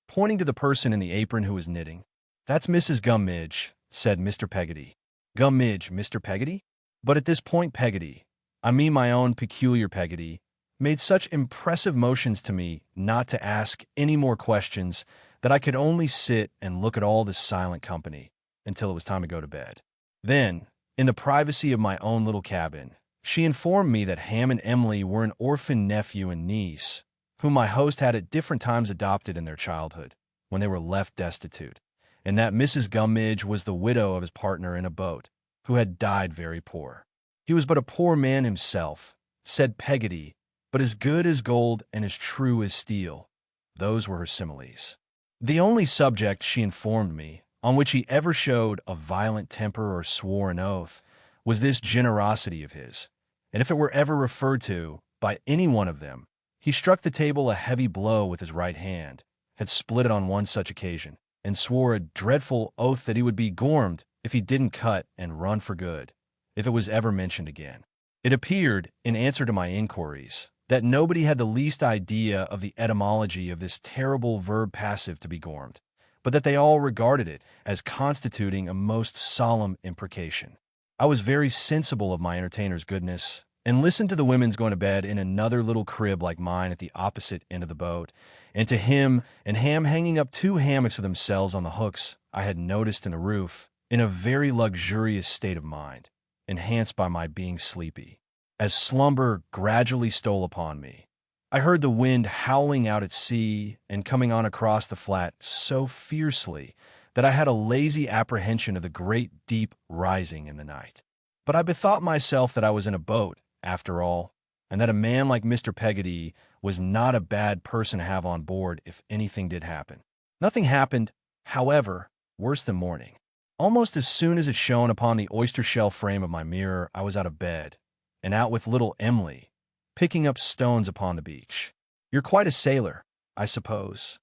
pointing to the person in the apron who was knitting. "That's Mrs. Gummidge," said Mr. Peggotty. "Gummidge, Mr. Peggotty?" But at this point Peggotty, I mean my own peculiar Peggotty, made such impressive motions to me not to ask any more questions that I could only sit and look at all this silent company until it was time to go to bed. Then, in the privacy of my own little cabin, she informed me that Ham and Emily were an orphan nephew and niece, whom my host had at different times adopted in their childhood, when they were left destitute, and that Mrs. Gummidge was the widow of his partner in a boat, who had died very poor. He was but a poor man himself, said Peggotty, but as good as gold and as true as steel. Those were her similes. The only subject, she informed me, on which he ever showed a violent temper or swore an oath, was this generosity of his, and if it were ever referred to by any one of them, he struck the table a heavy blow with his right hand, had split it on one such occasion, and swore a dreadful oath that he would be gormed if he didn't cut and run for good, if it was ever mentioned again. It appeared, in answer to my inquiries, that nobody had the least idea of the etymology of this terrible verb passive to be gormed, but that they all regarded it as constituting a most solemn imprecation. I was very sensible of my entertainer's goodness, and listened to the women's going to bed in another little crib like mine at the opposite end of the boat, and to him and Ham hanging up 2 hammocks for themselves on the hooks I had noticed in the roof, in a very luxurious state of mind, enhanced by my being sleepy. As slumber gradually stole upon me, I heard the wind howling out at sea and coming on across the flat so fiercely that I had a lazy apprehension of the great deep rising in the night. But I bethought myself that I was in a boat, after all, and that a man like Mr. Peggotty was not a bad person to have on board if anything did happen. Nothing happened, however, worse than morning. Almost as soon as it shone upon the oyster-shell frame of my mirror, I was out of bed, and out with little Emily, picking up stones upon the beach. "You're quite a sailor, I suppose,"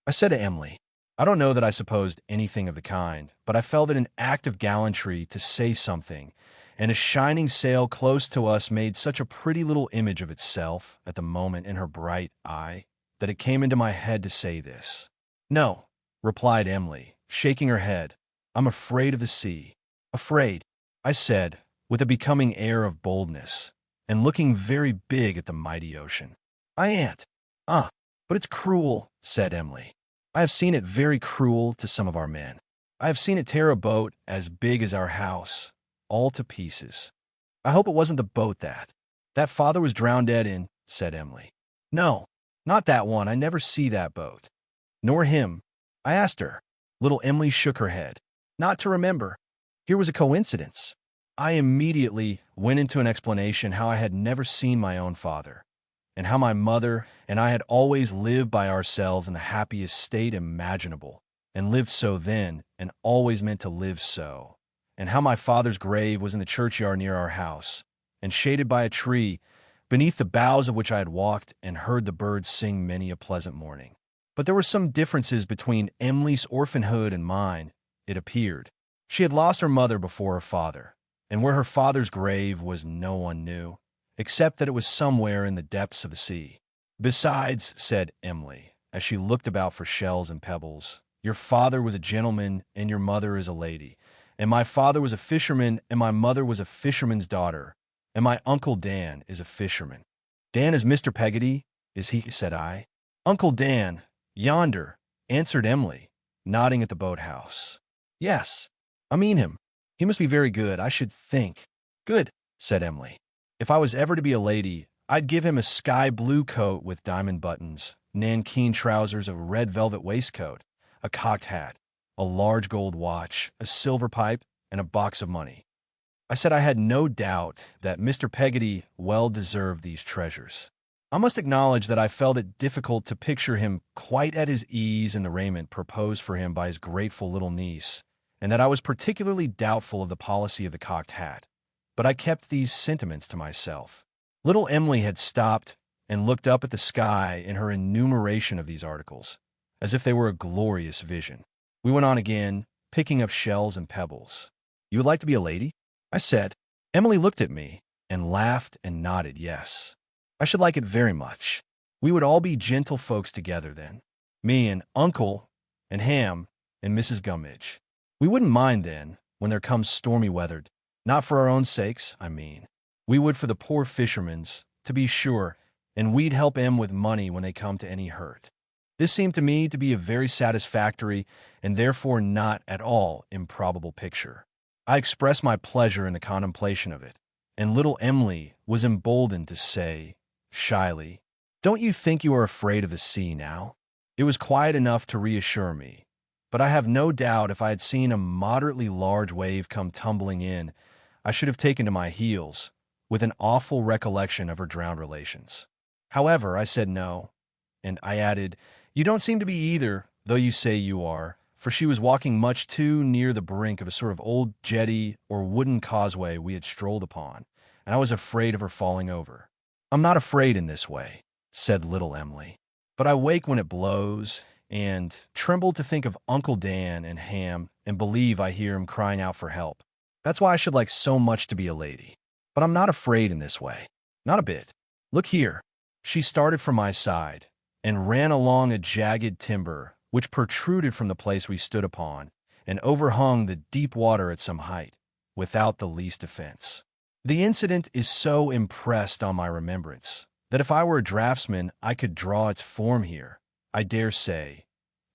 I said to Emily. I don't know that I supposed anything of the kind, but I felt it an act of gallantry to say something, and a shining sail close to us made such a pretty little image of itself at the moment in her bright eye that it came into my head to say this. "No," replied Emily, shaking her head. "I'm afraid of the sea." "Afraid," I said, with a becoming air of boldness, and looking very big at the mighty ocean. "I ain't." "Ah, but it's cruel," said Emily. "I have seen it very cruel to some of our men. I have seen it tear a boat as big as our house, all to pieces. I hope it wasn't the boat that father was drowned dead in," said Emily. "No, not that one. I never see that boat." "Nor him?" I asked her. Little Emily shook her head. "Not to remember. Here was a coincidence." I immediately went into an explanation how I had never seen my own father, and how my mother and I had always lived by ourselves in the happiest state imaginable, and lived so then, and always meant to live so, and how my father's grave was in the churchyard near our house, and shaded by a tree, beneath the boughs of which I had walked and heard the birds sing many a pleasant morning. But there were some differences between Emily's orphanhood and mine, it appeared. She had lost her mother before her father, and where her father's grave was no one knew, except that it was somewhere in the depths of the sea. "Besides," said Emily, as she looked about for shells and pebbles, "your father was a gentleman and your mother is a lady, and my father was a fisherman and my mother was a fisherman's daughter, and my Uncle Dan is a fisherman." "Dan is Mr. Peggotty, is he?" said I. "Uncle Dan, yonder," answered Emily, nodding at the boathouse. "Yes, I mean him. He must be very good, I should think." "Good," said Emily. "If I was ever to be a lady, I'd give him a sky-blue coat with diamond buttons, nankeen trousers, a red velvet waistcoat, a cocked hat, a large gold watch, a silver pipe, and a box of money." I said I had no doubt that Mr. Peggotty well deserved these treasures. I must acknowledge that I felt it difficult to picture him quite at his ease in the raiment proposed for him by his grateful little niece, and that I was particularly doubtful of the policy of the cocked hat. But I kept these sentiments to myself. Little Emily had stopped and looked up at the sky in her enumeration of these articles, as if they were a glorious vision. We went on again, picking up shells and pebbles. "You would like to be a lady?" I said. Emily looked at me and laughed and nodded yes. "I should like it very much. We would all be gentle folks together then. Me and Uncle and Ham and Mrs. Gummidge. We wouldn't mind then, when there comes stormy weather. Not for our own sakes, I mean." We would for the poor fishermen's, to be sure, and we'd help 'em with money when they come to any hurt. This seemed to me to be a very satisfactory and therefore not at all improbable picture. I expressed my pleasure in the contemplation of it, and little Emily was emboldened to say, shyly, "Don't you think you are afraid of the sea now?" It was quiet enough to reassure me, but I have no doubt if I had seen a moderately large wave come tumbling in, I should have taken to my heels, with an awful recollection of her drowned relations. However, I said no, and I added, "You don't seem to be either, though you say you are," for she was walking much too near the brink of a sort of old jetty or wooden causeway we had strolled upon, and I was afraid of her falling over. "I'm not afraid in this way," said little Emily, "but I wake when it blows, and tremble to think of Uncle Dan and Ham, and believe I hear him crying out for help. That's why I should like so much to be a lady. But I'm not afraid in this way. Not a bit. Look here." She started from my side, and ran along a jagged timber which protruded from the place we stood upon, and overhung the deep water at some height, without the least offense. The incident is so impressed on my remembrance, that if I were a draftsman I could draw its form here, I dare say,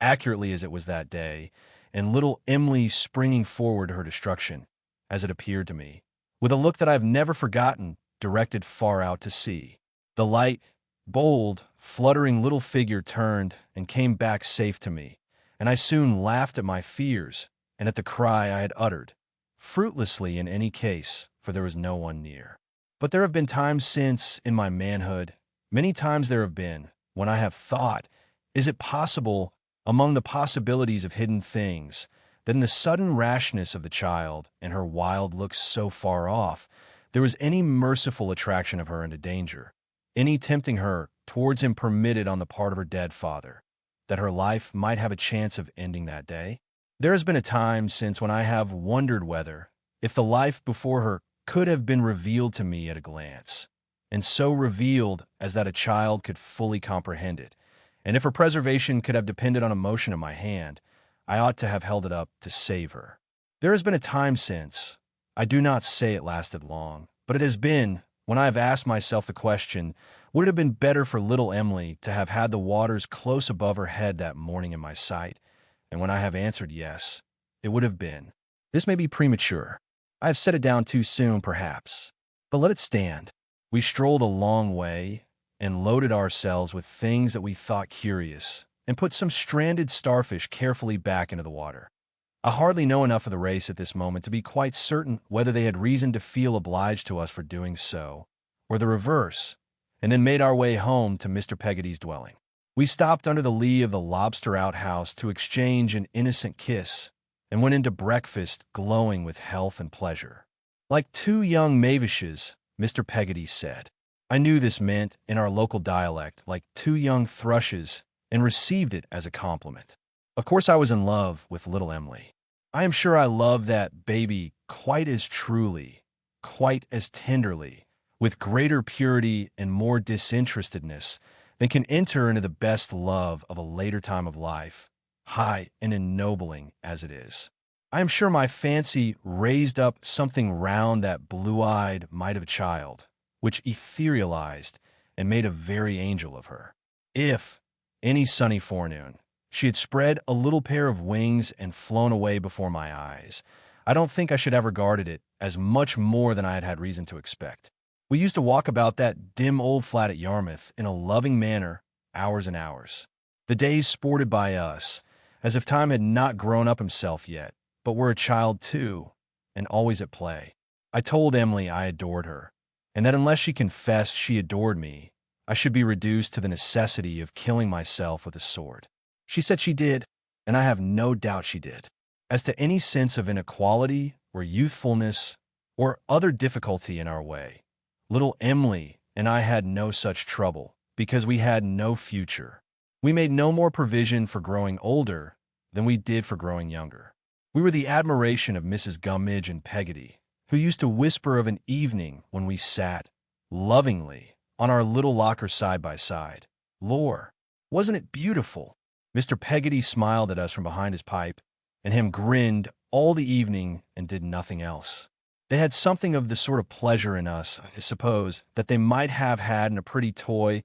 accurately as it was that day, and little Emily springing forward to her destruction, as it appeared to me, with a look that I have never forgotten, directed far out to sea. The light, bold, fluttering little figure turned and came back safe to me, and I soon laughed at my fears and at the cry I had uttered, fruitlessly in any case, for there was no one near. But there have been times since, in my manhood, many times there have been, when I have thought, is it possible, among the possibilities of hidden things, that in the sudden rashness of the child and her wild looks so far off, there was any merciful attraction of her into danger, any tempting her towards him permitted on the part of her dead father, that her life might have a chance of ending that day? There has been a time since when I have wondered whether, if the life before her could have been revealed to me at a glance, and so revealed as that a child could fully comprehend it, and if her preservation could have depended on a motion of my hand, I ought to have held it up to save her. There has been a time since, I do not say it lasted long, but it has been, when I have asked myself the question, would it have been better for little Emily to have had the waters close above her head that morning in my sight? And when I have answered yes, it would have been. This may be premature. I have set it down too soon, perhaps. But let it stand. We strolled a long way, and loaded ourselves with things that we thought curious, and put some stranded starfish carefully back into the water. I hardly know enough of the race at this moment to be quite certain whether they had reason to feel obliged to us for doing so, or the reverse, and then made our way home to Mr. Peggotty's dwelling. We stopped under the lee of the lobster outhouse to exchange an innocent kiss, and went into breakfast glowing with health and pleasure. Like two young mavishes, Mr. Peggotty said. I knew this meant, in our local dialect, like two young thrushes, and received it as a compliment. Of course I was in love with little Emily. I am sure I loved that baby quite as truly, quite as tenderly, with greater purity and more disinterestedness than can enter into the best love of a later time of life, high and ennobling as it is. I am sure my fancy raised up something round that blue-eyed mite of a child, which etherealized and made a very angel of her. If, any sunny forenoon, she had spread a little pair of wings and flown away before my eyes, I don't think I should have regarded it as much more than I had had reason to expect. We used to walk about that dim old flat at Yarmouth in a loving manner, hours and hours. The days sported by us, as if time had not grown up himself yet, but were a child too, and always at play. I told Emily I adored her, and that unless she confessed she adored me, I should be reduced to the necessity of killing myself with a sword. She said she did, and I have no doubt she did. As to any sense of inequality or youthfulness or other difficulty in our way, little Emily and I had no such trouble, because we had no future. We made no more provision for growing older than we did for growing younger. We were the admiration of Mrs. Gummidge and Peggotty, who used to whisper of an evening when we sat, lovingly, on our little locker side by side. Lor, wasn't it beautiful? Mr. Peggotty smiled at us from behind his pipe, and Ham grinned all the evening and did nothing else. They had something of the sort of pleasure in us, I suppose, that they might have had in a pretty toy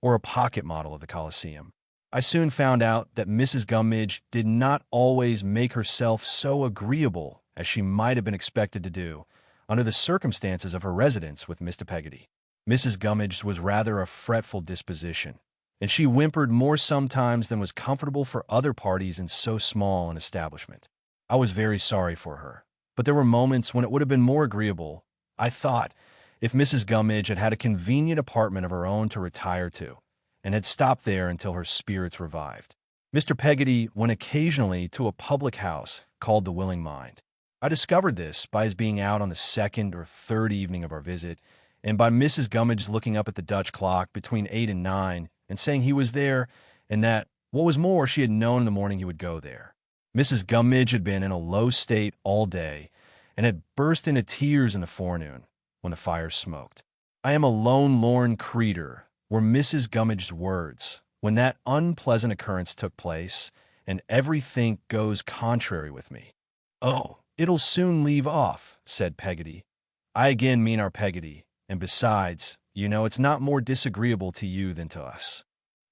or a pocket model of the Colosseum. I soon found out that Mrs. Gummidge did not always make herself so agreeable as she might have been expected to do under the circumstances of her residence with Mr. Peggotty. Mrs. Gummidge was rather a fretful disposition, and she whimpered more sometimes than was comfortable for other parties in so small an establishment. I was very sorry for her, but there were moments when it would have been more agreeable, I thought, if Mrs. Gummidge had had a convenient apartment of her own to retire to, and had stopped there until her spirits revived. Mr. Peggotty went occasionally to a public house called the Willing Mind. I discovered this by his being out on the second or third evening of our visit, and by Mrs. Gummidge looking up at the Dutch clock between 8 and 9 and saying he was there, and that, what was more, she had known in the morning he would go there. Mrs. Gummidge had been in a low state all day, and had burst into tears in the forenoon when the fire smoked. "I am a lone lorn creetur," were Mrs. Gummidge's words when that unpleasant occurrence took place, "and everything goes contrary with me." "Oh, it'll soon leave off," said Peggotty. "I again mean our Peggotty, and besides, you know, it's not more disagreeable to you than to us."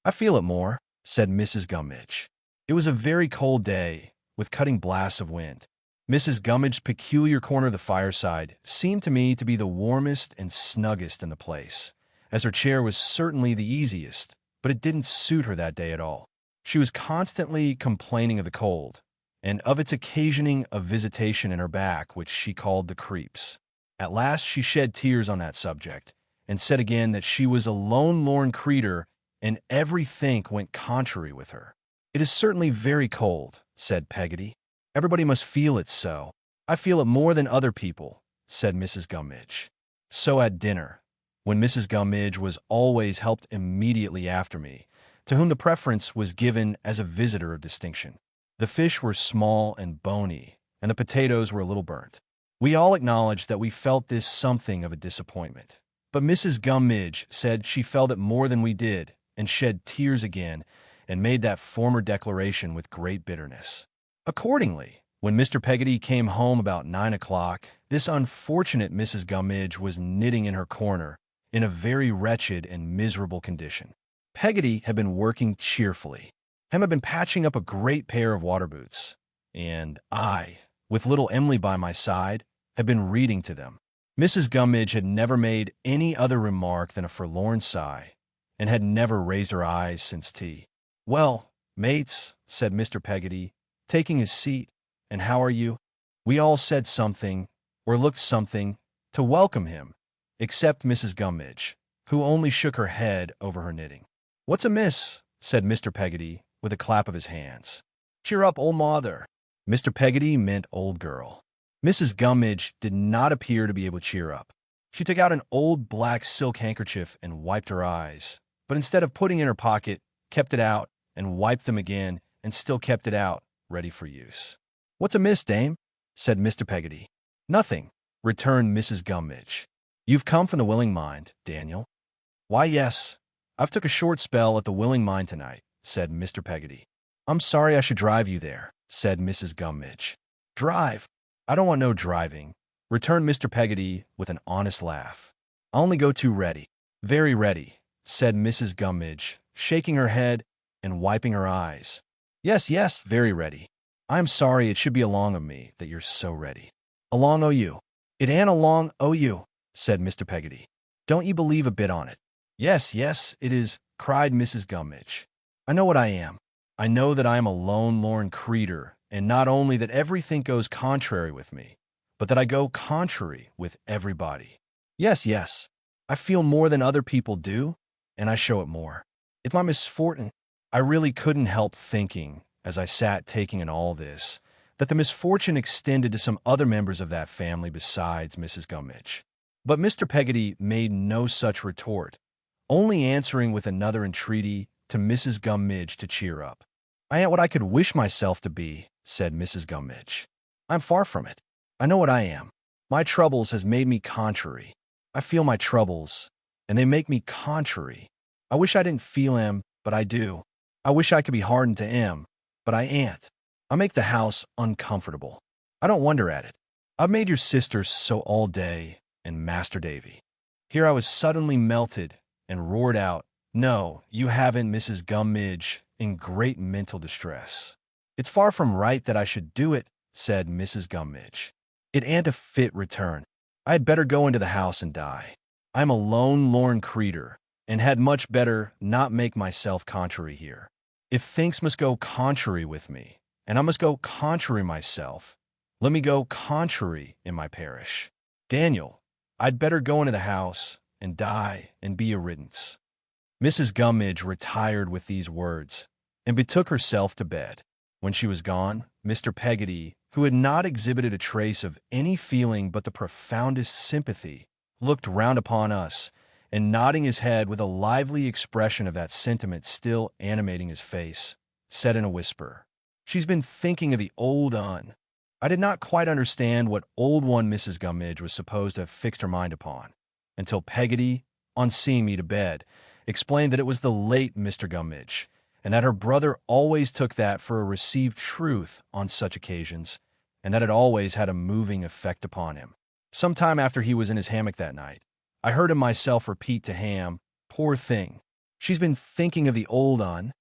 "I feel it more," said Mrs. Gummidge. It was a very cold day, with cutting blasts of wind. Mrs. Gummidge's peculiar corner of the fireside seemed to me to be the warmest and snuggest in the place, as her chair was certainly the easiest, but it didn't suit her that day at all. She was constantly complaining of the cold, and of its occasioning a visitation in her back which she called the creeps. At last she shed tears on that subject, and said again that she was a lone lorn creetur, and everythink went contrary with her. "It is certainly very cold," said Peggotty. "Everybody must feel it so." "I feel it more than other people," said Mrs. Gummidge. So at dinner, when Mrs. Gummidge was always helped immediately after me, to whom the preference was given as a visitor of distinction. The fish were small and bony, and the potatoes were a little burnt. We all acknowledged that we felt this something of a disappointment, but Mrs. Gummidge said she felt it more than we did, and shed tears again, and made that former declaration with great bitterness. Accordingly, when Mr. Peggotty came home about 9 o'clock, this unfortunate Mrs. Gummidge was knitting in her corner, in a very wretched and miserable condition. Peggotty had been working cheerfully. Hem had been patching up a great pair of water boots, and I, with little Emily by my side, had been reading to them. Mrs. Gummidge had never made any other remark than a forlorn sigh, and had never raised her eyes since tea. "Well, mates," said Mr. Peggotty, taking his seat, "and how are you?" We all said something, or looked something, to welcome him, except Mrs. Gummidge, who only shook her head over her knitting. "What's amiss?" said Mr. Peggotty, with a clap of his hands. "Cheer up, old mother." Mr. Peggotty meant old girl. Mrs. Gummidge did not appear to be able to cheer up. She took out an old black silk handkerchief and wiped her eyes, but instead of putting it in her pocket, kept it out, and wiped them again, and still kept it out, ready for use. "What's amiss, dame?" said Mr. Peggotty. "Nothing," returned Mrs. Gummidge. "You've come from the Willing Mind, Daniel?" "Why, yes. I've took a short spell at the Willing Mind tonight," said Mr. Peggotty. "I'm sorry I should drive you there," said Mrs. Gummidge. "Drive? I don't want no driving," returned Mr. Peggotty with an honest laugh. "I'll only go too ready." "Very ready," said Mrs. Gummidge, shaking her head and wiping her eyes. "Yes, yes, very ready. I am sorry it should be along of me that you're so ready." "Along o' you." "It ain't along o' you," said Mr. Peggotty. "Don't you believe a bit on it." "Yes, yes, it is," cried Mrs. Gummidge. "I know what I am. I know that I am a lone lorn creetur, and not only that everything goes contrary with me, but that I go contrary with everybody. Yes, yes, I feel more than other people do, and I show it more. It's my misfortune." I really couldn't help thinking, as I sat taking in all this, that the misfortune extended to some other members of that family besides Mrs. Gummidge. But Mr. Peggotty made no such retort, only answering with another entreaty to Mrs. Gummidge to cheer up. "I ain't what I could wish myself to be," said Mrs. Gummidge. "I'm far from it. I know what I am. My troubles has made me contrary. I feel my troubles, and they make me contrary. I wish I didn't feel 'em, but I do. I wish I could be hardened to 'em, but I ain't. I make the house uncomfortable. I don't wonder at it. I've made your sister so all day, and Master Davy. Here I was suddenly melted and roared out, "No, you haven't, Mrs. Gummidge," in great mental distress. "It's far from right that I should do it," said Mrs. Gummidge. "It ain't a fit return. I had better go into the house and die. I'm a lone lorn creetur, and had much better not make myself contrary here. If things must go contrary with me, and I must go contrary myself, let me go contrary in my parish. Daniel, I'd better go into the house and die and be a riddance." Mrs. Gummidge retired with these words, and betook herself to bed. When she was gone, Mr. Peggotty, who had not exhibited a trace of any feeling but the profoundest sympathy, looked round upon us, and nodding his head with a lively expression of that sentiment still animating his face, said in a whisper, "She's been thinking of the old un." I did not quite understand what old one Mrs. Gummidge was supposed to have fixed her mind upon, until Peggotty, on seeing me to bed, explained that it was the late Mr. Gummidge, and that her brother always took that for a received truth on such occasions, and that it always had a moving effect upon him. Some time after he was in his hammock that night, I heard him myself repeat to Ham, "Poor thing, she's been thinking of the old un."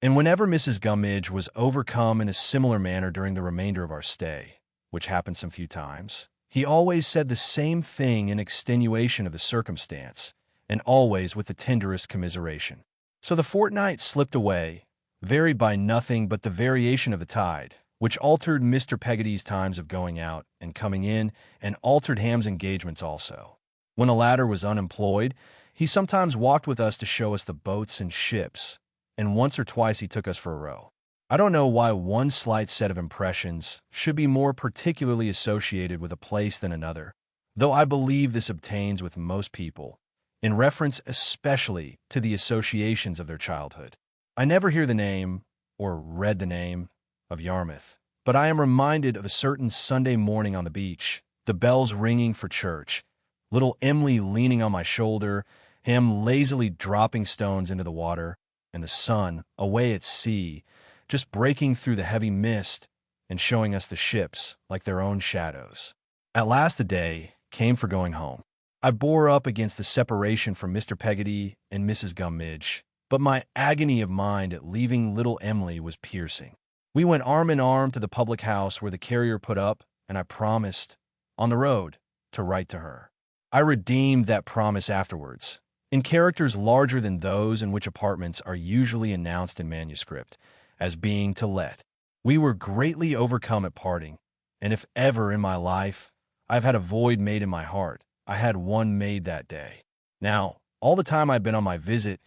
And whenever Mrs. Gummidge was overcome in a similar manner during the remainder of our stay, which happened some few times, he always said the same thing in extenuation of the circumstance, and always with the tenderest commiseration. So the fortnight slipped away, varied by nothing but the variation of the tide, which altered Mr. Peggotty's times of going out and coming in, and altered Ham's engagements also. When the latter was unemployed, he sometimes walked with us to show us the boats and ships, and once or twice he took us for a row. I don't know why one slight set of impressions should be more particularly associated with a place than another, though I believe this obtains with most people, in reference especially to the associations of their childhood. I never hear the name, or read the name, of Yarmouth, but I am reminded of a certain Sunday morning on the beach, the bells ringing for church, little Emily leaning on my shoulder, Ham lazily dropping stones into the water, and the sun, away at sea, just breaking through the heavy mist and showing us the ships like their own shadows. At last the day came for going home. I bore up against the separation from Mr. Peggotty and Mrs. Gummidge, but my agony of mind at leaving little Emily was piercing. We went arm in arm to the public house where the carrier put up, and I promised, on the road, to write to her. I redeemed that promise afterwards, in characters larger than those in which apartments are usually announced in manuscript, as being to let. We were greatly overcome at parting, and if ever in my life I have had a void made in my heart, I had one made that day. Now, all the time I had been on my visit,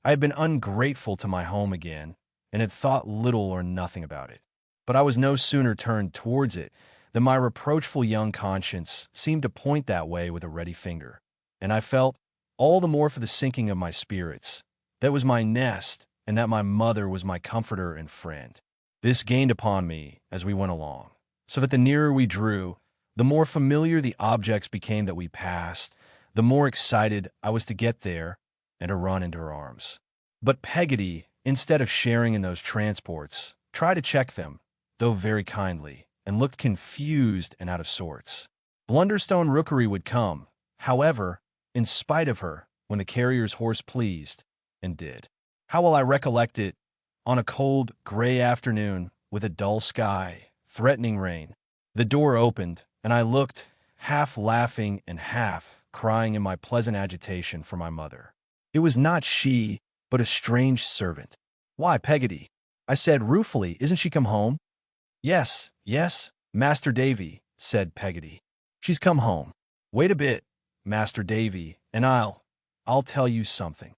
I had been ungrateful to my home again, and had thought little or nothing about it. But I was no sooner turned towards it than my reproachful young conscience seemed to point that way with a ready finger, and I felt, all the more for the sinking of my spirits, that it was my nest, and that my mother was my comforter and friend. This gained upon me as we went along, so that the nearer we drew, the more familiar the objects became that we passed, the more excited I was to get there and to run into her arms. But Peggotty, instead of sharing in those transports, tried to check them, though very kindly, and looked confused and out of sorts. Blunderstone Rookery would come, however, in spite of her, when the carrier's horse pleased, and did. How will I recollect it, on a cold, gray afternoon, with a dull sky, threatening rain? The door opened, and I looked, half laughing and half crying in my pleasant agitation, for my mother. It was not she, but a strange servant. "Why, Peggotty," I said ruefully, "isn't she come home?" Yes, Master Davy," said Peggotty. "She's come home. Wait a bit, Master Davy, and I'll tell you something."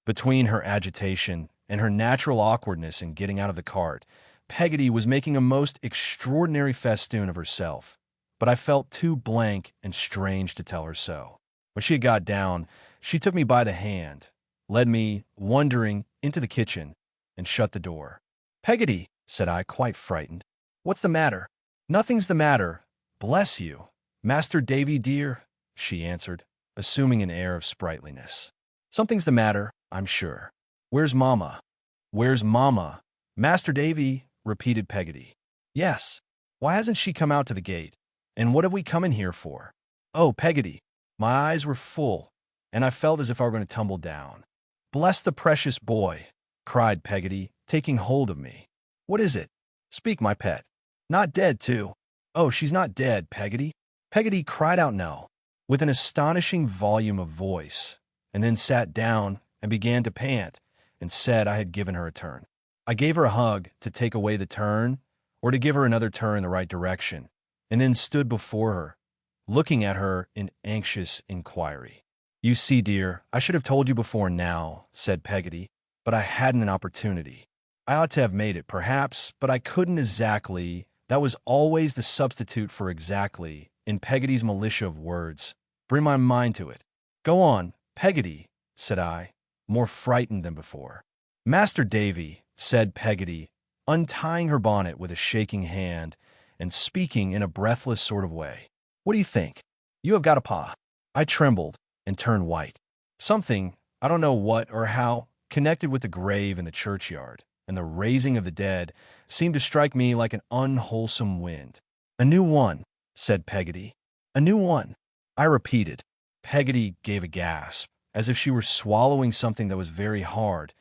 Between her agitation and her natural awkwardness in getting out of the cart, Peggotty was making a most extraordinary festoon of herself, but I felt too blank and strange to tell her so. When she had got down, she took me by the hand, led me, wondering, into the kitchen, and shut the door. "Peggotty," said I, quite frightened, "what's the matter?" "Nothing's the matter, bless you, Master Davy dear," she answered, assuming an air of sprightliness. "Something's the matter, I'm sure. Where's Mamma?" "Where's Mamma? Master Davy?" repeated Peggotty. "Yes. Why hasn't she come out to the gate? And what have we come in here for? Oh, Peggotty. My eyes were full, and I felt as if I were going to tumble down. Bless the precious boy, cried Peggotty, taking hold of me. What is it? Speak, my pet. Not dead, too. Oh, she's not dead, Peggotty. Peggotty cried out no, with an astonishing volume of voice, and then sat down and began to pant, and said I had given her a turn. I gave her a hug to take away the turn, or to give her another turn in the right direction, and then stood before her, looking at her in anxious inquiry. You see, dear, I should have told you before now, said Peggotty, but I hadn't an opportunity. I ought to have made it, perhaps, but I couldn't exactly. That was always the substitute for exactly, in Peggotty's militia of words. Bring my mind to it. Go on, Peggotty, said I, more frightened than before. Master Davy, said Peggotty, untying her bonnet with a shaking hand and speaking in a breathless sort of way. What do you think? You have got a paw. I trembled and turned white. Something, I don't know what or how, connected with the grave in the churchyard and the raising of the dead, seemed to strike me like an unwholesome wind. A new one, said Peggotty. A new one, I repeated. Peggotty gave a gasp, as if she were swallowing something that was very hard,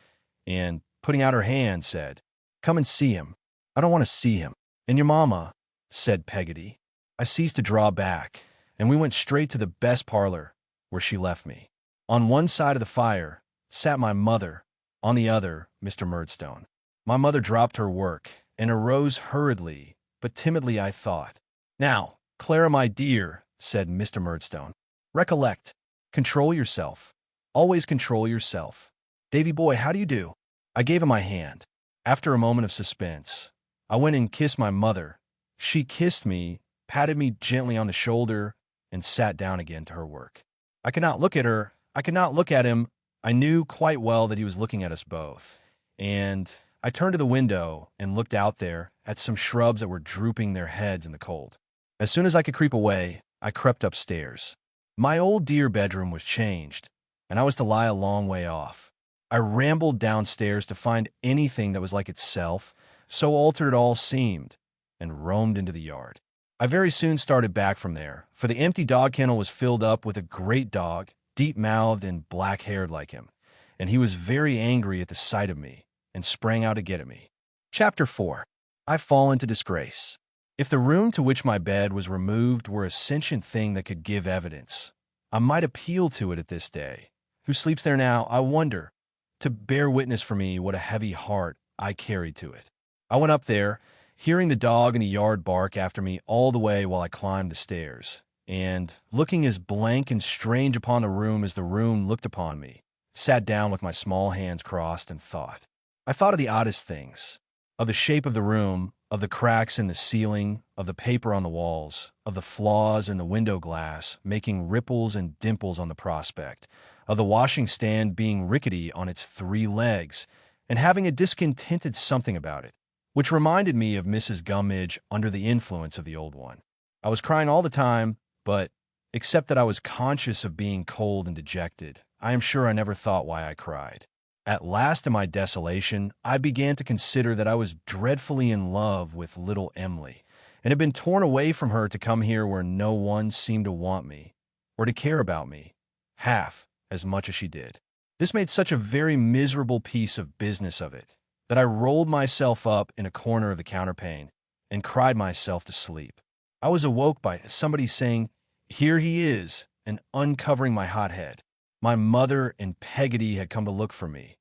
and, putting out her hand, said, Come and see him. I don't want to see him. And your mamma, said Peggotty. I ceased to draw back, and we went straight to the best parlor, where she left me. On one side of the fire sat my mother, on the other, Mr. Murdstone. My mother dropped her work and arose hurriedly, but timidly, I thought. Now, Clara, my dear, said Mr. Murdstone, recollect, control yourself. Always control yourself. Davy boy, how do you do? I gave him my hand. After a moment of suspense, I went and kissed my mother. She kissed me, patted me gently on the shoulder, and sat down again to her work. I could not look at her. I could not look at him. I knew quite well that he was looking at us both, and I turned to the window and looked out there at some shrubs that were drooping their heads in the cold. As soon as I could creep away, I crept upstairs. My old dear bedroom was changed, and I was to lie a long way off. I rambled downstairs to find anything that was like itself, so altered it all seemed, and roamed into the yard. I very soon started back from there, for the empty dog kennel was filled up with a great dog, deep-mouthed and black-haired like him, and he was very angry at the sight of me, and sprang out to get at me. Chapter 4. I fall into disgrace. If the room to which my bed was removed were a sentient thing that could give evidence, I might appeal to it at this day. Who sleeps there now, I wonder, to bear witness for me what a heavy heart I carried to it. I went up there, hearing the dog in the yard bark after me all the way while I climbed the stairs, and, looking as blank and strange upon the room as the room looked upon me, sat down with my small hands crossed and thought. I thought of the oddest things, of the shape of the room, of the cracks in the ceiling, of the paper on the walls, of the flaws in the window glass making ripples and dimples on the prospect, of the washing stand being rickety on its 3 legs, and having a discontented something about it, which reminded me of Mrs. Gummidge under the influence of the old one. I was crying all the time, but, except that I was conscious of being cold and dejected, I am sure I never thought why I cried. At last, in my desolation, I began to consider that I was dreadfully in love with little Emily, and had been torn away from her to come here where no one seemed to want me, or to care about me, half as much as she did. This made such a very miserable piece of business of it, that I rolled myself up in a corner of the counterpane, and cried myself to sleep. I was awoke by somebody saying, Here he is, and uncovering my hot head. My mother and Peggotty had come to look for me,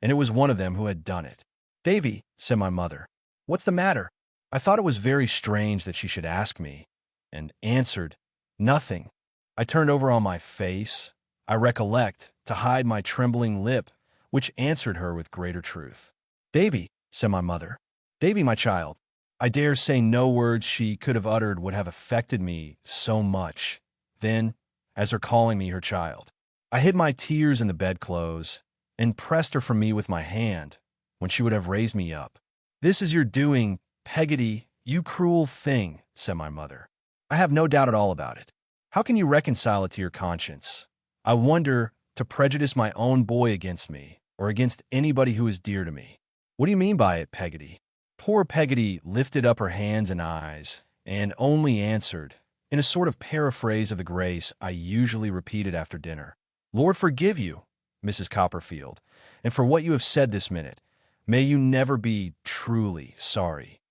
and it was one of them who had done it. Davy, said my mother, what's the matter? I thought it was very strange that she should ask me, and answered, Nothing. I turned over on my face, I recollect, to hide my trembling lip, which answered her with greater truth. Davy, said my mother, Davy, my child, I dare say no words she could have uttered would have affected me so much, then, as her calling me her child. I hid my tears in the bedclothes, and pressed her from me with my hand, when she would have raised me up. This is your doing, Peggotty, you cruel thing, said my mother. I have no doubt at all about it. How can you reconcile it to your conscience? I wonder, to prejudice my own boy against me, or against anybody who is dear to me. What do you mean by it, Peggotty? Poor Peggotty lifted up her hands and eyes, and only answered, in a sort of paraphrase of the grace I usually repeated after dinner. Lord forgive you, Mrs. Copperfield, and for what you have said this minute. May you never be truly sorry.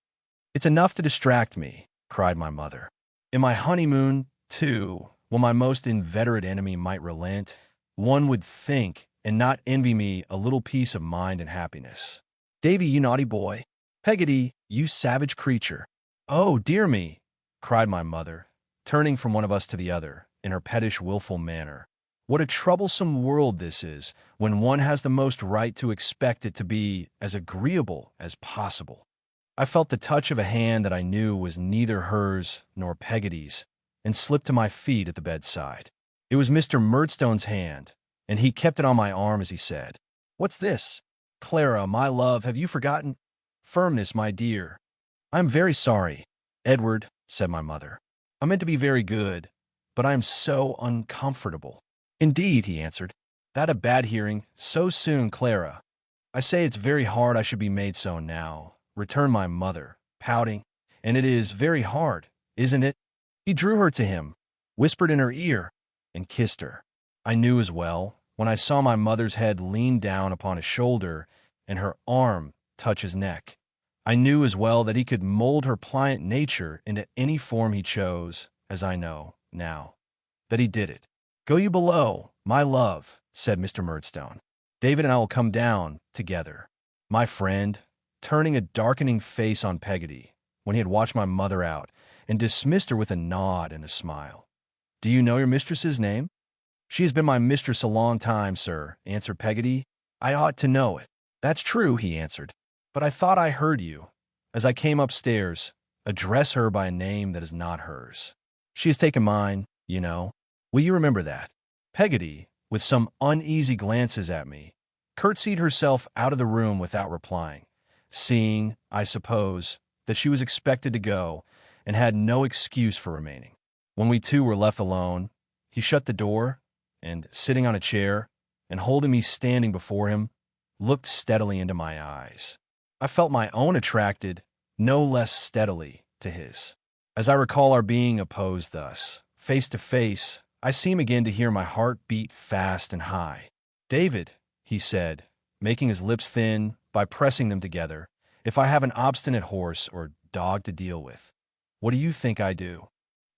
It's enough to distract me, cried my mother. In my honeymoon, too, when my most inveterate enemy might relent, one would think and not envy me a little peace of mind and happiness. Davy, you naughty boy. Peggotty, you savage creature. Oh, dear me, cried my mother, turning from one of us to the other, in her pettish, wilful manner. What a troublesome world this is, when one has the most right to expect it to be as agreeable as possible. I felt the touch of a hand that I knew was neither hers nor Peggotty's, and slipped to my feet at the bedside. It was Mr. Murdstone's hand, and he kept it on my arm as he said, "What's this? Clara, my love, have you forgotten? Firmness, my dear." "I am very sorry, Edward," said my mother. "I meant to be very good, but I am so uncomfortable." "Indeed," he answered. "That a bad hearing, so soon, Clara." "I say it's very hard I should be made so now," returned my mother, pouting. "And it is very hard, isn't it?" He drew her to him, whispered in her ear, and kissed her. I knew as well, when I saw my mother's head lean down upon his shoulder and her arm touch his neck. I knew as well that he could mold her pliant nature into any form he chose, as I know, now, that he did it. "Go you below, my love," said Mr. Murdstone. "David and I will come down together." My friend, turning a darkening face on Peggotty, when he had watched my mother out, and dismissed her with a nod and a smile. "Do you know your mistress's name?" "She has been my mistress a long time, sir," answered Peggotty. "I ought to know it." "That's true," he answered. "But I thought I heard you, as I came upstairs, address her by a name that is not hers. She has taken mine, you know. Will you remember that?" Peggotty, with some uneasy glances at me, curtsied herself out of the room without replying, seeing, I suppose, that she was expected to go, and had no excuse for remaining. When we two were left alone, he shut the door, and, sitting on a chair, and holding me standing before him, looked steadily into my eyes. I felt my own attracted, no less steadily, to his. As I recall our being opposed thus, face to face, I seem again to hear my heart beat fast and high. "David," he said, making his lips thin by pressing them together, "if I have an obstinate horse or dog to deal with, what do you think I do?"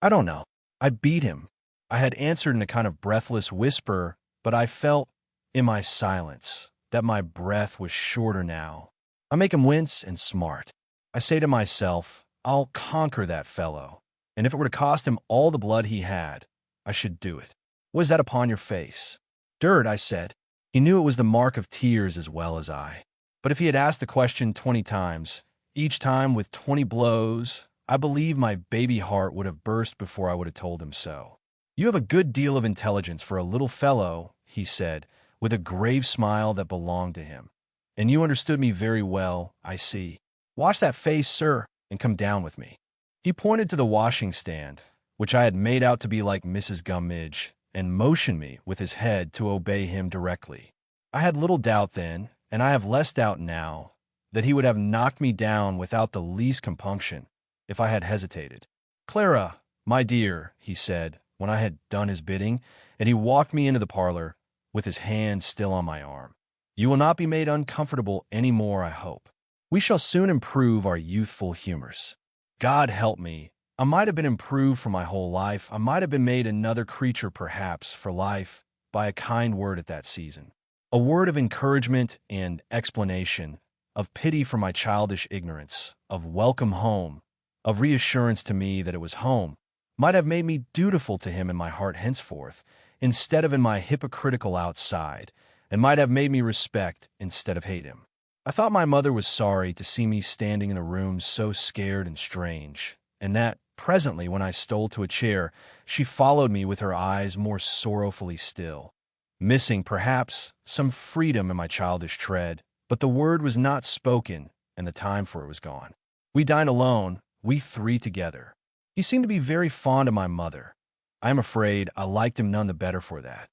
"I don't know. I beat him." I had answered in a kind of breathless whisper, but I felt, in my silence, that my breath was shorter now. I make him wince and smart. I say to myself, I'll conquer that fellow, and if it were to cost him all the blood he had, I should do it. "What is that upon your face?" "Dirt," I said. He knew it was the mark of tears as well as I. But if he had asked the question 20 times, each time with 20 blows, I believe my baby heart would have burst before I would have told him so. "You have a good deal of intelligence for a little fellow," he said, with a grave smile that belonged to him. "And you understood me very well, I see. Wash that face, sir, and come down with me." He pointed to the washing stand, which I had made out to be like Mrs. Gummidge, and motioned me with his head to obey him directly. I had little doubt then, and I have less doubt now, that he would have knocked me down without the least compunction, if I had hesitated. "Clara, my dear," he said, when I had done his bidding, and he walked me into the parlor, with his hand still on my arm. "You will not be made uncomfortable any more, I hope. We shall soon improve our youthful humors. God help me, I might have been improved for my whole life. I might have been made another creature, perhaps, for life, by a kind word at that season. A word of encouragement and explanation, of pity for my childish ignorance, of welcome home, of reassurance to me that it was home, might have made me dutiful to him in my heart henceforth, instead of in my hypocritical outside, and might have made me respect instead of hate him. I thought my mother was sorry to see me standing in a room so scared and strange, and that, presently, when I stole to a chair, she followed me with her eyes more sorrowfully still, missing, perhaps, some freedom in my childish tread, but the word was not spoken, and the time for it was gone. We dined alone, we three together. He seemed to be very fond of my mother. I am afraid I liked him none the better for that,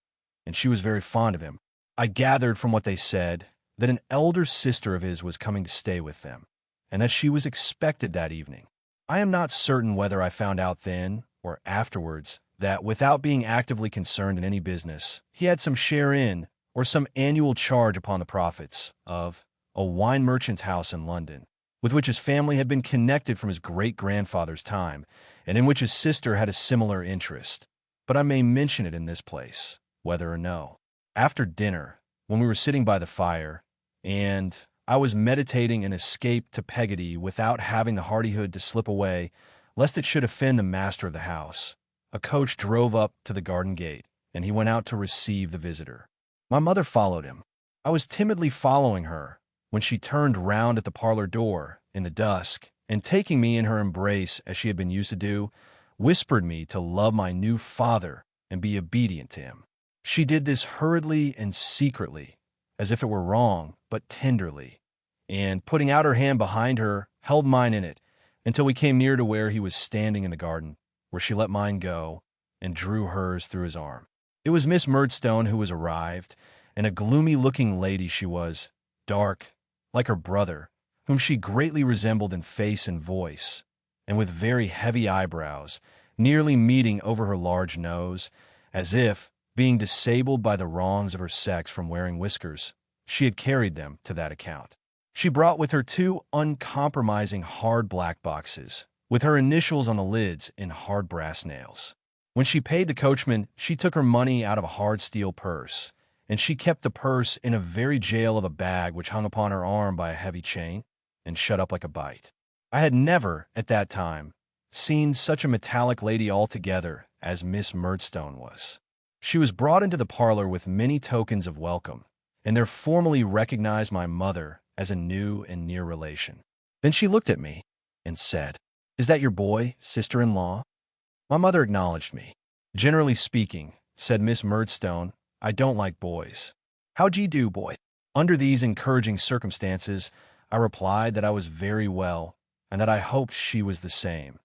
and she was very fond of him. I gathered from what they said that an elder sister of his was coming to stay with them, and that she was expected that evening. I am not certain whether I found out then, or afterwards, that without being actively concerned in any business, he had some share in, or some annual charge upon the profits of, a wine merchant's house in London, with which his family had been connected from his great-grandfather's time, and in which his sister had a similar interest. But I may mention it in this place, whether or no. After dinner, when we were sitting by the fire, and I was meditating an escape to Peggotty without having the hardihood to slip away, lest it should offend the master of the house, a coach drove up to the garden gate, and he went out to receive the visitor. My mother followed him. I was timidly following her, when she turned round at the parlor door in the dusk, and taking me in her embrace as she had been used to do, whispered me to love my new father and be obedient to him. She did this hurriedly and secretly, as if it were wrong, but tenderly, and, putting out her hand behind her, held mine in it, until we came near to where he was standing in the garden, where she let mine go, and drew hers through his arm. It was Miss Murdstone who was arrived, and a gloomy-looking lady she was, dark, like her brother, whom she greatly resembled in face and voice, and with very heavy eyebrows, nearly meeting over her large nose, as if, being disabled by the wrongs of her sex from wearing whiskers, she had carried them to that account. She brought with her 2 uncompromising hard black boxes, with her initials on the lids in hard brass nails. When she paid the coachman, she took her money out of a hard steel purse, and she kept the purse in a very jail of a bag which hung upon her arm by a heavy chain, and shut up like a bite. I had never, at that time, seen such a metallic lady altogether as Miss Murdstone was. She was brought into the parlor with many tokens of welcome, and there formally recognized my mother as a new and near relation. Then she looked at me and said, "Is that your boy, sister-in-law?" My mother acknowledged me. "Generally speaking," said Miss Murdstone, "I don't like boys." "How d'ye do, boy?" Under these encouraging circumstances, I replied that I was very well, and that I hoped she was the same,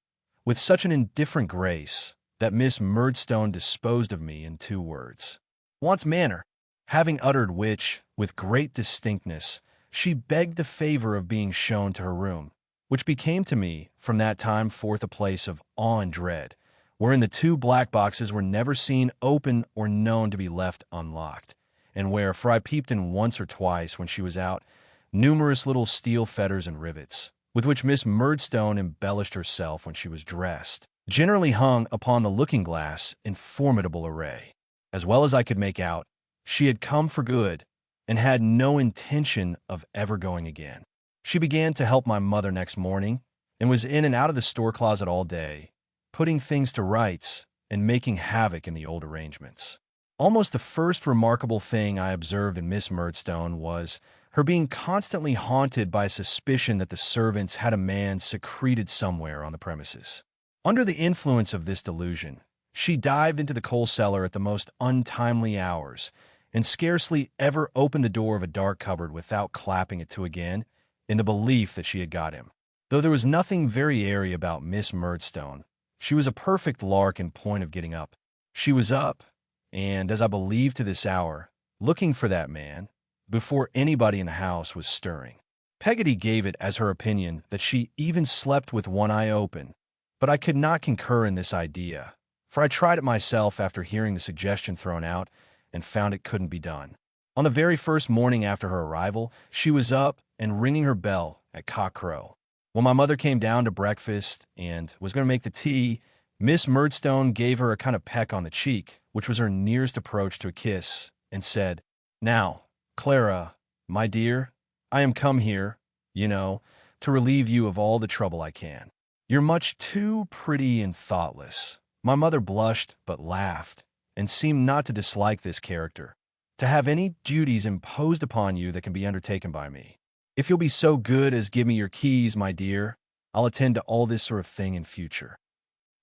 with such an indifferent grace that Miss Murdstone disposed of me in 2 words. "Wants manner," having uttered which, with great distinctness, she begged the favor of being shown to her room, which became to me from that time forth a place of awe and dread, wherein the 2 black boxes were never seen open or known to be left unlocked, and where, for I peeped in once or twice when she was out, numerous little steel fetters and rivets, with which Miss Murdstone embellished herself when she was dressed, generally hung upon the looking-glass in formidable array. As well as I could make out, she had come for good, and had no intention of ever going again. She began to help my mother next morning, and was in and out of the store-closet all day, putting things to rights and making havoc in the old arrangements. Almost the first remarkable thing I observed in Miss Murdstone was her being constantly haunted by a suspicion that the servants had a man secreted somewhere on the premises. Under the influence of this delusion, she dived into the coal cellar at the most untimely hours, and scarcely ever opened the door of a dark cupboard without clapping it to again, in the belief that she had got him. Though there was nothing very airy about Miss Murdstone, she was a perfect lark in point of getting up. She was up, and, as I believe to this hour, looking for that man, before anybody in the house was stirring. Peggotty gave it as her opinion that she even slept with one eye open, but I could not concur in this idea, for I tried it myself after hearing the suggestion thrown out, and found it couldn't be done. On the very first morning after her arrival, she was up and ringing her bell at cock-crow. When my mother came down to breakfast and was going to make the tea, Miss Murdstone gave her a kind of peck on the cheek, which was her nearest approach to a kiss, and said, "Now, Clara, my dear, I am come here, you know, to relieve you of all the trouble I can. You're much too pretty and thoughtless." My mother blushed but laughed, and seemed not to dislike this character, "to have any duties imposed upon you that can be undertaken by me. If you'll be so good as give me your keys, my dear, I'll attend to all this sort of thing in future."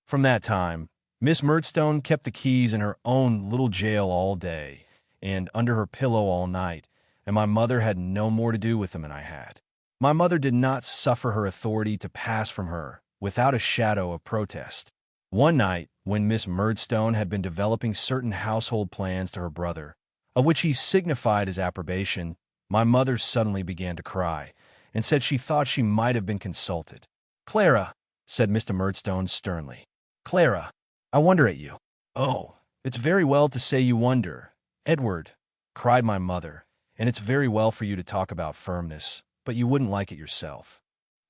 From that time, Miss Murdstone kept the keys in her own little jail all day, and under her pillow all night, and my mother had no more to do with them than I had. My mother did not suffer her authority to pass from her without a shadow of protest. One night, when Miss Murdstone had been developing certain household plans to her brother, of which he signified his approbation, my mother suddenly began to cry, and said she thought she might have been consulted. "Clara," said Mr. Murdstone sternly, "Clara, I wonder at you. Oh, it's very well to say you wonder, Edward, cried my mother, and it's very well for you to talk about firmness, but you wouldn't like it yourself.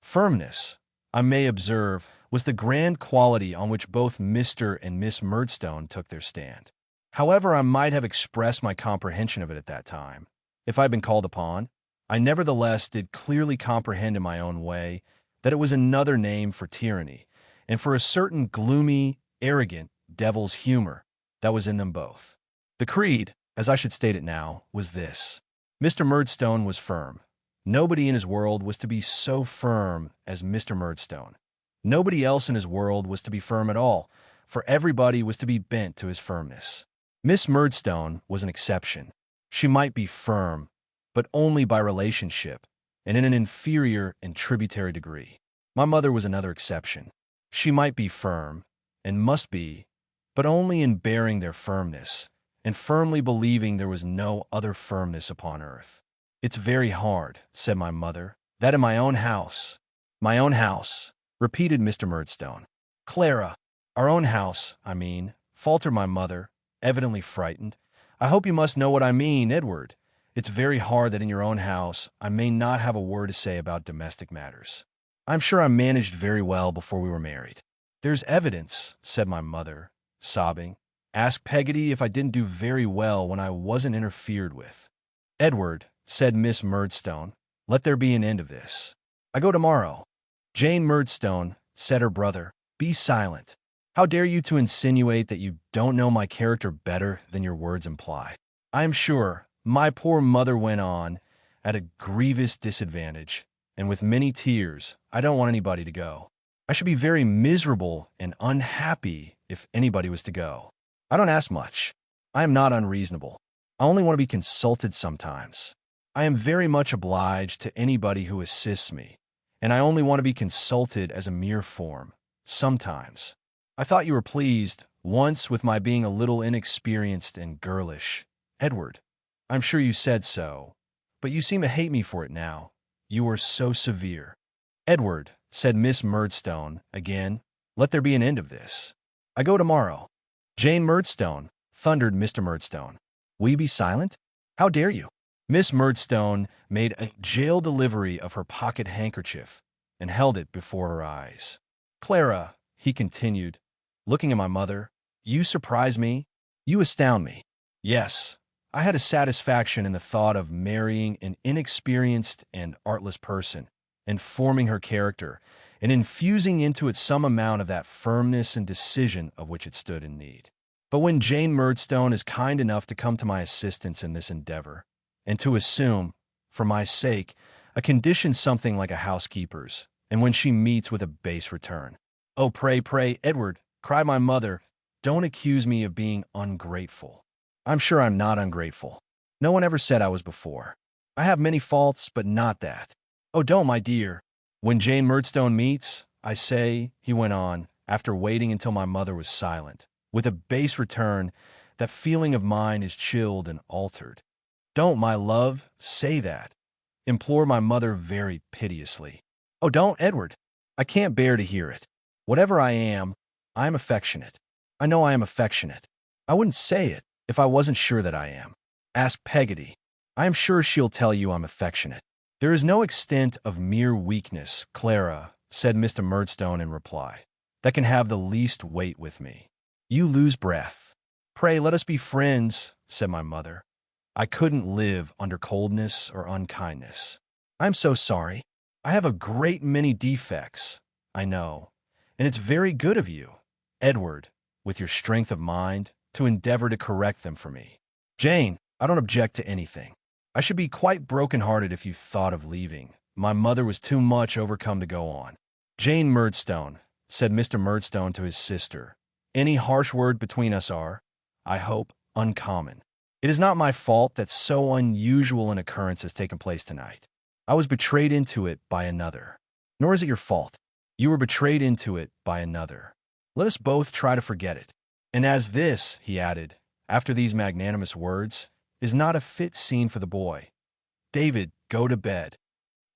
Firmness, I may observe, was the grand quality on which both Mr. and Miss Murdstone took their stand. However, I might have expressed my comprehension of it at that time, if I had been called upon. I nevertheless did clearly comprehend in my own way that it was another name for tyranny, and for a certain gloomy, arrogant devil's humor that was in them both. The creed, as I should state it now, was this. Mr. Murdstone was firm. Nobody in his world was to be so firm as Mr. Murdstone. Nobody else in his world was to be firm at all, for everybody was to be bent to his firmness. Miss Murdstone was an exception. She might be firm, but only by relationship, and in an inferior and tributary degree. My mother was another exception. She might be firm, and must be, but only in bearing their firmness, and firmly believing there was no other firmness upon earth. It's very hard, said my mother, that in my own house, repeated Mr. Murdstone. Clara, our own house, I mean, faltered my mother, evidently frightened. I hope you must know what I mean, Edward. It's very hard that in your own house I may not have a word to say about domestic matters. I'm sure I managed very well before we were married. There's evidence, said my mother, sobbing. Ask Peggotty if I didn't do very well when I wasn't interfered with. Edward, said Miss Murdstone, let there be an end of this. I go tomorrow. Jane Murdstone, said her brother, be silent. How dare you to insinuate that you don't know my character better than your words imply? I am sure, my poor mother went on, at a grievous disadvantage, and with many tears, I don't want anybody to go. I should be very miserable and unhappy if anybody was to go. I don't ask much. I am not unreasonable. I only want to be consulted sometimes. I am very much obliged to anybody who assists me, and I only want to be consulted as a mere form, sometimes. I thought you were pleased, once, with my being a little inexperienced and girlish. Edward, I'm sure you said so, but you seem to hate me for it now. You were so severe. Edward, said Miss Murdstone, again, let there be an end of this. I go tomorrow. Jane Murdstone, thundered Mr. Murdstone. Will you be silent? How dare you? Miss Murdstone made a jail delivery of her pocket handkerchief and held it before her eyes. Clara, he continued, looking at my mother, you surprise me. You astound me. Yes, I had a satisfaction in the thought of marrying an inexperienced and artless person, and forming her character, and infusing into it some amount of that firmness and decision of which it stood in need. But when Jane Murdstone is kind enough to come to my assistance in this endeavor, and to assume, for my sake, a condition something like a housekeeper's, and when she meets with a base return. Oh, pray, Edward, cried my mother, don't accuse me of being ungrateful. I'm sure I'm not ungrateful. No one ever said I was before. I have many faults, but not that. Oh, don't, my dear. When Jane Murdstone meets, I say, he went on, after waiting until my mother was silent, with a base return, that feeling of mine is chilled and altered. Don't, my love, say that, implored my mother very piteously. Oh, don't, Edward. I can't bear to hear it. Whatever I am affectionate. I know I am affectionate. I wouldn't say it if I wasn't sure that I am. Ask Peggotty. I am sure she'll tell you I'm affectionate. There is no extent of mere weakness, Clara, said Mr. Murdstone in reply, that can have the least weight with me. You lose breath. Pray let us be friends, said my mother. I couldn't live under coldness or unkindness. I'm so sorry. I have a great many defects, I know, and it's very good of you, Edward, with your strength of mind, to endeavor to correct them for me. Jane, I don't object to anything. I should be quite broken-hearted if you thought of leaving. My mother was too much overcome to go on. Jane Murdstone, said Mr. Murdstone to his sister, any harsh word between us are, I hope, uncommon. It is not my fault that so unusual an occurrence has taken place tonight. I was betrayed into it by another. Nor is it your fault. You were betrayed into it by another. Let us both try to forget it. And as this, he added, after these magnanimous words, is not a fit scene for the boy. David, go to bed.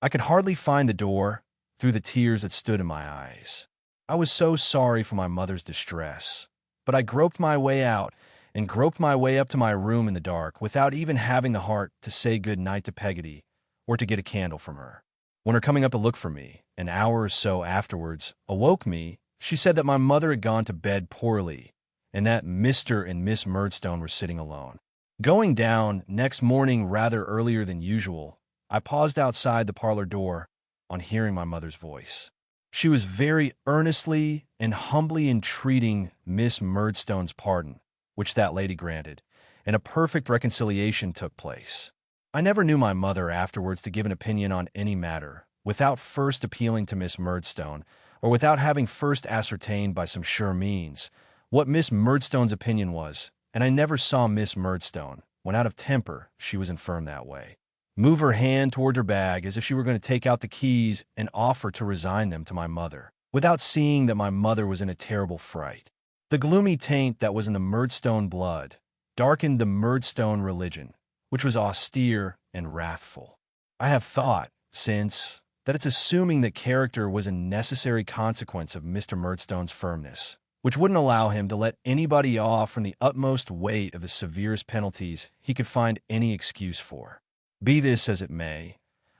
I could hardly find the door through the tears that stood in my eyes. I was so sorry for my mother's distress. but I groped my way out and groped my way up to my room in the dark without even having the heart to say good night to Peggotty or to get a candle from her. When her coming up to look for me, an hour or so afterwards, awoke me, she said that my mother had gone to bed poorly and that Mr. and Miss Murdstone were sitting alone. Going down next morning rather earlier than usual, I paused outside the parlor door on hearing my mother's voice. She was very earnestly and humbly entreating Miss Murdstone's pardon, which that lady granted, and a perfect reconciliation took place. I never knew my mother afterwards to give an opinion on any matter without first appealing to Miss Murdstone, or without having first ascertained by some sure means what Miss Murdstone's opinion was, and I never saw Miss Murdstone, when out of temper she was infirm that way, move her hand toward her bag as if she were going to take out the keys and offer to resign them to my mother, without seeing that my mother was in a terrible fright. The gloomy taint that was in the Murdstone blood darkened the Murdstone religion, which was austere and wrathful. I have thought, since, that it's assuming that character was a necessary consequence of Mr. Murdstone's firmness, which wouldn't allow him to let anybody off from the utmost weight of the severest penalties he could find any excuse for. Be this as it may,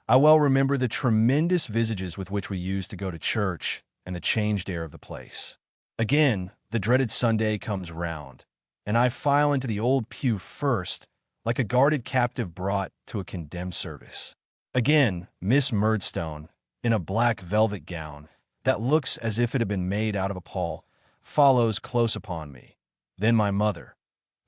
I well remember the tremendous visages with which we used to go to church and the changed air of the place. Again, the dreaded Sunday comes round, and I file into the old pew first, like a guarded captive brought to a condemned service. Again, Miss Murdstone, in a black velvet gown that looks as if it had been made out of a pall, follows close upon me, then my mother,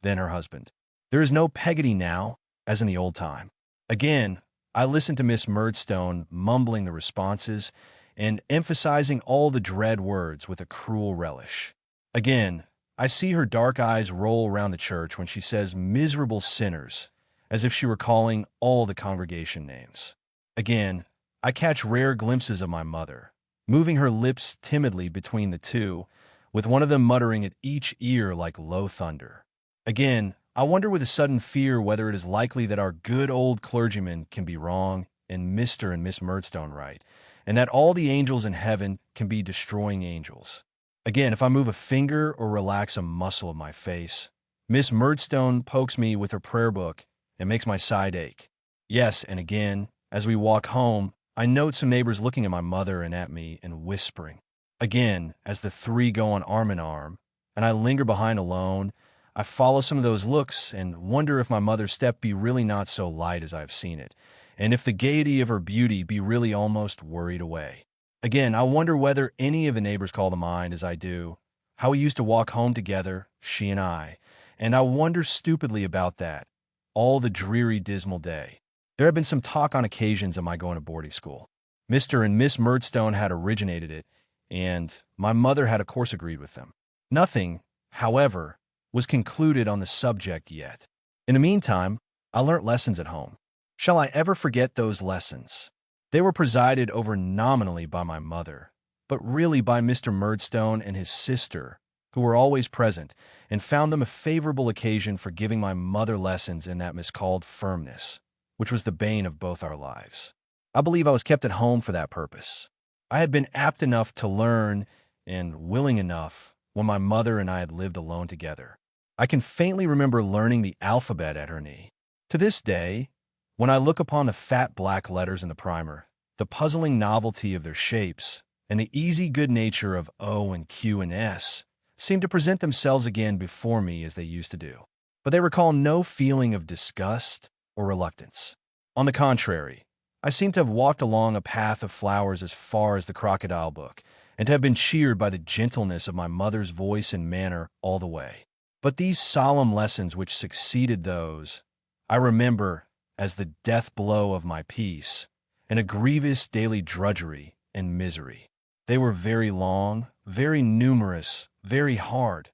then her husband. There is no Peggotty now, as in the old time. Again, I listen to Miss Murdstone mumbling the responses and emphasizing all the dread words with a cruel relish. Again, I see her dark eyes roll round the church when she says miserable sinners, as if she were calling all the congregation names. Again, I catch rare glimpses of my mother, moving her lips timidly between the two, with one of them muttering at each ear like low thunder. Again, I wonder with a sudden fear whether it is likely that our good old clergyman can be wrong and Mr. and Miss Murdstone right, and that all the angels in heaven can be destroying angels. Again, if I move a finger or relax a muscle of my face, Miss Murdstone pokes me with her prayer book and makes my side ache. Yes, and again, as we walk home, I note some neighbors looking at my mother and at me and whispering. Again, as the three go on arm in arm, and I linger behind alone, I follow some of those looks and wonder if my mother's step be really not so light as I have seen it, and if the gaiety of her beauty be really almost worried away. Again, I wonder whether any of the neighbors call to mind, as I do, how we used to walk home together, she and I wonder stupidly about that, all the dreary, dismal day. There had been some talk on occasions of my going to boarding school. Mr. and Miss Murdstone had originated it, and my mother had of course agreed with them. Nothing, however, was concluded on the subject yet. In the meantime, I learnt lessons at home. Shall I ever forget those lessons? They were presided over nominally by my mother, but really by Mr. Murdstone and his sister, who were always present, and found them a favorable occasion for giving my mother lessons in that miscalled firmness, which was the bane of both our lives. I believe I was kept at home for that purpose. I had been apt enough to learn, and willing enough, when my mother and I had lived alone together. I can faintly remember learning the alphabet at her knee. To this day, when I look upon the fat black letters in the primer, the puzzling novelty of their shapes, and the easy good nature of O and Q and S seem to present themselves again before me as they used to do. But they recall no feeling of disgust or reluctance. On the contrary, I seem to have walked along a path of flowers as far as the crocodile book, and to have been cheered by the gentleness of my mother's voice and manner all the way. But these solemn lessons which succeeded those, I remember as the death blow of my peace, and a grievous daily drudgery and misery. They were very long, very numerous, very hard,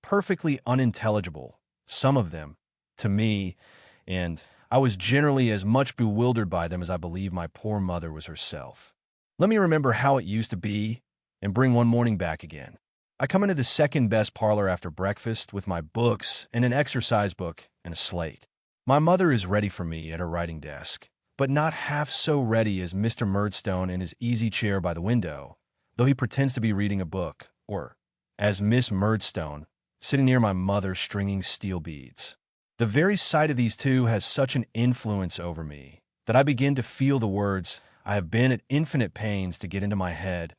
perfectly unintelligible, some of them, to me, and I was generally as much bewildered by them as I believe my poor mother was herself. Let me remember how it used to be, and bring one morning back again. I come into the second best parlor after breakfast with my books and an exercise book and a slate. My mother is ready for me at her writing desk, but not half so ready as Mr. Murdstone in his easy chair by the window, though he pretends to be reading a book, or, as Miss Murdstone, sitting near my mother stringing steel beads. The very sight of these two has such an influence over me that I begin to feel the words I have been at infinite pains to get into my head,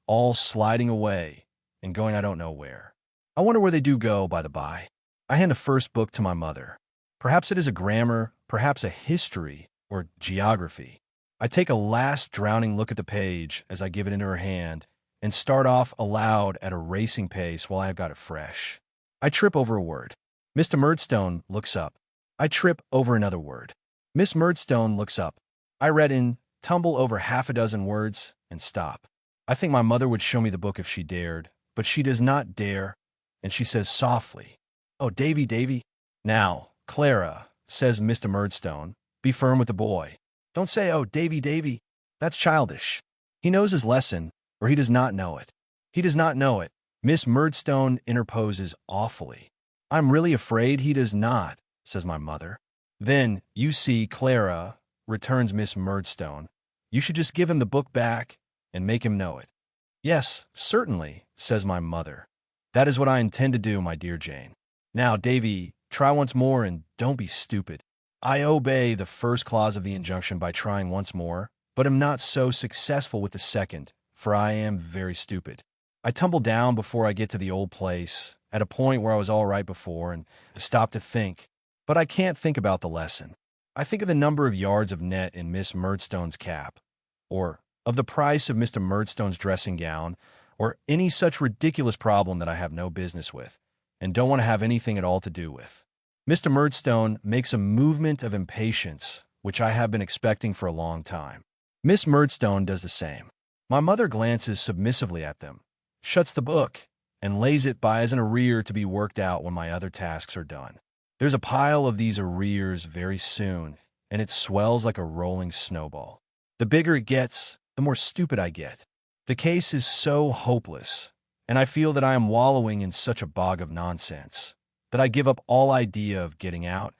all sliding away and going I don't know where. I wonder where they do go, by the by. I hand the first book to my mother. Perhaps it is a grammar, perhaps a history, or geography. I take a last drowning look at the page as I give it into her hand and start off aloud at a racing pace while I have got it fresh. I trip over a word. Mr. Murdstone looks up. I trip over another word. Miss Murdstone looks up. I read in, tumble over half a dozen words, and stop. I think my mother would show me the book if she dared, but she does not dare, and she says softly, "Oh, Davy, Davy." "Now, Clara," says Mr. Murdstone, "be firm with the boy. Don't say, 'Oh, Davy, Davy.' That's childish. He knows his lesson, or he does not know it." "He does not know it," Miss Murdstone interposes awfully. "I'm really afraid he does not," says my mother. "Then, you see, Clara," returns Miss Murdstone, "you should just give him the book back and make him know it." "Yes, certainly," says my mother. "That is what I intend to do, my dear Jane. Now, Davy, try once more and don't be stupid." I obey the first clause of the injunction by trying once more, but am not so successful with the second, for I am very stupid. I tumble down before I get to the old place, at a point where I was all right before, and stop to think. But I can't think about the lesson. I think of the number of yards of net in Miss Murdstone's cap, or of the price of Mr. Murdstone's dressing gown, or any such ridiculous problem that I have no business with, and don't want to have anything at all to do with. Mr. Murdstone makes a movement of impatience, which I have been expecting for a long time. Miss Murdstone does the same. My mother glances submissively at them, shuts the book, and lays it by as an arrear to be worked out when my other tasks are done. There's a pile of these arrears very soon, and it swells like a rolling snowball. The bigger it gets, the more stupid I get. The case is so hopeless, and I feel that I am wallowing in such a bog of nonsense, that I give up all idea of getting out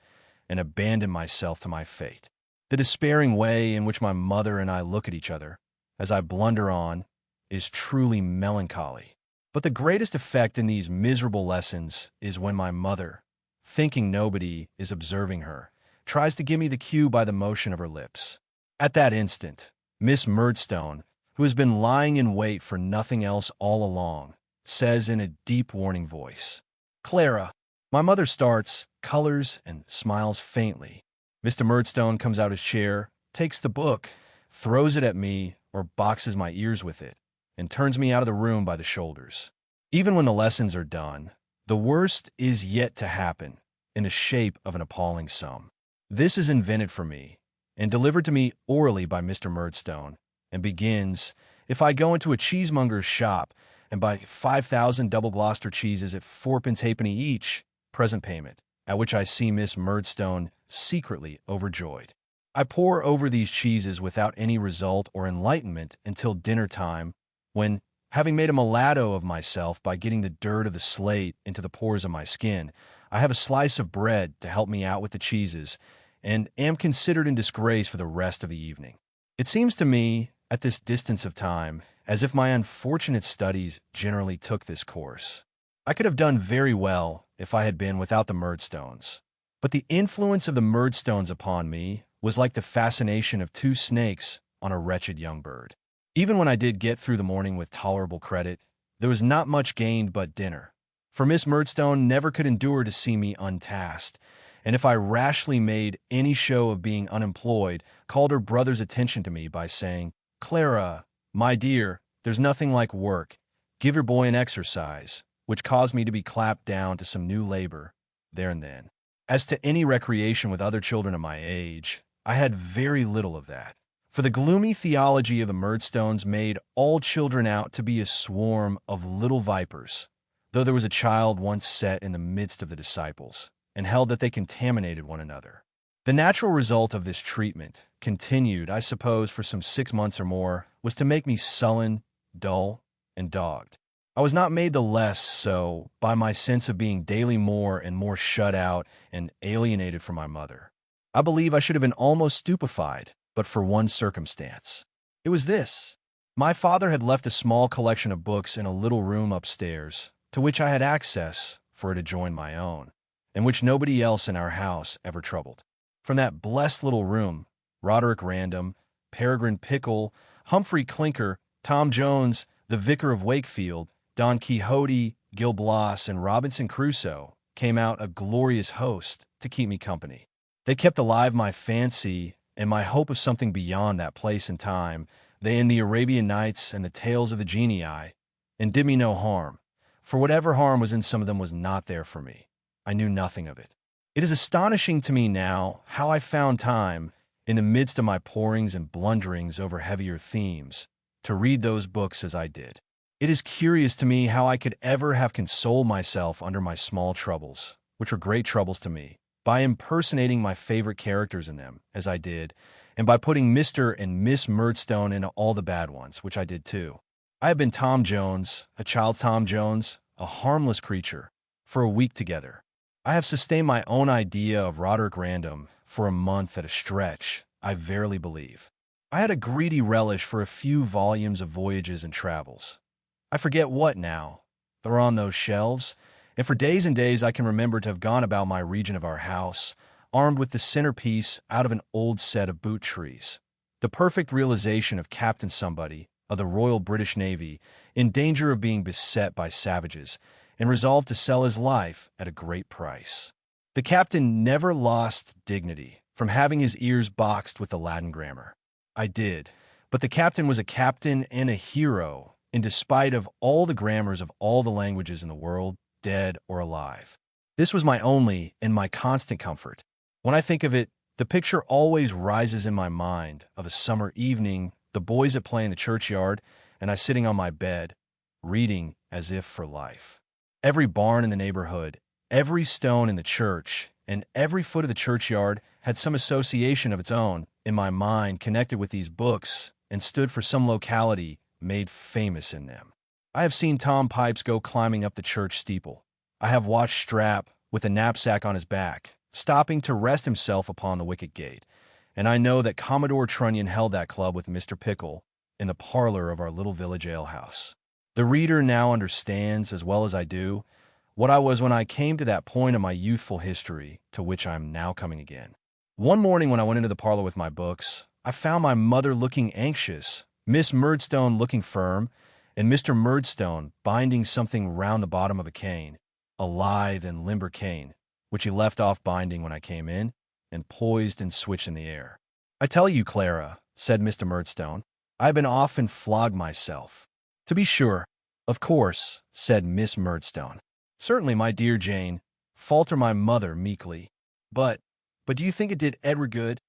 and abandon myself to my fate. The despairing way in which my mother and I look at each other, as I blunder on, is truly melancholy. But the greatest effect in these miserable lessons is when my mother, thinking nobody is observing her, tries to give me the cue by the motion of her lips. At that instant, Miss Murdstone, who has been lying in wait for nothing else all along, says in a deep warning voice, "Clara." My mother starts, colors, and smiles faintly. Mr. Murdstone comes out his chair, takes the book, throws it at me, or boxes my ears with it, and turns me out of the room by the shoulders. Even when the lessons are done, the worst is yet to happen, in the shape of an appalling sum. This is invented for me, and delivered to me orally by Mr. Murdstone, and begins, if I go into a cheesemonger's shop and buy 5,000 double Gloucester cheeses at 4 halfpenny each, present payment, at which I see Miss Murdstone secretly overjoyed. I pore over these cheeses without any result or enlightenment until dinner time, when, having made a mulatto of myself by getting the dirt of the slate into the pores of my skin, I have a slice of bread to help me out with the cheeses, and am considered in disgrace for the rest of the evening. It seems to me, at this distance of time, as if my unfortunate studies generally took this course. I could have done very well if I had been without the Murdstones, but the influence of the Murdstones upon me was like the fascination of two snakes on a wretched young bird. Even when I did get through the morning with tolerable credit, there was not much gained but dinner, for Miss Murdstone never could endure to see me untasked, and if I rashly made any show of being unemployed, called her brother's attention to me by saying, "Clara, my dear, there's nothing like work. Give your boy an exercise," which caused me to be clapped down to some new labor, there and then. As to any recreation with other children of my age, I had very little of that, for the gloomy theology of the Murdstones made all children out to be a swarm of little vipers, though there was a child once set in the midst of the disciples, and held that they contaminated one another. The natural result of this treatment, continued, I suppose, for some 6 months or more, was to make me sullen, dull, and dogged. I was not made the less so by my sense of being daily more and more shut out and alienated from my mother. I believe I should have been almost stupefied, but for one circumstance. It was this. My father had left a small collection of books in a little room upstairs, to which I had access, for her to join my own, and which nobody else in our house ever troubled. From that blessed little room, Roderick Random, Peregrine Pickle, Humphrey Clinker, Tom Jones, the Vicar of Wakefield, Don Quixote, Gil Blas, and Robinson Crusoe came out a glorious host to keep me company. They kept alive my fancy and my hope of something beyond that place and time, they in the Arabian Nights and the Tales of the Genii, and did me no harm, for whatever harm was in some of them was not there for me. I knew nothing of it. It is astonishing to me now how I found time, in the midst of my porings and blunderings over heavier themes, to read those books as I did. It is curious to me how I could ever have consoled myself under my small troubles, which were great troubles to me, by impersonating my favorite characters in them, as I did, and by putting Mr. and Miss Murdstone into all the bad ones, which I did too. I have been Tom Jones, a child Tom Jones, a harmless creature, for a week together. I have sustained my own idea of Roderick Random for a month at a stretch, I verily believe. I had a greedy relish for a few volumes of voyages and travels. I forget what now. They're on those shelves, and for days and days I can remember to have gone about my region of our house, armed with the centerpiece out of an old set of boot trees. The perfect realization of Captain Somebody, of the Royal British Navy, in danger of being beset by savages, and resolved to sell his life at a great price. The captain never lost dignity from having his ears boxed with the Latin grammar. I did, but the captain was a captain and a hero, in despite of all the grammars of all the languages in the world, dead or alive. This was my only and my constant comfort. When I think of it, the picture always rises in my mind of a summer evening, the boys at play in the churchyard, and I sitting on my bed, reading as if for life. Every barn in the neighborhood, every stone in the church, and every foot of the churchyard had some association of its own in my mind connected with these books and stood for some locality made famous in them. I have seen Tom Pipes go climbing up the church steeple. I have watched Strap, with a knapsack on his back, stopping to rest himself upon the wicket gate, and I know that Commodore Trunnion held that club with Mr. Pickle in the parlor of our little village alehouse. The reader now understands, as well as I do, what I was when I came to that point of my youthful history to which I am now coming again. One morning when I went into the parlor with my books, I found my mother looking anxious, Miss Murdstone looking firm, and Mr. Murdstone binding something round the bottom of a cane, a lithe and limber cane, which he left off binding when I came in, and poised and switched in the air. "I tell you, Clara," said Mr. Murdstone, "I have been often flogged myself." "To be sure, of course," said Miss Murdstone. "Certainly, my dear Jane," faltered my mother meekly. But do you think it did Edward good?"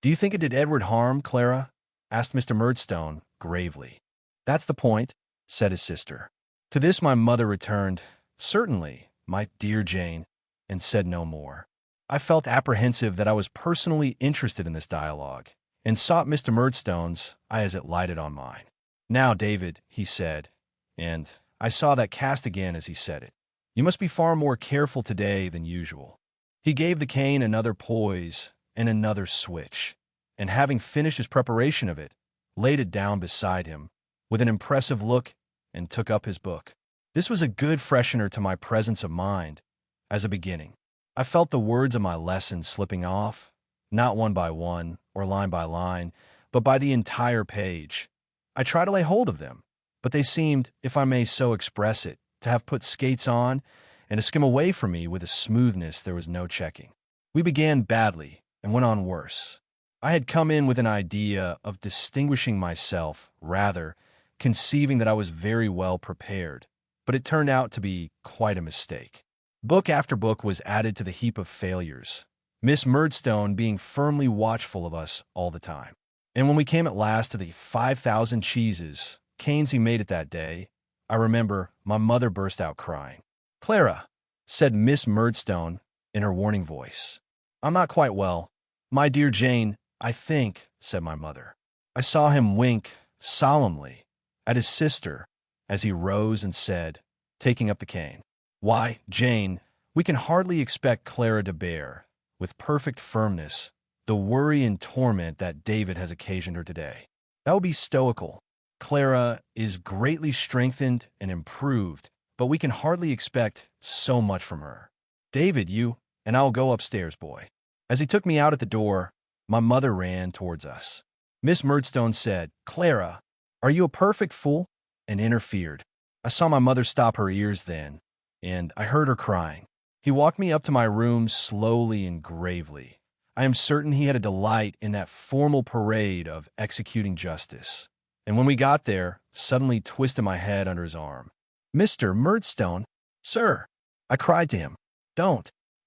"Do you think it did Edward harm, Clara?" asked Mr. Murdstone gravely. "That's the point," said his sister. To this my mother returned, "Certainly, my dear Jane," and said no more. I felt apprehensive that I was personally interested in this dialogue, and sought Mr. Murdstone's eye as it lighted on mine. "Now, David," he said, and I saw that cast again as he said it, "you must be far more careful today than usual." He gave the cane another poise and another switch, and having finished his preparation of it, laid it down beside him with an impressive look and took up his book. This was a good freshener to my presence of mind. As a beginning, I felt the words of my lesson slipping off, not one by one or line by line, but by the entire page. I tried to lay hold of them, but they seemed, if I may so express it, to have put skates on and to skim away from me with a smoothness there was no checking. We began badly and went on worse. I had come in with an idea of distinguishing myself, rather, conceiving that I was very well prepared, but it turned out to be quite a mistake. Book after book was added to the heap of failures, Miss Murdstone being firmly watchful of us all the time. And when we came at last to the 5,000 cheeses Canesy made it that day, I remember my mother burst out crying. "Clara," said Miss Murdstone in her warning voice, "I'm not quite well." "My dear Jane, I think," said my mother. I saw him wink solemnly at his sister as he rose and said, taking up the cane, "Why, Jane, we can hardly expect Clara to bear, with perfect firmness, the worry and torment that David has occasioned her today. That would be stoical. Clara is greatly strengthened and improved but we can hardly expect so much from her. David, you and I will go upstairs, boy. As he took me out at the door, my mother ran towards us. Miss Murdstone said, Clara, are you a perfect fool? And interfered. I saw my mother stop her ears then, and I heard her crying. He walked me up to my room slowly and gravely. I am certain he had a delight in that formal parade of executing justice. And when we got there, suddenly twisted my head under his arm. Mr. Murdstone, sir, I cried to him.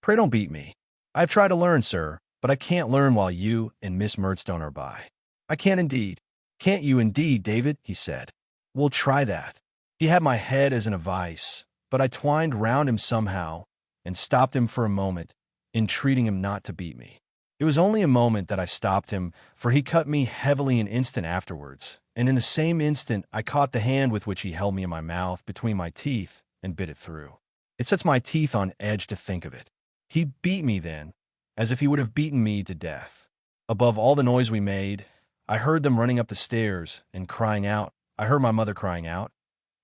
Pray don't beat me. I've tried to learn, sir, but I can't learn while you and Miss Murdstone are by. I can't indeed. Can't you indeed, David? He said. We'll try that. He had my head as in a vice, but I twined round him somehow and stopped him for a moment, entreating him not to beat me. It was only a moment that I stopped him, for he cut me heavily an instant afterwards, and in the same instant I caught the hand with which he held me in my mouth between my teeth and bit it through. It sets my teeth on edge to think of it. He beat me then, as if he would have beaten me to death. Above all the noise we made, I heard them running up the stairs and crying out. I heard my mother crying out,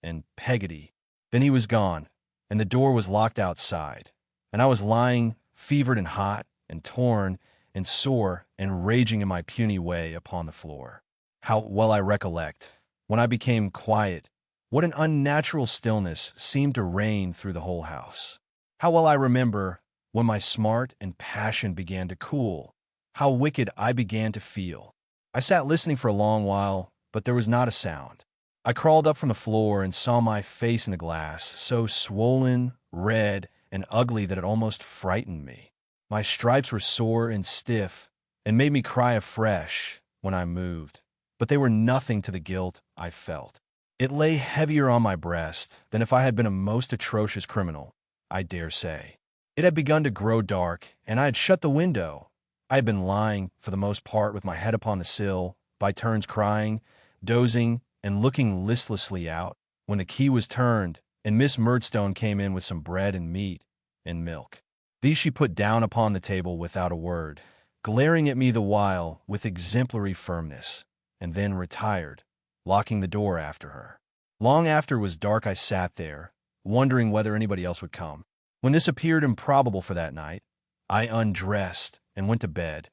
and Peggotty. Then he was gone, and the door was locked outside, and I was lying, fevered and hot, and torn, and sore, and raging in my puny way upon the floor. How well I recollect, when I became quiet, what an unnatural stillness seemed to reign through the whole house. How well I remember, when my smart and passion began to cool, how wicked I began to feel. I sat listening for a long while, but there was not a sound. I crawled up from the floor and saw my face in the glass, so swollen, red, and ugly that it almost frightened me. My stripes were sore and stiff, and made me cry afresh when I moved, but they were nothing to the guilt I felt. It lay heavier on my breast than if I had been a most atrocious criminal, I dare say. It had begun to grow dark, and I had shut the window. I had been lying, for the most part, with my head upon the sill, by turns crying, dozing, and looking listlessly out, when the key was turned, and Miss Murdstone came in with some bread and meat and milk. These she put down upon the table without a word, glaring at me the while with exemplary firmness, and then retired, locking the door after her. Long after it was dark I sat there, wondering whether anybody else would come. When this appeared improbable for that night, I undressed and went to bed,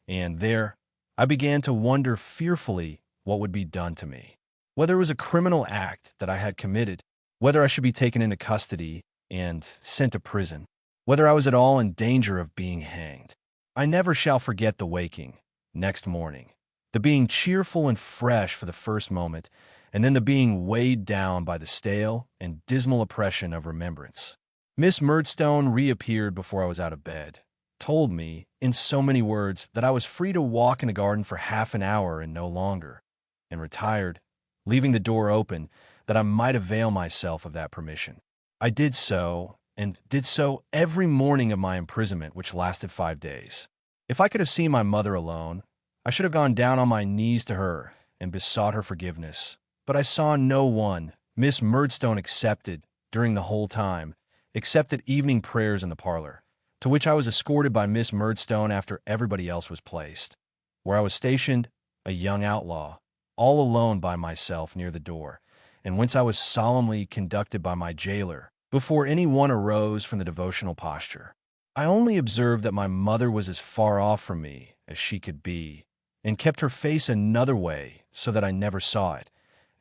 and there I began to wonder fearfully what would be done to me. Whether it was a criminal act that I had committed, whether I should be taken into custody and sent to prison, whether I was at all in danger of being hanged. I never shall forget the waking, next morning, the being cheerful and fresh for the first moment, and then the being weighed down by the stale and dismal oppression of remembrance. Miss Murdstone reappeared before I was out of bed, told me, in so many words, that I was free to walk in the garden for half an hour and no longer, and retired, leaving the door open, that I might avail myself of that permission. I did so, and did so every morning of my imprisonment, which lasted 5 days. If I could have seen my mother alone, I should have gone down on my knees to her and besought her forgiveness. But I saw no one, Miss Murdstone excepted, during the whole time, except at evening prayers in the parlor, to which I was escorted by Miss Murdstone after everybody else was placed, where I was stationed, a young outlaw, all alone by myself near the door, and whence I was solemnly conducted by my jailer, before any one arose from the devotional posture. I only observed that my mother was as far off from me as she could be, and kept her face another way so that I never saw it,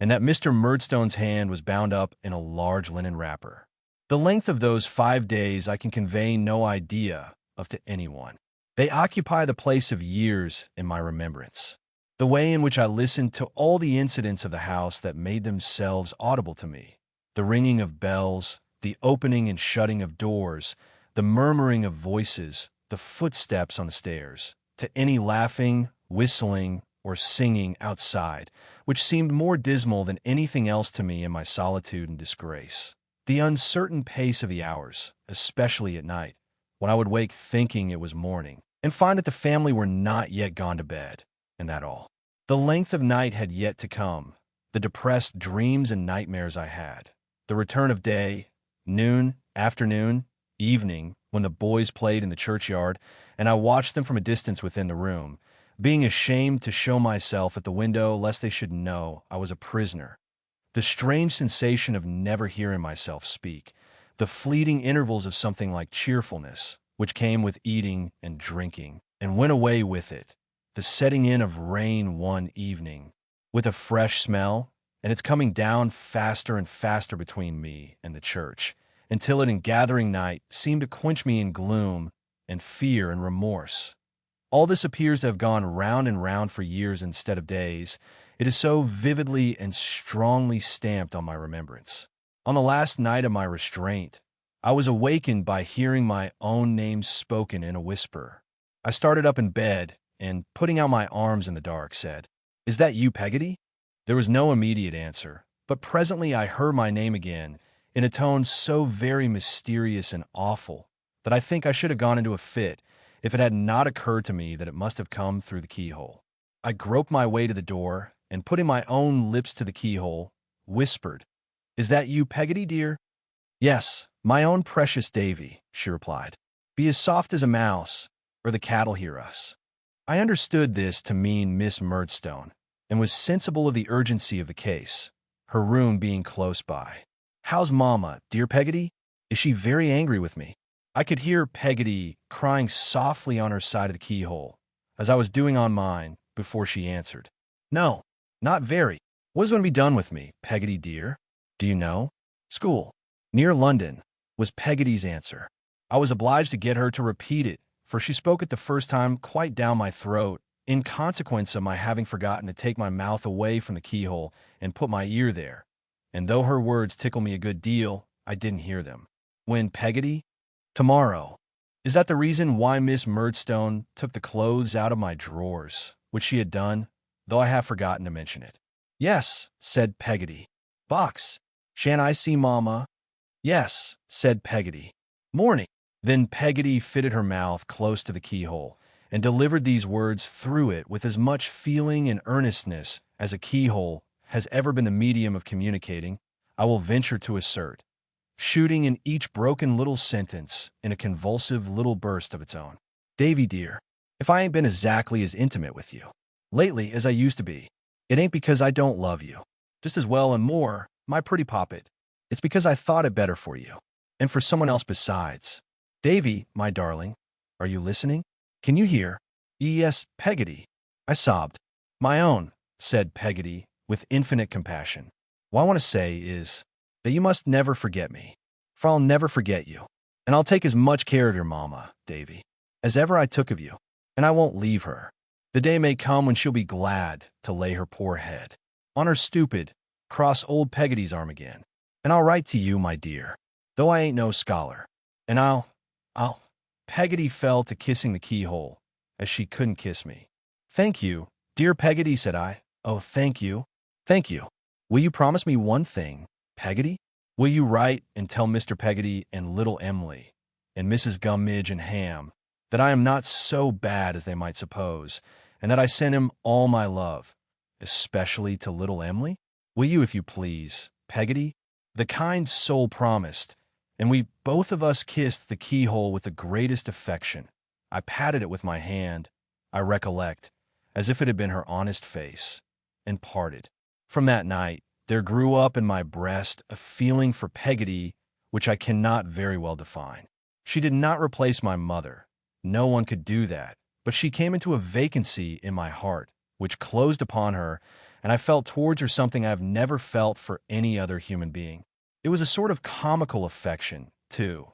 and that Mr. Murdstone's hand was bound up in a large linen wrapper. The length of those 5 days I can convey no idea of to anyone. They occupy the place of years in my remembrance. The way in which I listened to all the incidents of the house that made themselves audible to me, the ringing of bells, the opening and shutting of doors, the murmuring of voices, the footsteps on the stairs, to any laughing, whistling, or singing outside, which seemed more dismal than anything else to me in my solitude and disgrace. The uncertain pace of the hours, especially at night, when I would wake thinking it was morning, and find that the family were not yet gone to bed, and that all. The length of night had yet to come, the depressed dreams and nightmares I had, the return of day, noon, afternoon, evening, when the boys played in the churchyard, and I watched them from a distance within the room, being ashamed to show myself at the window lest they should know I was a prisoner, The strange sensation of never hearing myself speak, the fleeting intervals of something like cheerfulness, which came with eating and drinking, and went away with it, the setting in of rain one evening, with a fresh smell, and it's coming down faster and faster between me and the church, until it in gathering night seemed to quench me in gloom and fear and remorse. All this appears to have gone round and round for years instead of days. It is so vividly and strongly stamped on my remembrance. On the last night of my restraint, I was awakened by hearing my own name spoken in a whisper. I started up in bed and, putting out my arms in the dark, said, "Is that you, Peggotty?" There was no immediate answer, but presently I heard my name again, in a tone so very mysterious and awful that I think I should have gone into a fit if it had not occurred to me that it must have come through the keyhole. I groped my way to the door, and putting my own lips to the keyhole, whispered, "Is that you, Peggotty, dear?" "Yes, my own precious Davy," she replied. "Be as soft as a mouse, or the cat'll hear us." I understood this to mean Miss Murdstone, and was sensible of the urgency of the case, her room being close by. "How's Mamma, dear Peggotty? Is she very angry with me?" I could hear Peggotty crying softly on her side of the keyhole, as I was doing on mine, before she answered. "No, not very. What is going to be done with me, Peggotty dear? Do you know?" "School. Near London," was Peggotty's answer. I was obliged to get her to repeat it, for she spoke it the first time quite down my throat, in consequence of my having forgotten to take my mouth away from the keyhole and put my ear there, and though her words tickled me a good deal, I didn't hear them. "When, Peggotty?" "Tomorrow." Is that the reason why Miss Murdstone took the clothes out of my drawers, which she had done, though I have forgotten to mention it? "Yes," said Peggotty. "Box, shan't I see Mamma?" "Yes," said Peggotty. "Morning." Then Peggotty fitted her mouth close to the keyhole, and delivered these words through it with as much feeling and earnestness as a keyhole has ever been the medium of communicating, I will venture to assert, shooting in each broken little sentence in a convulsive little burst of its own. "Davy, dear, if I ain't been exactly as intimate with you lately as I used to be, it ain't because I don't love you just as well and more, my pretty poppet. It's because I thought it better for you, and for someone else besides. Davy, my darling, are you listening? Can you hear?" "Yes, Peggotty," I sobbed. "My own," said Peggotty, with infinite compassion. "What I want to say is that you must never forget me, for I'll never forget you, and I'll take as much care of your mamma, Davy, as ever I took of you, and I won't leave her. The day may come when she'll be glad to lay her poor head on her stupid, cross old Peggotty's arm again, and I'll write to you, my dear, though I ain't no scholar, and I'll— Peggotty fell to kissing the keyhole, as she couldn't kiss me. "Thank you, dear Peggotty," said I. "Oh, thank you, thank you. Will you promise me one thing, Peggotty? Will you write and tell Mr. Peggotty and little Emily and Mrs. Gummidge and Ham that I am not so bad as they might suppose, and that I send him all my love, especially to little Emily? Will you, if you please, Peggotty?" The kind soul promised, and we both of us kissed the keyhole with the greatest affection. I patted it with my hand, I recollect, as if it had been her honest face, and parted. From that night, there grew up in my breast a feeling for Peggotty which I cannot very well define. She did not replace my mother. No one could do that, but she came into a vacancy in my heart, which closed upon her, and I felt towards her something I have never felt for any other human being. It was a sort of comical affection, too,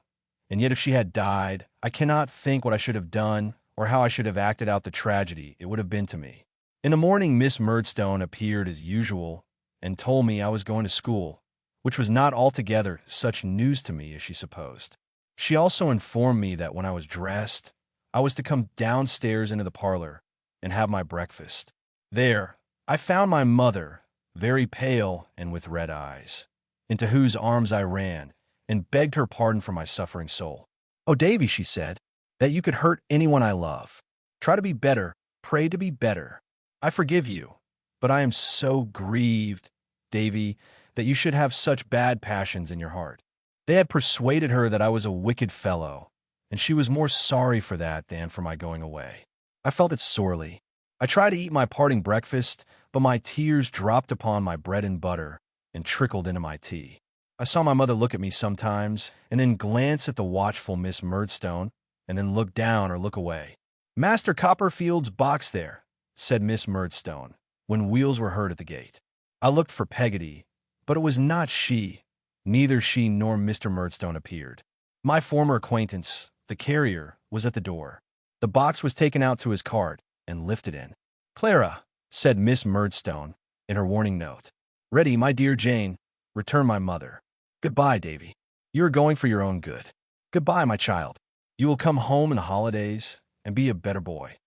and yet if she had died, I cannot think what I should have done or how I should have acted out the tragedy it would have been to me. In the morning, Miss Murdstone appeared as usual and told me I was going to school, which was not altogether such news to me as she supposed. She also informed me that when I was dressed, I was to come downstairs into the parlor and have my breakfast. There, I found my mother, very pale and with red eyes, into whose arms I ran, and begged her pardon for my suffering soul. "Oh, Davy," she said, "that you could hurt anyone I love. Try to be better, pray to be better. I forgive you, but I am so grieved, Davy, that you should have such bad passions in your heart." They had persuaded her that I was a wicked fellow, and she was more sorry for that than for my going away. I felt it sorely. I tried to eat my parting breakfast, but my tears dropped upon my bread and butter, and trickled into my tea. I saw my mother look at me sometimes, and then glance at the watchful Miss Murdstone, and then look down or look away. "Master Copperfield's box there," said Miss Murdstone, when wheels were heard at the gate. I looked for Peggotty, but it was not she. Neither she nor Mr. Murdstone appeared. My former acquaintance, the carrier, was at the door. The box was taken out to his cart and lifted in. "Clara," said Miss Murdstone in her warning note. "Ready, my dear Jane," returned my mother. "Goodbye, Davy. You are going for your own good. Goodbye, my child. You will come home in the holidays and be a better boy."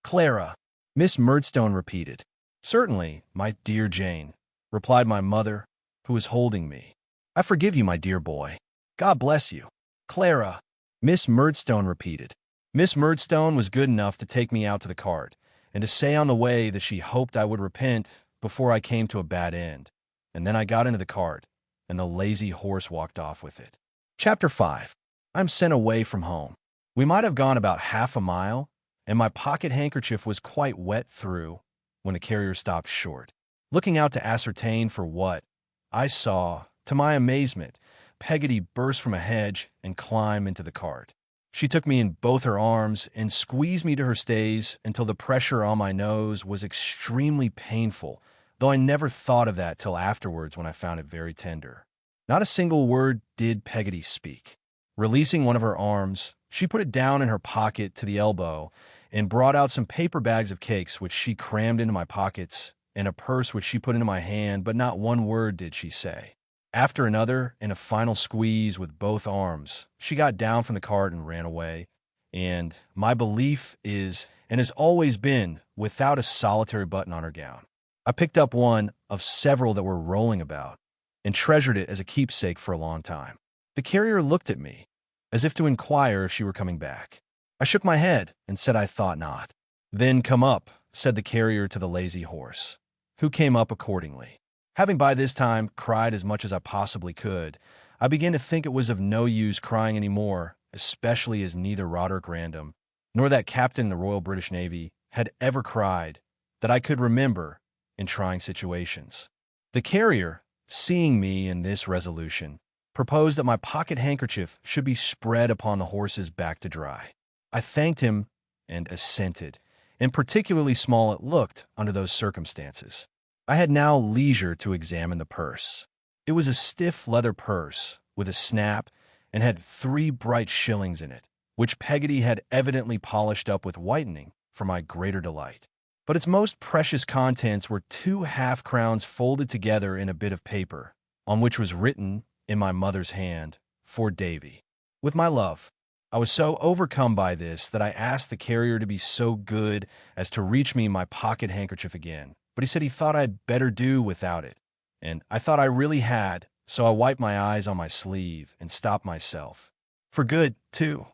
"Clara," Miss Murdstone repeated. "Certainly, my dear Jane," replied my mother, who was holding me. "I forgive you, my dear boy. God bless you." "Clara," Miss Murdstone repeated. Miss Murdstone was good enough to take me out to the cart, and to say on the way that she hoped I would repent before I came to a bad end. And then I got into the cart, and the lazy horse walked off with it. Chapter 5. I'm sent away from home. We might have gone about half a mile, and my pocket handkerchief was quite wet through when the carrier stopped short. Looking out to ascertain for what, I saw, to my amazement, Peggotty burst from a hedge and climb into the cart. She took me in both her arms and squeezed me to her stays until the pressure on my nose was extremely painful, though I never thought of that till afterwards when I found it very tender. Not a single word did Peggotty speak. Releasing one of her arms, she put it down in her pocket to the elbow and brought out some paper bags of cakes which she crammed into my pockets and a purse which she put into my hand, but not one word did she say. After another and a final squeeze with both arms, she got down from the cart and ran away, and my belief is, and has always been, without a solitary button on her gown. I picked up one of several that were rolling about, and treasured it as a keepsake for a long time. The carrier looked at me, as if to inquire if she were coming back. I shook my head and said I thought not. "Then come up," said the carrier to the lazy horse, who came up accordingly. Having by this time cried as much as I possibly could, I began to think it was of no use crying any more, especially as neither Roderick Random nor that captain in the Royal British Navy had ever cried that I could remember in trying situations. The carrier, seeing me in this resolution, proposed that my pocket handkerchief should be spread upon the horse's back to dry. I thanked him and assented, and particularly small it looked under those circumstances. I had now leisure to examine the purse. It was a stiff leather purse with a snap and had 3 bright shillings in it, which Peggotty had evidently polished up with whitening for my greater delight. But its most precious contents were 2 half-crowns folded together in a bit of paper, on which was written, in my mother's hand, "For Davy, with my love." I was so overcome by this that I asked the carrier to be so good as to reach me my pocket handkerchief again, but he said he thought I'd better do without it, and I thought I really had, so I wiped my eyes on my sleeve and stopped myself. For good, too,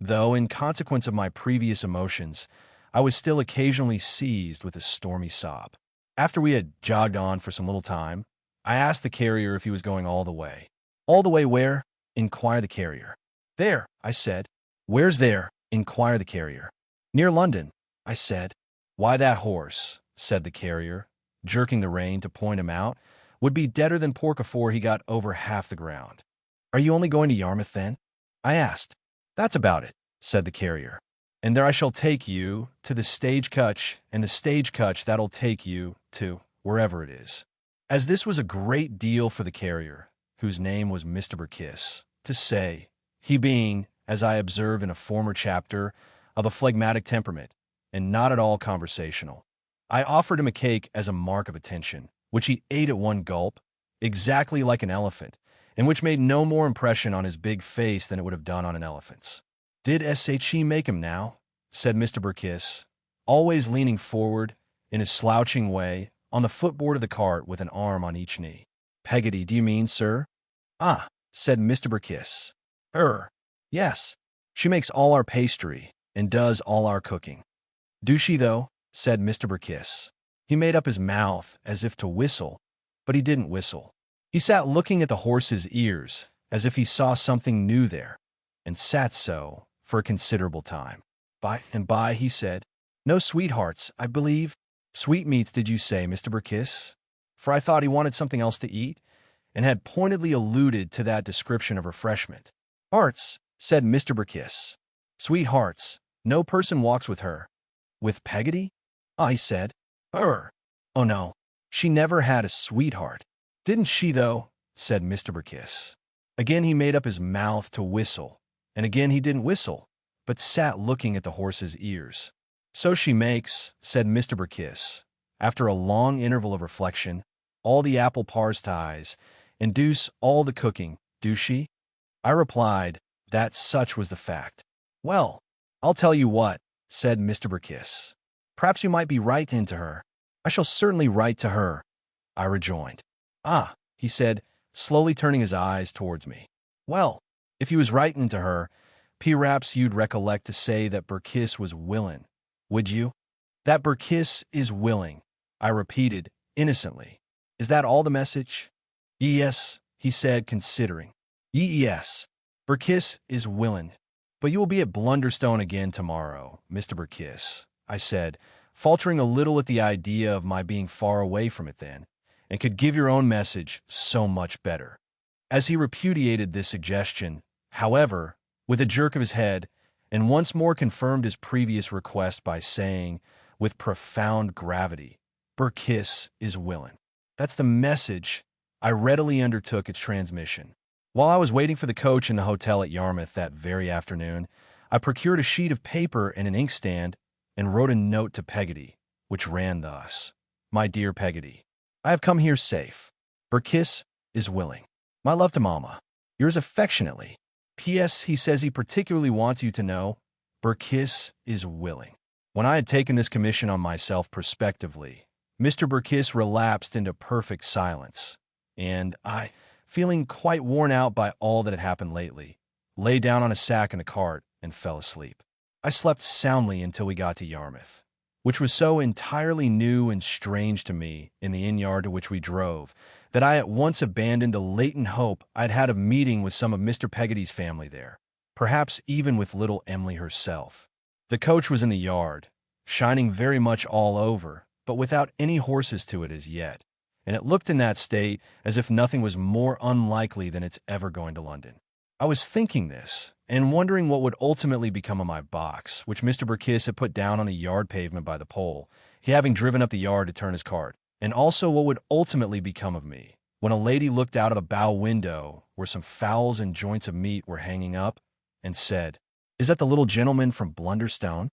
though in consequence of my previous emotions, I was still occasionally seized with a stormy sob. After we had jogged on for some little time, I asked the carrier if he was going all the way. "All the way where?" inquired the carrier. "There," I said. "Where's there?" inquired the carrier. "Near London," I said. "Why, that horse," said the carrier, jerking the rein to point him out, "would be deader than pork afore he got over half the ground." "Are you only going to Yarmouth, then?" I asked. "That's about it," said the carrier. "And there I shall take you to the stagecoach, and the stagecoach that'll take you to wherever it is." As this was a great deal for the carrier, whose name was Mr. Burkiss, to say, he being, as I observe in a former chapter, of a phlegmatic temperament, and not at all conversational, I offered him a cake as a mark of attention, which he ate at one gulp, exactly like an elephant, and which made no more impression on his big face than it would have done on an elephant's. "Did she make him now?" said Mr. Burkiss, always leaning forward, in his slouching way, on the footboard of the cart with an arm on each knee. "Peggotty, do you mean, sir?" "Ah," said Mr. Burkiss. Yes. She makes all our pastry, and does all our cooking." "Do she, though?" said Mr. Burkiss. He made up his mouth as if to whistle, but he didn't whistle. He sat looking at the horse's ears, as if he saw something new there, and sat so for a considerable time. By and by he said, "No sweethearts, I believe." "Sweetmeats, did you say, Mr. Burkiss?" for I thought he wanted something else to eat, and had pointedly alluded to that description of refreshment. Hearts, said Mr. Burkiss. Sweethearts. No person walks with her. With Peggotty? I said. Her. Oh no, she never had a sweetheart. Didn't she, though? Said Mr. Burkiss. Again he made up his mouth to whistle, and again he didn't whistle, but sat looking at the horse's ears. So she makes, said Mr. Burkiss, after a long interval of reflection, all the apple pies, and does all the cooking, do she? I replied that such was the fact. Well, I'll tell you what, said Mr. Burkiss. Perhaps you might be right into her. I shall certainly write to her, I rejoined. Ah, he said, slowly turning his eyes towards me. Well, if you was writing to her, perhaps you'd recollect to say that Burkiss was willin', would you? That Burkiss is willing, I repeated innocently. Is that all the message? Yes, he said, considering. Yes, Burkiss is willin'. But you will be at Blunderstone again tomorrow, Mr. Burkiss, I said, faltering a little at the idea of my being far away from it then, and could give your own message so much better. As he repudiated this suggestion, however, with a jerk of his head, and once more confirmed his previous request by saying, with profound gravity, Burkiss is willin'. That's the message. I readily undertook its transmission. While I was waiting for the coach in the hotel at Yarmouth that very afternoon, I procured a sheet of paper and an inkstand and wrote a note to Peggotty, which ran thus. My dear Peggotty, I have come here safe. Burkiss is willing. My love to Mama. Yours affectionately. P.S. He says he particularly wants you to know Burkiss is willing. When I had taken this commission on myself prospectively, Mr. Burkiss relapsed into perfect silence, and I, feeling quite worn out by all that had happened lately, lay down on a sack in the cart and fell asleep. I slept soundly until we got to Yarmouth, which was so entirely new and strange to me in the inn yard to which we drove, that I at once abandoned a latent hope I'd had of meeting with some of Mr. Peggotty's family there, perhaps even with little Emily herself. The coach was in the yard, shining very much all over, but without any horses to it as yet, and it looked in that state as if nothing was more unlikely than its ever going to London. I was thinking this, and wondering what would ultimately become of my box, which Mr. Burkiss had put down on the yard pavement by the pole, he having driven up the yard to turn his cart, and also what would ultimately become of me, when a lady looked out of a bow window where some fowls and joints of meat were hanging up, and said, Is that the little gentleman from Blunderstone?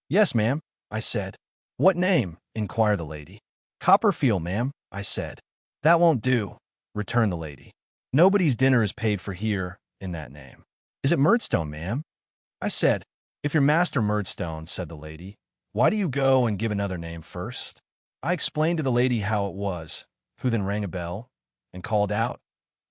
Yes, ma'am, I said. What name? Inquired the lady. Copperfield, ma'am, I said. That won't do, returned the lady. Nobody's dinner is paid for here in that name. Is it Murdstone, ma'am? I said. If you're Master Murdstone, said the lady, why do you go and give another name first? I explained to the lady how it was, who then rang a bell and called out,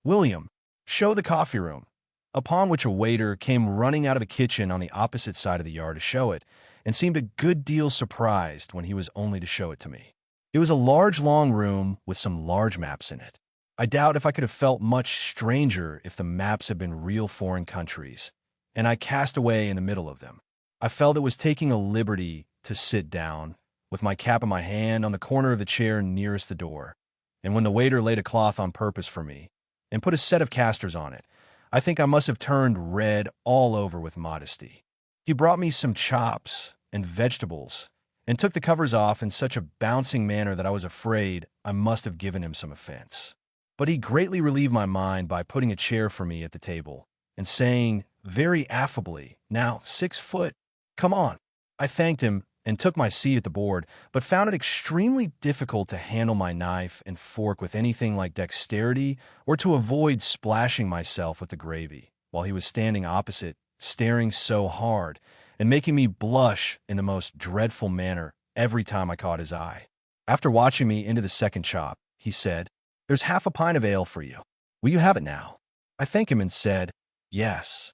William, show the coffee room, upon which a waiter came running out of the kitchen on the opposite side of the yard to show it, and seemed a good deal surprised when he was only to show it to me. It was a large, long room with some large maps in it. I doubt if I could have felt much stranger if the maps had been real foreign countries, and I cast away in the middle of them. I felt it was taking a liberty to sit down, with my cap in my hand on the corner of the chair nearest the door, and when the waiter laid a cloth on purpose for me, and put a set of castors on it, I think I must have turned red all over with modesty. He brought me some chops and vegetables, and took the covers off in such a bouncing manner that I was afraid I must have given him some offense. But he greatly relieved my mind by putting a chair for me at the table, and saying very affably, Now, 6 foot, come on. I thanked him and took my seat at the board, but found it extremely difficult to handle my knife and fork with anything like dexterity or to avoid splashing myself with the gravy, while he was standing opposite, staring so hard, and making me blush in the most dreadful manner every time I caught his eye. After watching me into the second chop, he said, There's half a pint of ale for you. Will you have it now? I thanked him and said, Yes.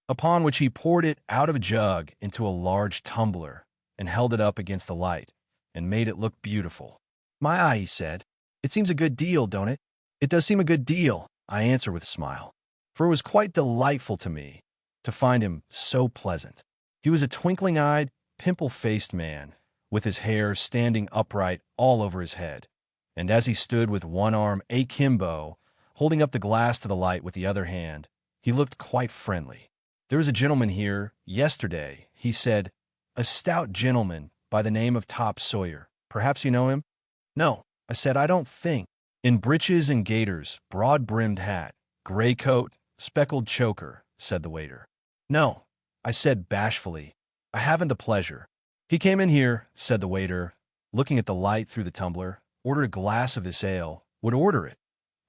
Upon which he poured it out of a jug into a large tumbler and held it up against the light and made it look beautiful. My eye, he said. It seems a good deal, don't it? It does seem a good deal, I answered with a smile, for it was quite delightful to me to find him so pleasant. He was a twinkling-eyed, pimple-faced man, with his hair standing upright all over his head, and as he stood with one arm akimbo, holding up the glass to the light with the other hand, he looked quite friendly. "There was a gentleman here yesterday," he said, "a stout gentleman by the name of Top Sawyer. Perhaps you know him?" "No," I said, "I don't think." "In breeches and gaiters, broad-brimmed hat, gray coat, speckled choker," said the waiter. "No," I said bashfully, "I haven't the pleasure." "He came in here," said the waiter, looking at the light through the tumbler, "ordered a glass of this ale, would order it.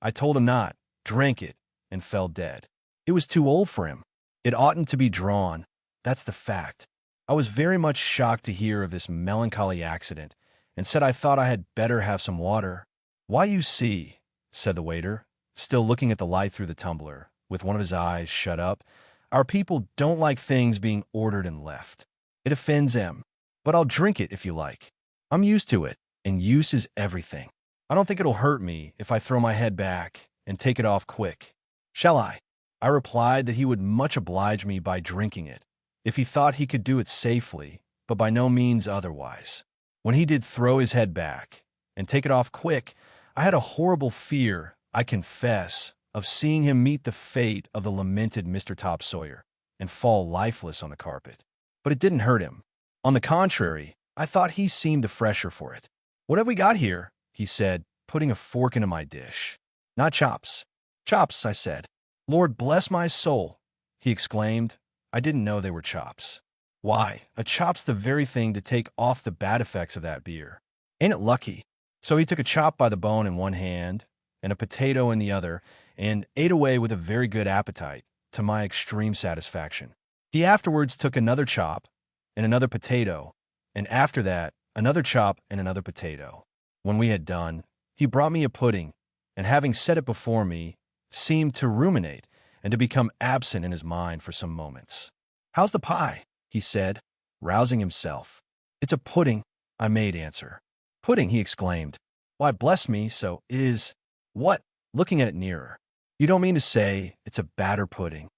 I told him not, drank it, and fell dead. It was too old for him. It oughtn't to be drawn. That's the fact." I was very much shocked to hear of this melancholy accident, and said I thought I had better have some water. "Why, you see," said the waiter, still looking at the light through the tumbler, with one of his eyes shut up, "our people don't like things being ordered and left. It offends them. But I'll drink it if you like. I'm used to it, and use is everything. I don't think it'll hurt me if I throw my head back and take it off quick. Shall I?" I replied that he would much oblige me by drinking it, if he thought he could do it safely, but by no means otherwise. When he did throw his head back and take it off quick, I had a horrible fear, I confess, of seeing him meet the fate of the lamented Mr. Top Sawyer and fall lifeless on the carpet. But it didn't hurt him. On the contrary, I thought he seemed the fresher for it. "What have we got here?" he said, putting a fork into my dish. "Not chops." "Chops," I said. "Lord bless my soul," he exclaimed. "I didn't know they were chops." "Why, a chop's the very thing to take off the bad effects of that beer. Ain't it lucky?" So he took a chop by the bone in one hand and a potato in the other, and ate away with a very good appetite, to my extreme satisfaction. He afterwards took another chop and another potato, and after that another chop and another potato. When we had done, he brought me a pudding, and having set it before me, seemed to ruminate and to become absent in his mind for some moments. "How's the pie?" he said, rousing himself. "It's a pudding," I made answer. "Pudding!" he exclaimed. "Why, bless me, so it is." "What?" looking at it nearer. "You don't mean to say it's a batter pudding?"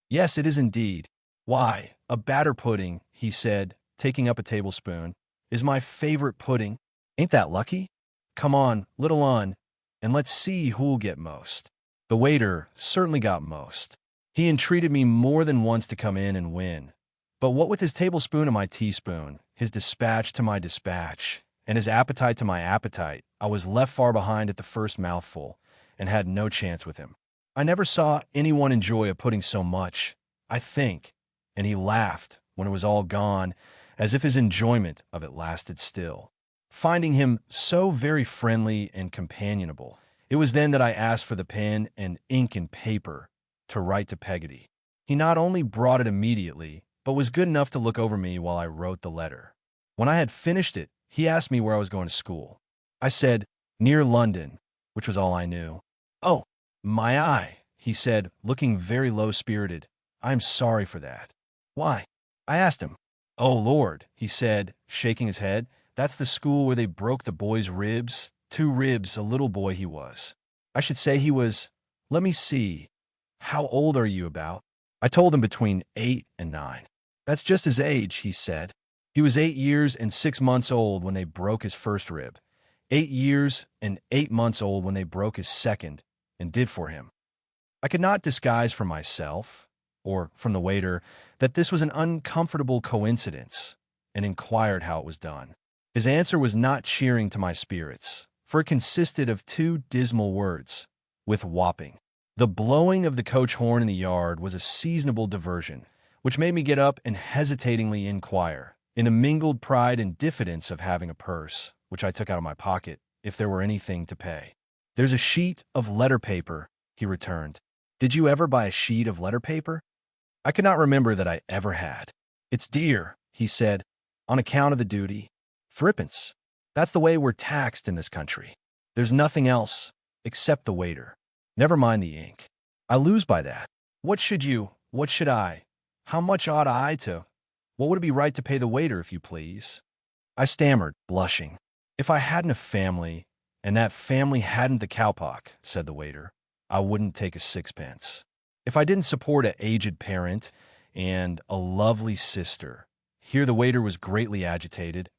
"Yes, it is indeed." "Why, a batter pudding," he said, taking up a tablespoon, "is my favorite pudding. Ain't that lucky? Come on, little un, and let's see who'll get most." The waiter certainly got most. He entreated me more than once to come in and win. But what with his tablespoon and my teaspoon, his dispatch to my dispatch, and his appetite to my appetite, I was left far behind at the first mouthful, and had no chance with him. I never saw anyone enjoy a pudding so much, I think, and he laughed when it was all gone, as if his enjoyment of it lasted still. Finding him so very friendly and companionable, it was then that I asked for the pen and ink and paper to write to Peggotty. He not only brought it immediately, but was good enough to look over me while I wrote the letter. When I had finished it, he asked me where I was going to school. I said, "Near London," which was all I knew. "Oh, my eye," he said, looking very low-spirited. "I'm sorry for that." "Why?" I asked him. "Oh, Lord," he said, shaking his head, "that's the school where they broke the boy's ribs. 2 ribs, a little boy he was. I should say he was, let me see, how old are you about?" I told him between 8 and 9. "That's just his age," he said. "He was 8 years and 6 months old when they broke his first rib, 8 years and 8 months old when they broke his second, and did for him." I could not disguise from myself, or from the waiter, that this was an uncomfortable coincidence, and inquired how it was done. His answer was not cheering to my spirits, for it consisted of 2 dismal words, with whopping. The blowing of the coach horn in the yard was a seasonable diversion, which made me get up and hesitatingly inquire, in a mingled pride and diffidence of having a purse, which I took out of my pocket, if there were anything to pay. "There's a sheet of letter paper," he returned. "Did you ever buy a sheet of letter paper?" I could not remember that I ever had. "It's dear," he said, "on account of the duty. 3d. That's the way we're taxed in this country. There's nothing else, except the waiter. Never mind the ink. I lose by that. What should you, what should I, how much ought I to, what would it be right to pay the waiter, if you please?" I stammered, blushing. "If I hadn't a family, and that family hadn't the cowpox," said the waiter, "I wouldn't take a 6d. If I didn't support an aged parent and a lovely sister," here the waiter was greatly agitated,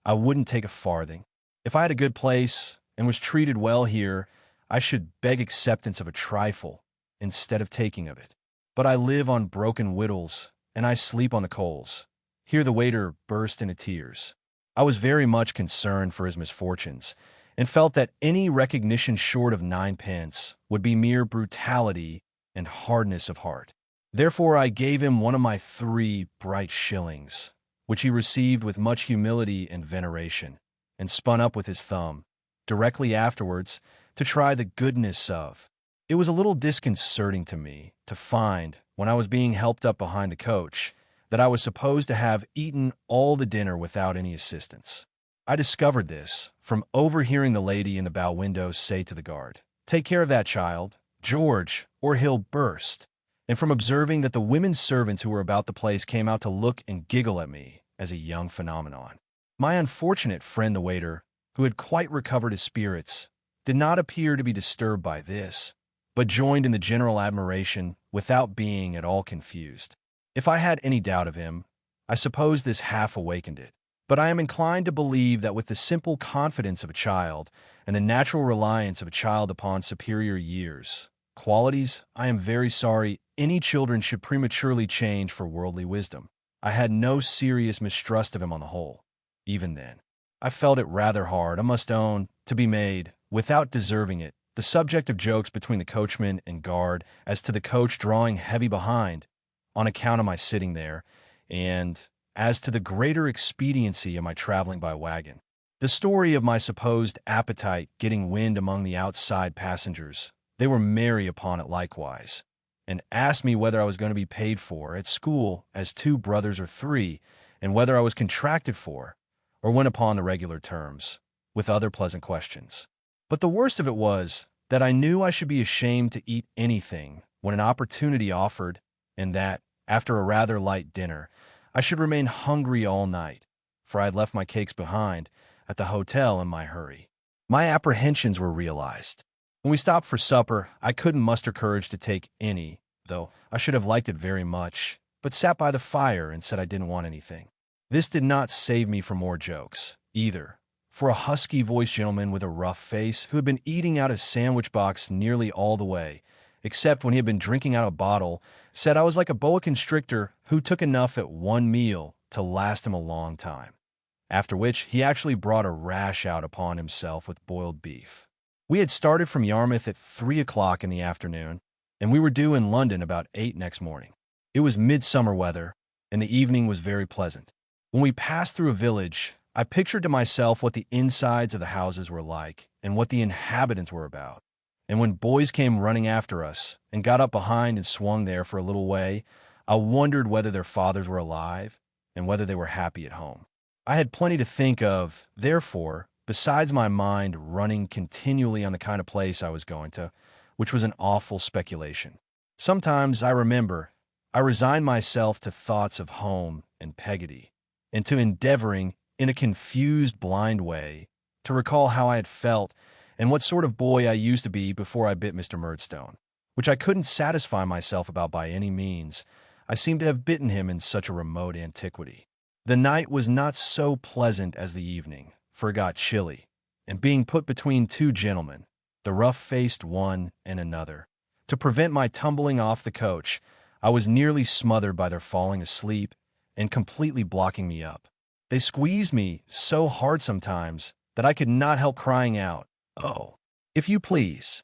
"I wouldn't take a farthing. If I had a good place and was treated well here, I should beg acceptance of a trifle instead of taking of it. But I live on broken victuals, and I sleep on the coals. Here the waiter burst into tears. I was very much concerned for his misfortunes, and felt that any recognition short of 9 pence would be mere brutality and hardness of heart. Therefore I gave him one of my 3 bright shillings, which he received with much humility and veneration, and spun up with his thumb, directly afterwards, to try the goodness of. It was a little disconcerting to me to find, when I was being helped up behind the coach, that I was supposed to have eaten all the dinner without any assistance. I discovered this from overhearing the lady in the bow window say to the guard, "Take care of that child, George, or he'll burst," and from observing that the women servants who were about the place came out to look and giggle at me as a young phenomenon. My unfortunate friend the waiter, who had quite recovered his spirits, did not appear to be disturbed by this, but joined in the general admiration without being at all confused. If I had any doubt of him, I suppose this half awakened it. But I am inclined to believe that with the simple confidence of a child and the natural reliance of a child upon superior years, qualities I am very sorry any children should prematurely change for worldly wisdom, I had no serious mistrust of him on the whole. Even then, I felt it rather hard, I must own, to be made, without deserving it, the subject of jokes between the coachman and guard as to the coach drawing heavy behind, on account of my sitting there, and as to the greater expediency of my traveling by wagon. The story of my supposed appetite getting wind among the outside passengers, they were merry upon it likewise, and asked me whether I was going to be paid for at school as 2 brothers or 3, and whether I was contracted for, or went upon the regular terms, with other pleasant questions. But the worst of it was that I knew I should be ashamed to eat anything when an opportunity offered, and that, after a rather light dinner, I should remain hungry all night, for I had left my cakes behind at the hotel in my hurry. My apprehensions were realized. When we stopped for supper, I couldn't muster courage to take any, though I should have liked it very much, but sat by the fire and said I didn't want anything. This did not save me from more jokes, either, for a husky-voiced gentleman with a rough face, who had been eating out his sandwich box nearly all the way, except when he had been drinking out of a bottle, said I was like a boa constrictor who took enough at one meal to last him a long time. After which, he actually brought a rash out upon himself with boiled beef. We had started from Yarmouth at 3 o'clock in the afternoon, and we were due in London about 8 next morning. It was midsummer weather, and the evening was very pleasant. When we passed through a village, I pictured to myself what the insides of the houses were like, and what the inhabitants were about. And when boys came running after us, and got up behind and swung there for a little way, I wondered whether their fathers were alive, and whether they were happy at home. I had plenty to think of, therefore, besides my mind running continually on the kind of place I was going to, which was an awful speculation. Sometimes, I remember, I resigned myself to thoughts of home and Peggotty, and to endeavoring, in a confused, blind way, to recall how I had felt and what sort of boy I used to be before I bit Mr. Murdstone, which I couldn't satisfy myself about by any means. I seemed to have bitten him in such a remote antiquity. The night was not so pleasant as the evening, for it got chilly, and being put between 2 gentlemen, the rough-faced one and another, to prevent my tumbling off the coach, I was nearly smothered by their falling asleep and completely blocking me up. They squeezed me so hard sometimes that I could not help crying out, "Oh, if you please,"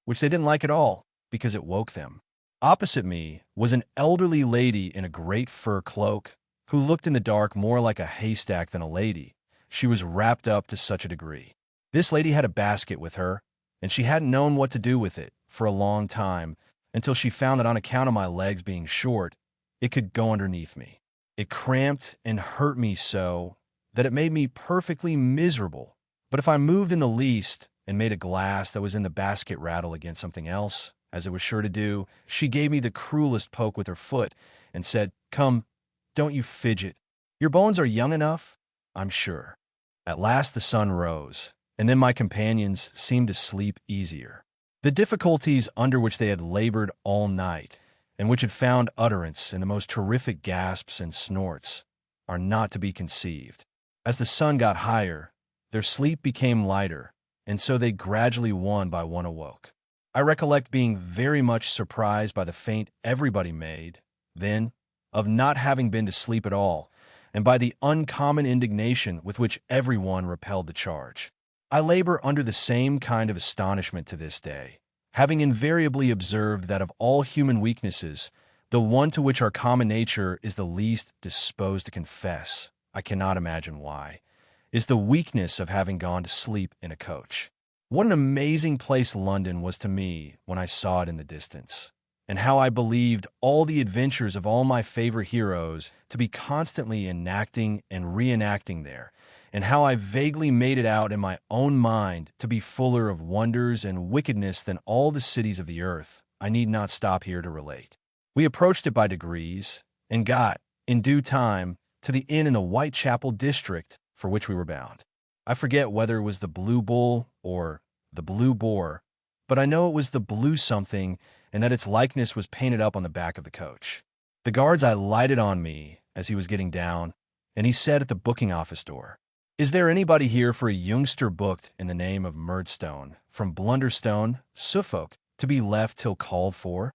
which they didn't like at all, because it woke them. Opposite me was an elderly lady in a great fur cloak, who looked in the dark more like a haystack than a lady. She was wrapped up to such a degree. This lady had a basket with her, and she hadn't known what to do with it for a long time, until she found that on account of my legs being short, it could go underneath me. It cramped and hurt me so that it made me perfectly miserable. But if I moved in the least and made a glass that was in the basket rattle against something else, as it was sure to do, she gave me the cruelest poke with her foot and said, "Come, don't you fidget. Your bones are young enough, I'm sure." At last the sun rose, and then my companions seemed to sleep easier. The difficulties under which they had labored all night, and which had found utterance in the most terrific gasps and snorts, are not to be conceived. As the sun got higher, their sleep became lighter, and so they gradually one by one awoke. I recollect being very much surprised by the feint everybody made, then, of not having been to sleep at all, and by the uncommon indignation with which everyone repelled the charge. I labor under the same kind of astonishment to this day, having invariably observed that of all human weaknesses, the one to which our common nature is the least disposed to confess, I cannot imagine why, is the weakness of having gone to sleep in a coach. What an amazing place London was to me when I saw it in the distance, and how I believed all the adventures of all my favorite heroes to be constantly enacting and reenacting there, and how I vaguely made it out in my own mind to be fuller of wonders and wickedness than all the cities of the earth. I need not stop here to relate. We approached it by degrees, and got, in due time, to the inn in the Whitechapel district for which we were bound. I forget whether it was the Blue Bull or the Blue Boar, but I know it was the Blue something, and that its likeness was painted up on the back of the coach. The guard's eye lighted on me as he was getting down, and he said at the booking office door, "Is there anybody here for a youngster booked in the name of Murdstone, from Blunderstone, Suffolk, to be left till called for?"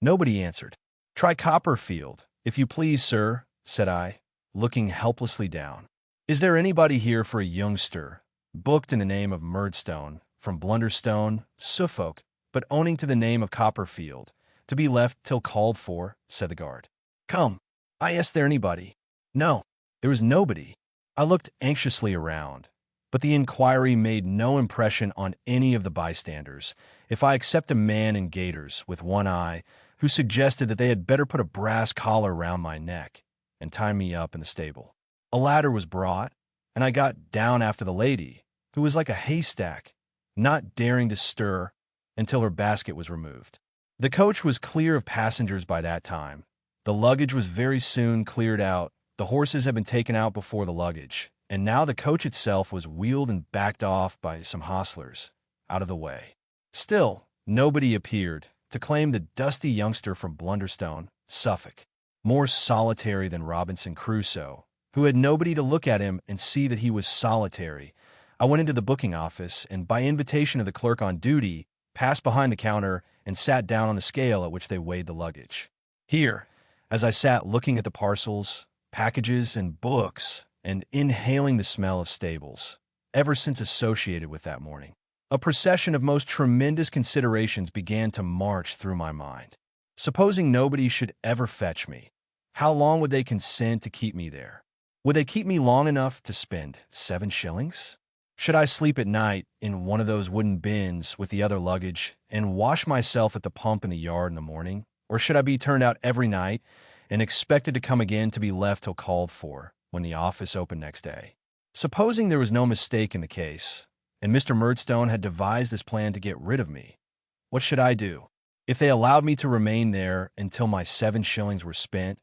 Nobody answered. "Try Copperfield, if you please, sir," said I, looking helplessly down. "Is there anybody here for a youngster, booked in the name of Murdstone, from Blunderstone, Suffolk, but owning to the name of Copperfield, to be left till called for?" said the guard. "Come." I asked there anybody. No, there was nobody. I looked anxiously around, but the inquiry made no impression on any of the bystanders, if I except a man in gaiters with one eye, who suggested that they had better put a brass collar round my neck and tie me up in the stable. A ladder was brought, and I got down after the lady, who was like a haystack, not daring to stir until her basket was removed. The coach was clear of passengers by that time. The luggage was very soon cleared out. The horses had been taken out before the luggage, and now the coach itself was wheeled and backed off by some hostlers, out of the way. Still, nobody appeared to claim the dusty youngster from Blunderstone, Suffolk, more solitary than Robinson Crusoe, who had nobody to look at him and see that he was solitary. I went into the booking office, and by invitation of the clerk on duty, passed behind the counter and sat down on the scale at which they weighed the luggage. Here, as I sat looking at the parcels, packages, and books, and inhaling the smell of stables, ever since associated with that morning, a procession of most tremendous considerations began to march through my mind. Supposing nobody should ever fetch me, how long would they consent to keep me there? Would they keep me long enough to spend 7 shillings? Should I sleep at night in one of those wooden bins with the other luggage and wash myself at the pump in the yard in the morning? Or should I be turned out every night and expected to come again to be left till called for when the office opened next day? Supposing there was no mistake in the case, and Mr. Murdstone had devised this plan to get rid of me, what should I do? If they allowed me to remain there until my 7 shillings were spent,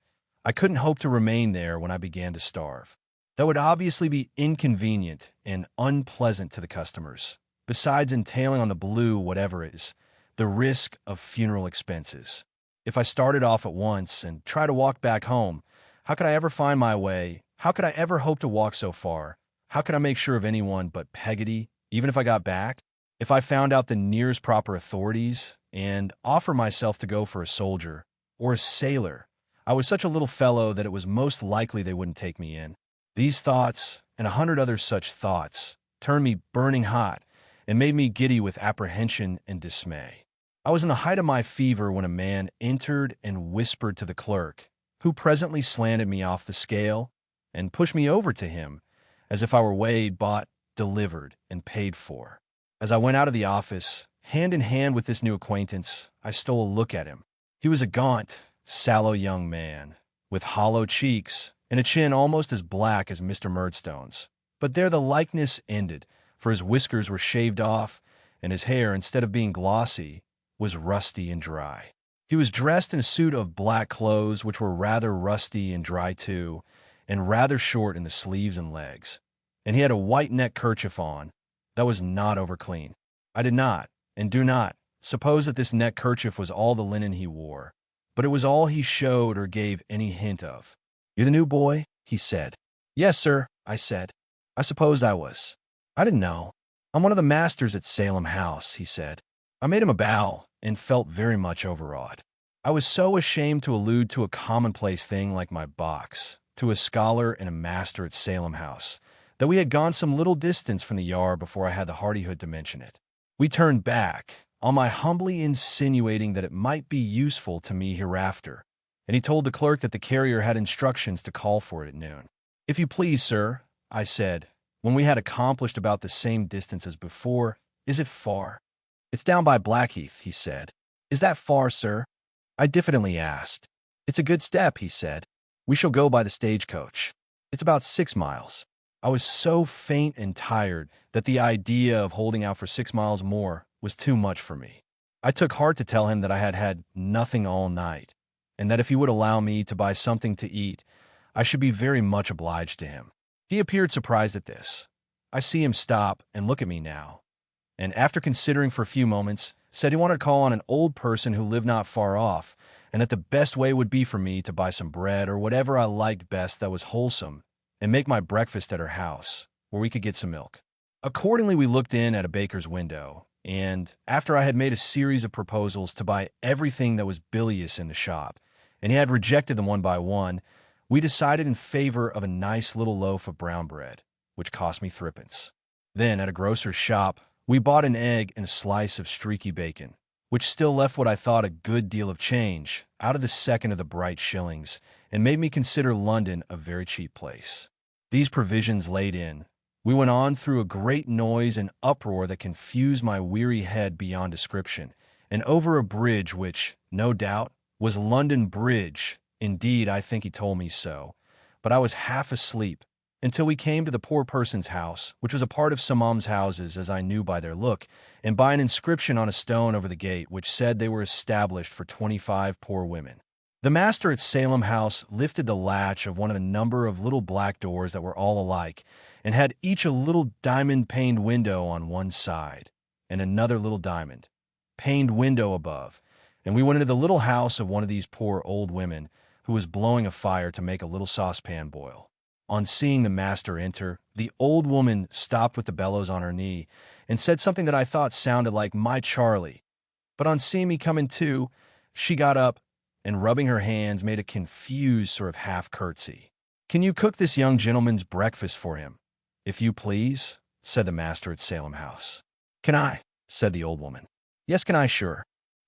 I couldn't hope to remain there when I began to starve. That would obviously be inconvenient and unpleasant to the customers, besides entailing on the Blue whatever is, the risk of funeral expenses. If I started off at once and tried to walk back home, how could I ever find my way? How could I ever hope to walk so far? How could I make sure of anyone but Peggotty, even if I got back? If I found out the nearest proper authorities and offer myself to go for a soldier or a sailor, I was such a little fellow that it was most likely they wouldn't take me in. These thoughts, and 100 other such thoughts, turned me burning hot and made me giddy with apprehension and dismay. I was in the height of my fever when a man entered and whispered to the clerk, who presently slanted me off the scale and pushed me over to him as if I were weighed, bought, delivered, and paid for. As I went out of the office, hand in hand with this new acquaintance, I stole a look at him. He was a gaunt, sallow young man, with hollow cheeks and a chin almost as black as Mr. Murdstone's. But there the likeness ended, for his whiskers were shaved off, and his hair, instead of being glossy, was rusty and dry. He was dressed in a suit of black clothes, which were rather rusty and dry too, and rather short in the sleeves and legs. And he had a white neck kerchief on that was not over clean. I did not, and do not, suppose that this neck kerchief was all the linen he wore, but it was all he showed or gave any hint of. "You're the new boy?" he said. "Yes, sir," I said. "I supposed I was. I didn't know." "I'm one of the masters at Salem House," he said. I made him a bow and felt very much overawed. I was so ashamed to allude to a commonplace thing like my box to a scholar and a master at Salem House that we had gone some little distance from the yard before I had the hardihood to mention it. We turned back, on my humbly insinuating that it might be useful to me hereafter, and he told the clerk that the carrier had instructions to call for it at noon. "If you please, sir," I said, when we had accomplished about the same distance as before, "is it far?" "It's down by Blackheath," he said. "Is that far, sir?" I diffidently asked. "It's a good step," he said. "We shall go by the stagecoach. It's about 6 miles. I was so faint and tired that the idea of holding out for 6 miles more was too much for me. I took heart to tell him that I had had nothing all night, and that if he would allow me to buy something to eat, I should be very much obliged to him. He appeared surprised at this. I see him stop and look at me now, and after considering for a few moments, said he wanted to call on an old person who lived not far off, and that the best way would be for me to buy some bread or whatever I liked best that was wholesome, and make my breakfast at her house, where we could get some milk. Accordingly, we looked in at a baker's window, and after I had made a series of proposals to buy everything that was bilious in the shop, and he had rejected them one by one, we decided in favor of a nice little loaf of brown bread, which cost me 3d. Then, at a grocer's shop, we bought an egg and a slice of streaky bacon, which still left what I thought a good deal of change out of the second of the bright shillings, and made me consider London a very cheap place. These provisions laid in, we went on through a great noise and uproar that confused my weary head beyond description, and over a bridge which, no doubt, was London Bridge. Indeed, I think he told me so, but I was half asleep, until we came to the poor person's house, which was a part of some almshouses, as I knew by their look, and by an inscription on a stone over the gate which said they were established for 25 poor women. The master at Salem House lifted the latch of one of a number of little black doors that were all alike, and had each a little diamond-paned window on one side, and another little diamond-paned window above, and we went into the little house of one of these poor old women, who was blowing a fire to make a little saucepan boil. On seeing the master enter, the old woman stopped with the bellows on her knee, and said something that I thought sounded like "My Charlie." But on seeing me come in too, she got up, and rubbing her hands, made a confused sort of half-curtsy. "Can you cook this young gentleman's breakfast for him, if you please?" said the master at Salem House. "Can I?" said the old woman. "Yes, can I, sure."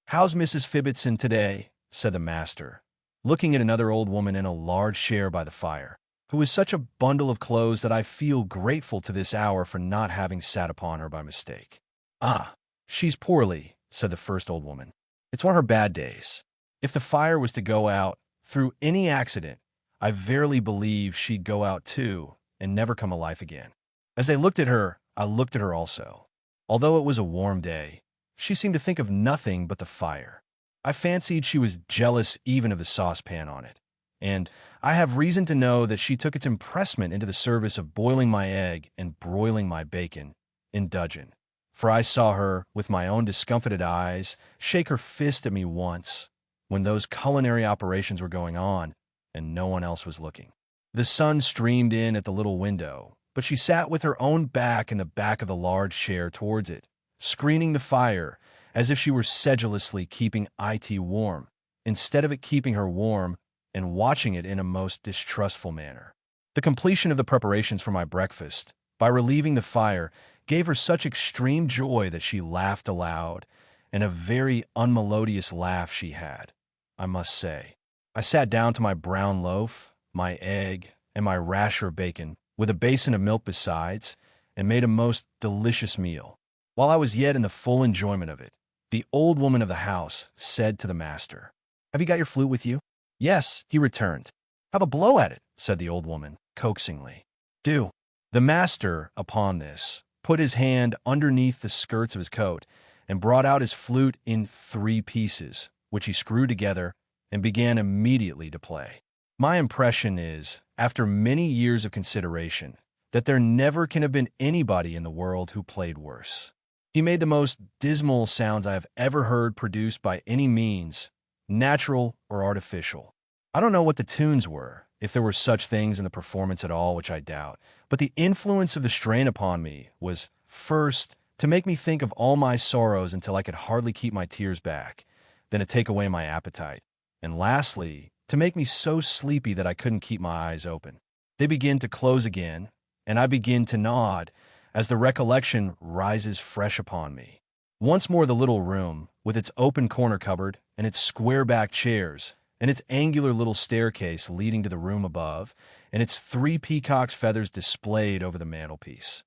"How's Mrs. Fibbitson today?" said the master, looking at another old woman in a large chair by the fire, who was such a bundle of clothes that I feel grateful to this hour for not having sat upon her by mistake. "Ah, she's poorly," said the first old woman. "It's one of her bad days. If the fire was to go out, through any accident, I verily believe she'd go out too, and never come alive again." As I looked at her, I looked at her also. Although it was a warm day, she seemed to think of nothing but the fire. I fancied she was jealous even of the saucepan on it, and I have reason to know that she took its impressment into the service of boiling my egg and broiling my bacon in dudgeon, for I saw her, with my own discomfited eyes, shake her fist at me once, when those culinary operations were going on, and no one else was looking. The sun streamed in at the little window, but she sat with her own back in the back of the large chair towards it, screening the fire, as if she were sedulously keeping it warm, instead of it keeping her warm, and watching it in a most distrustful manner. The completion of the preparations for my breakfast, by relieving the fire, gave her such extreme joy that she laughed aloud, and a very unmelodious laugh she had, I must say. I sat down to my brown loaf, my egg, and my rasher of bacon, with a basin of milk besides, and made a most delicious meal. While I was yet in the full enjoyment of it, the old woman of the house said to the master, "Have you got your flute with you?" "Yes," he returned. "Have a blow at it," said the old woman, coaxingly. "Do." The master, upon this, put his hand underneath the skirts of his coat, and brought out his flute in 3 pieces, which he screwed together, and began immediately to play. My impression is, after many years of consideration, that there never can have been anybody in the world who played worse. He made the most dismal sounds I have ever heard produced by any means, natural or artificial. I don't know what the tunes were, if there were such things in the performance at all, which I doubt, but the influence of the strain upon me was First, to make me think of all my sorrows until I could hardly keep my tears back, then to take away my appetite, and lastly, to make me so sleepy that I couldn't keep my eyes open. They begin to close again, and I begin to nod as the recollection rises fresh upon me. Once more the little room, with its open corner cupboard and its square-backed chairs, and its angular little staircase leading to the room above, and its 3 peacock's feathers displayed over the mantelpiece.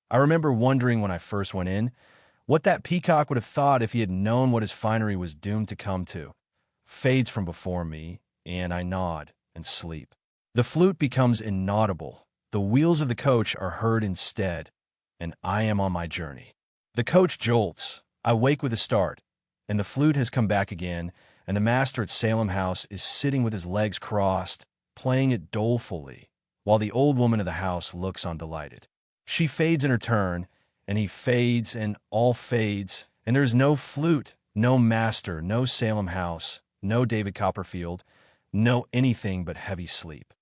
I remember wondering when I first went in, what that peacock would have thought if he had known what his finery was doomed to come to. Fades from before me, and I nod and sleep. The flute becomes inaudible. The wheels of the coach are heard instead, and I am on my journey. The coach jolts. I wake with a start, and the flute has come back again, and the master at Salem House is sitting with his legs crossed, playing it dolefully, while the old woman of the house looks on delighted. She fades in her turn, and he fades, and all fades, and there is no flute, no master, no Salem House, no David Copperfield, no anything but heavy sleep.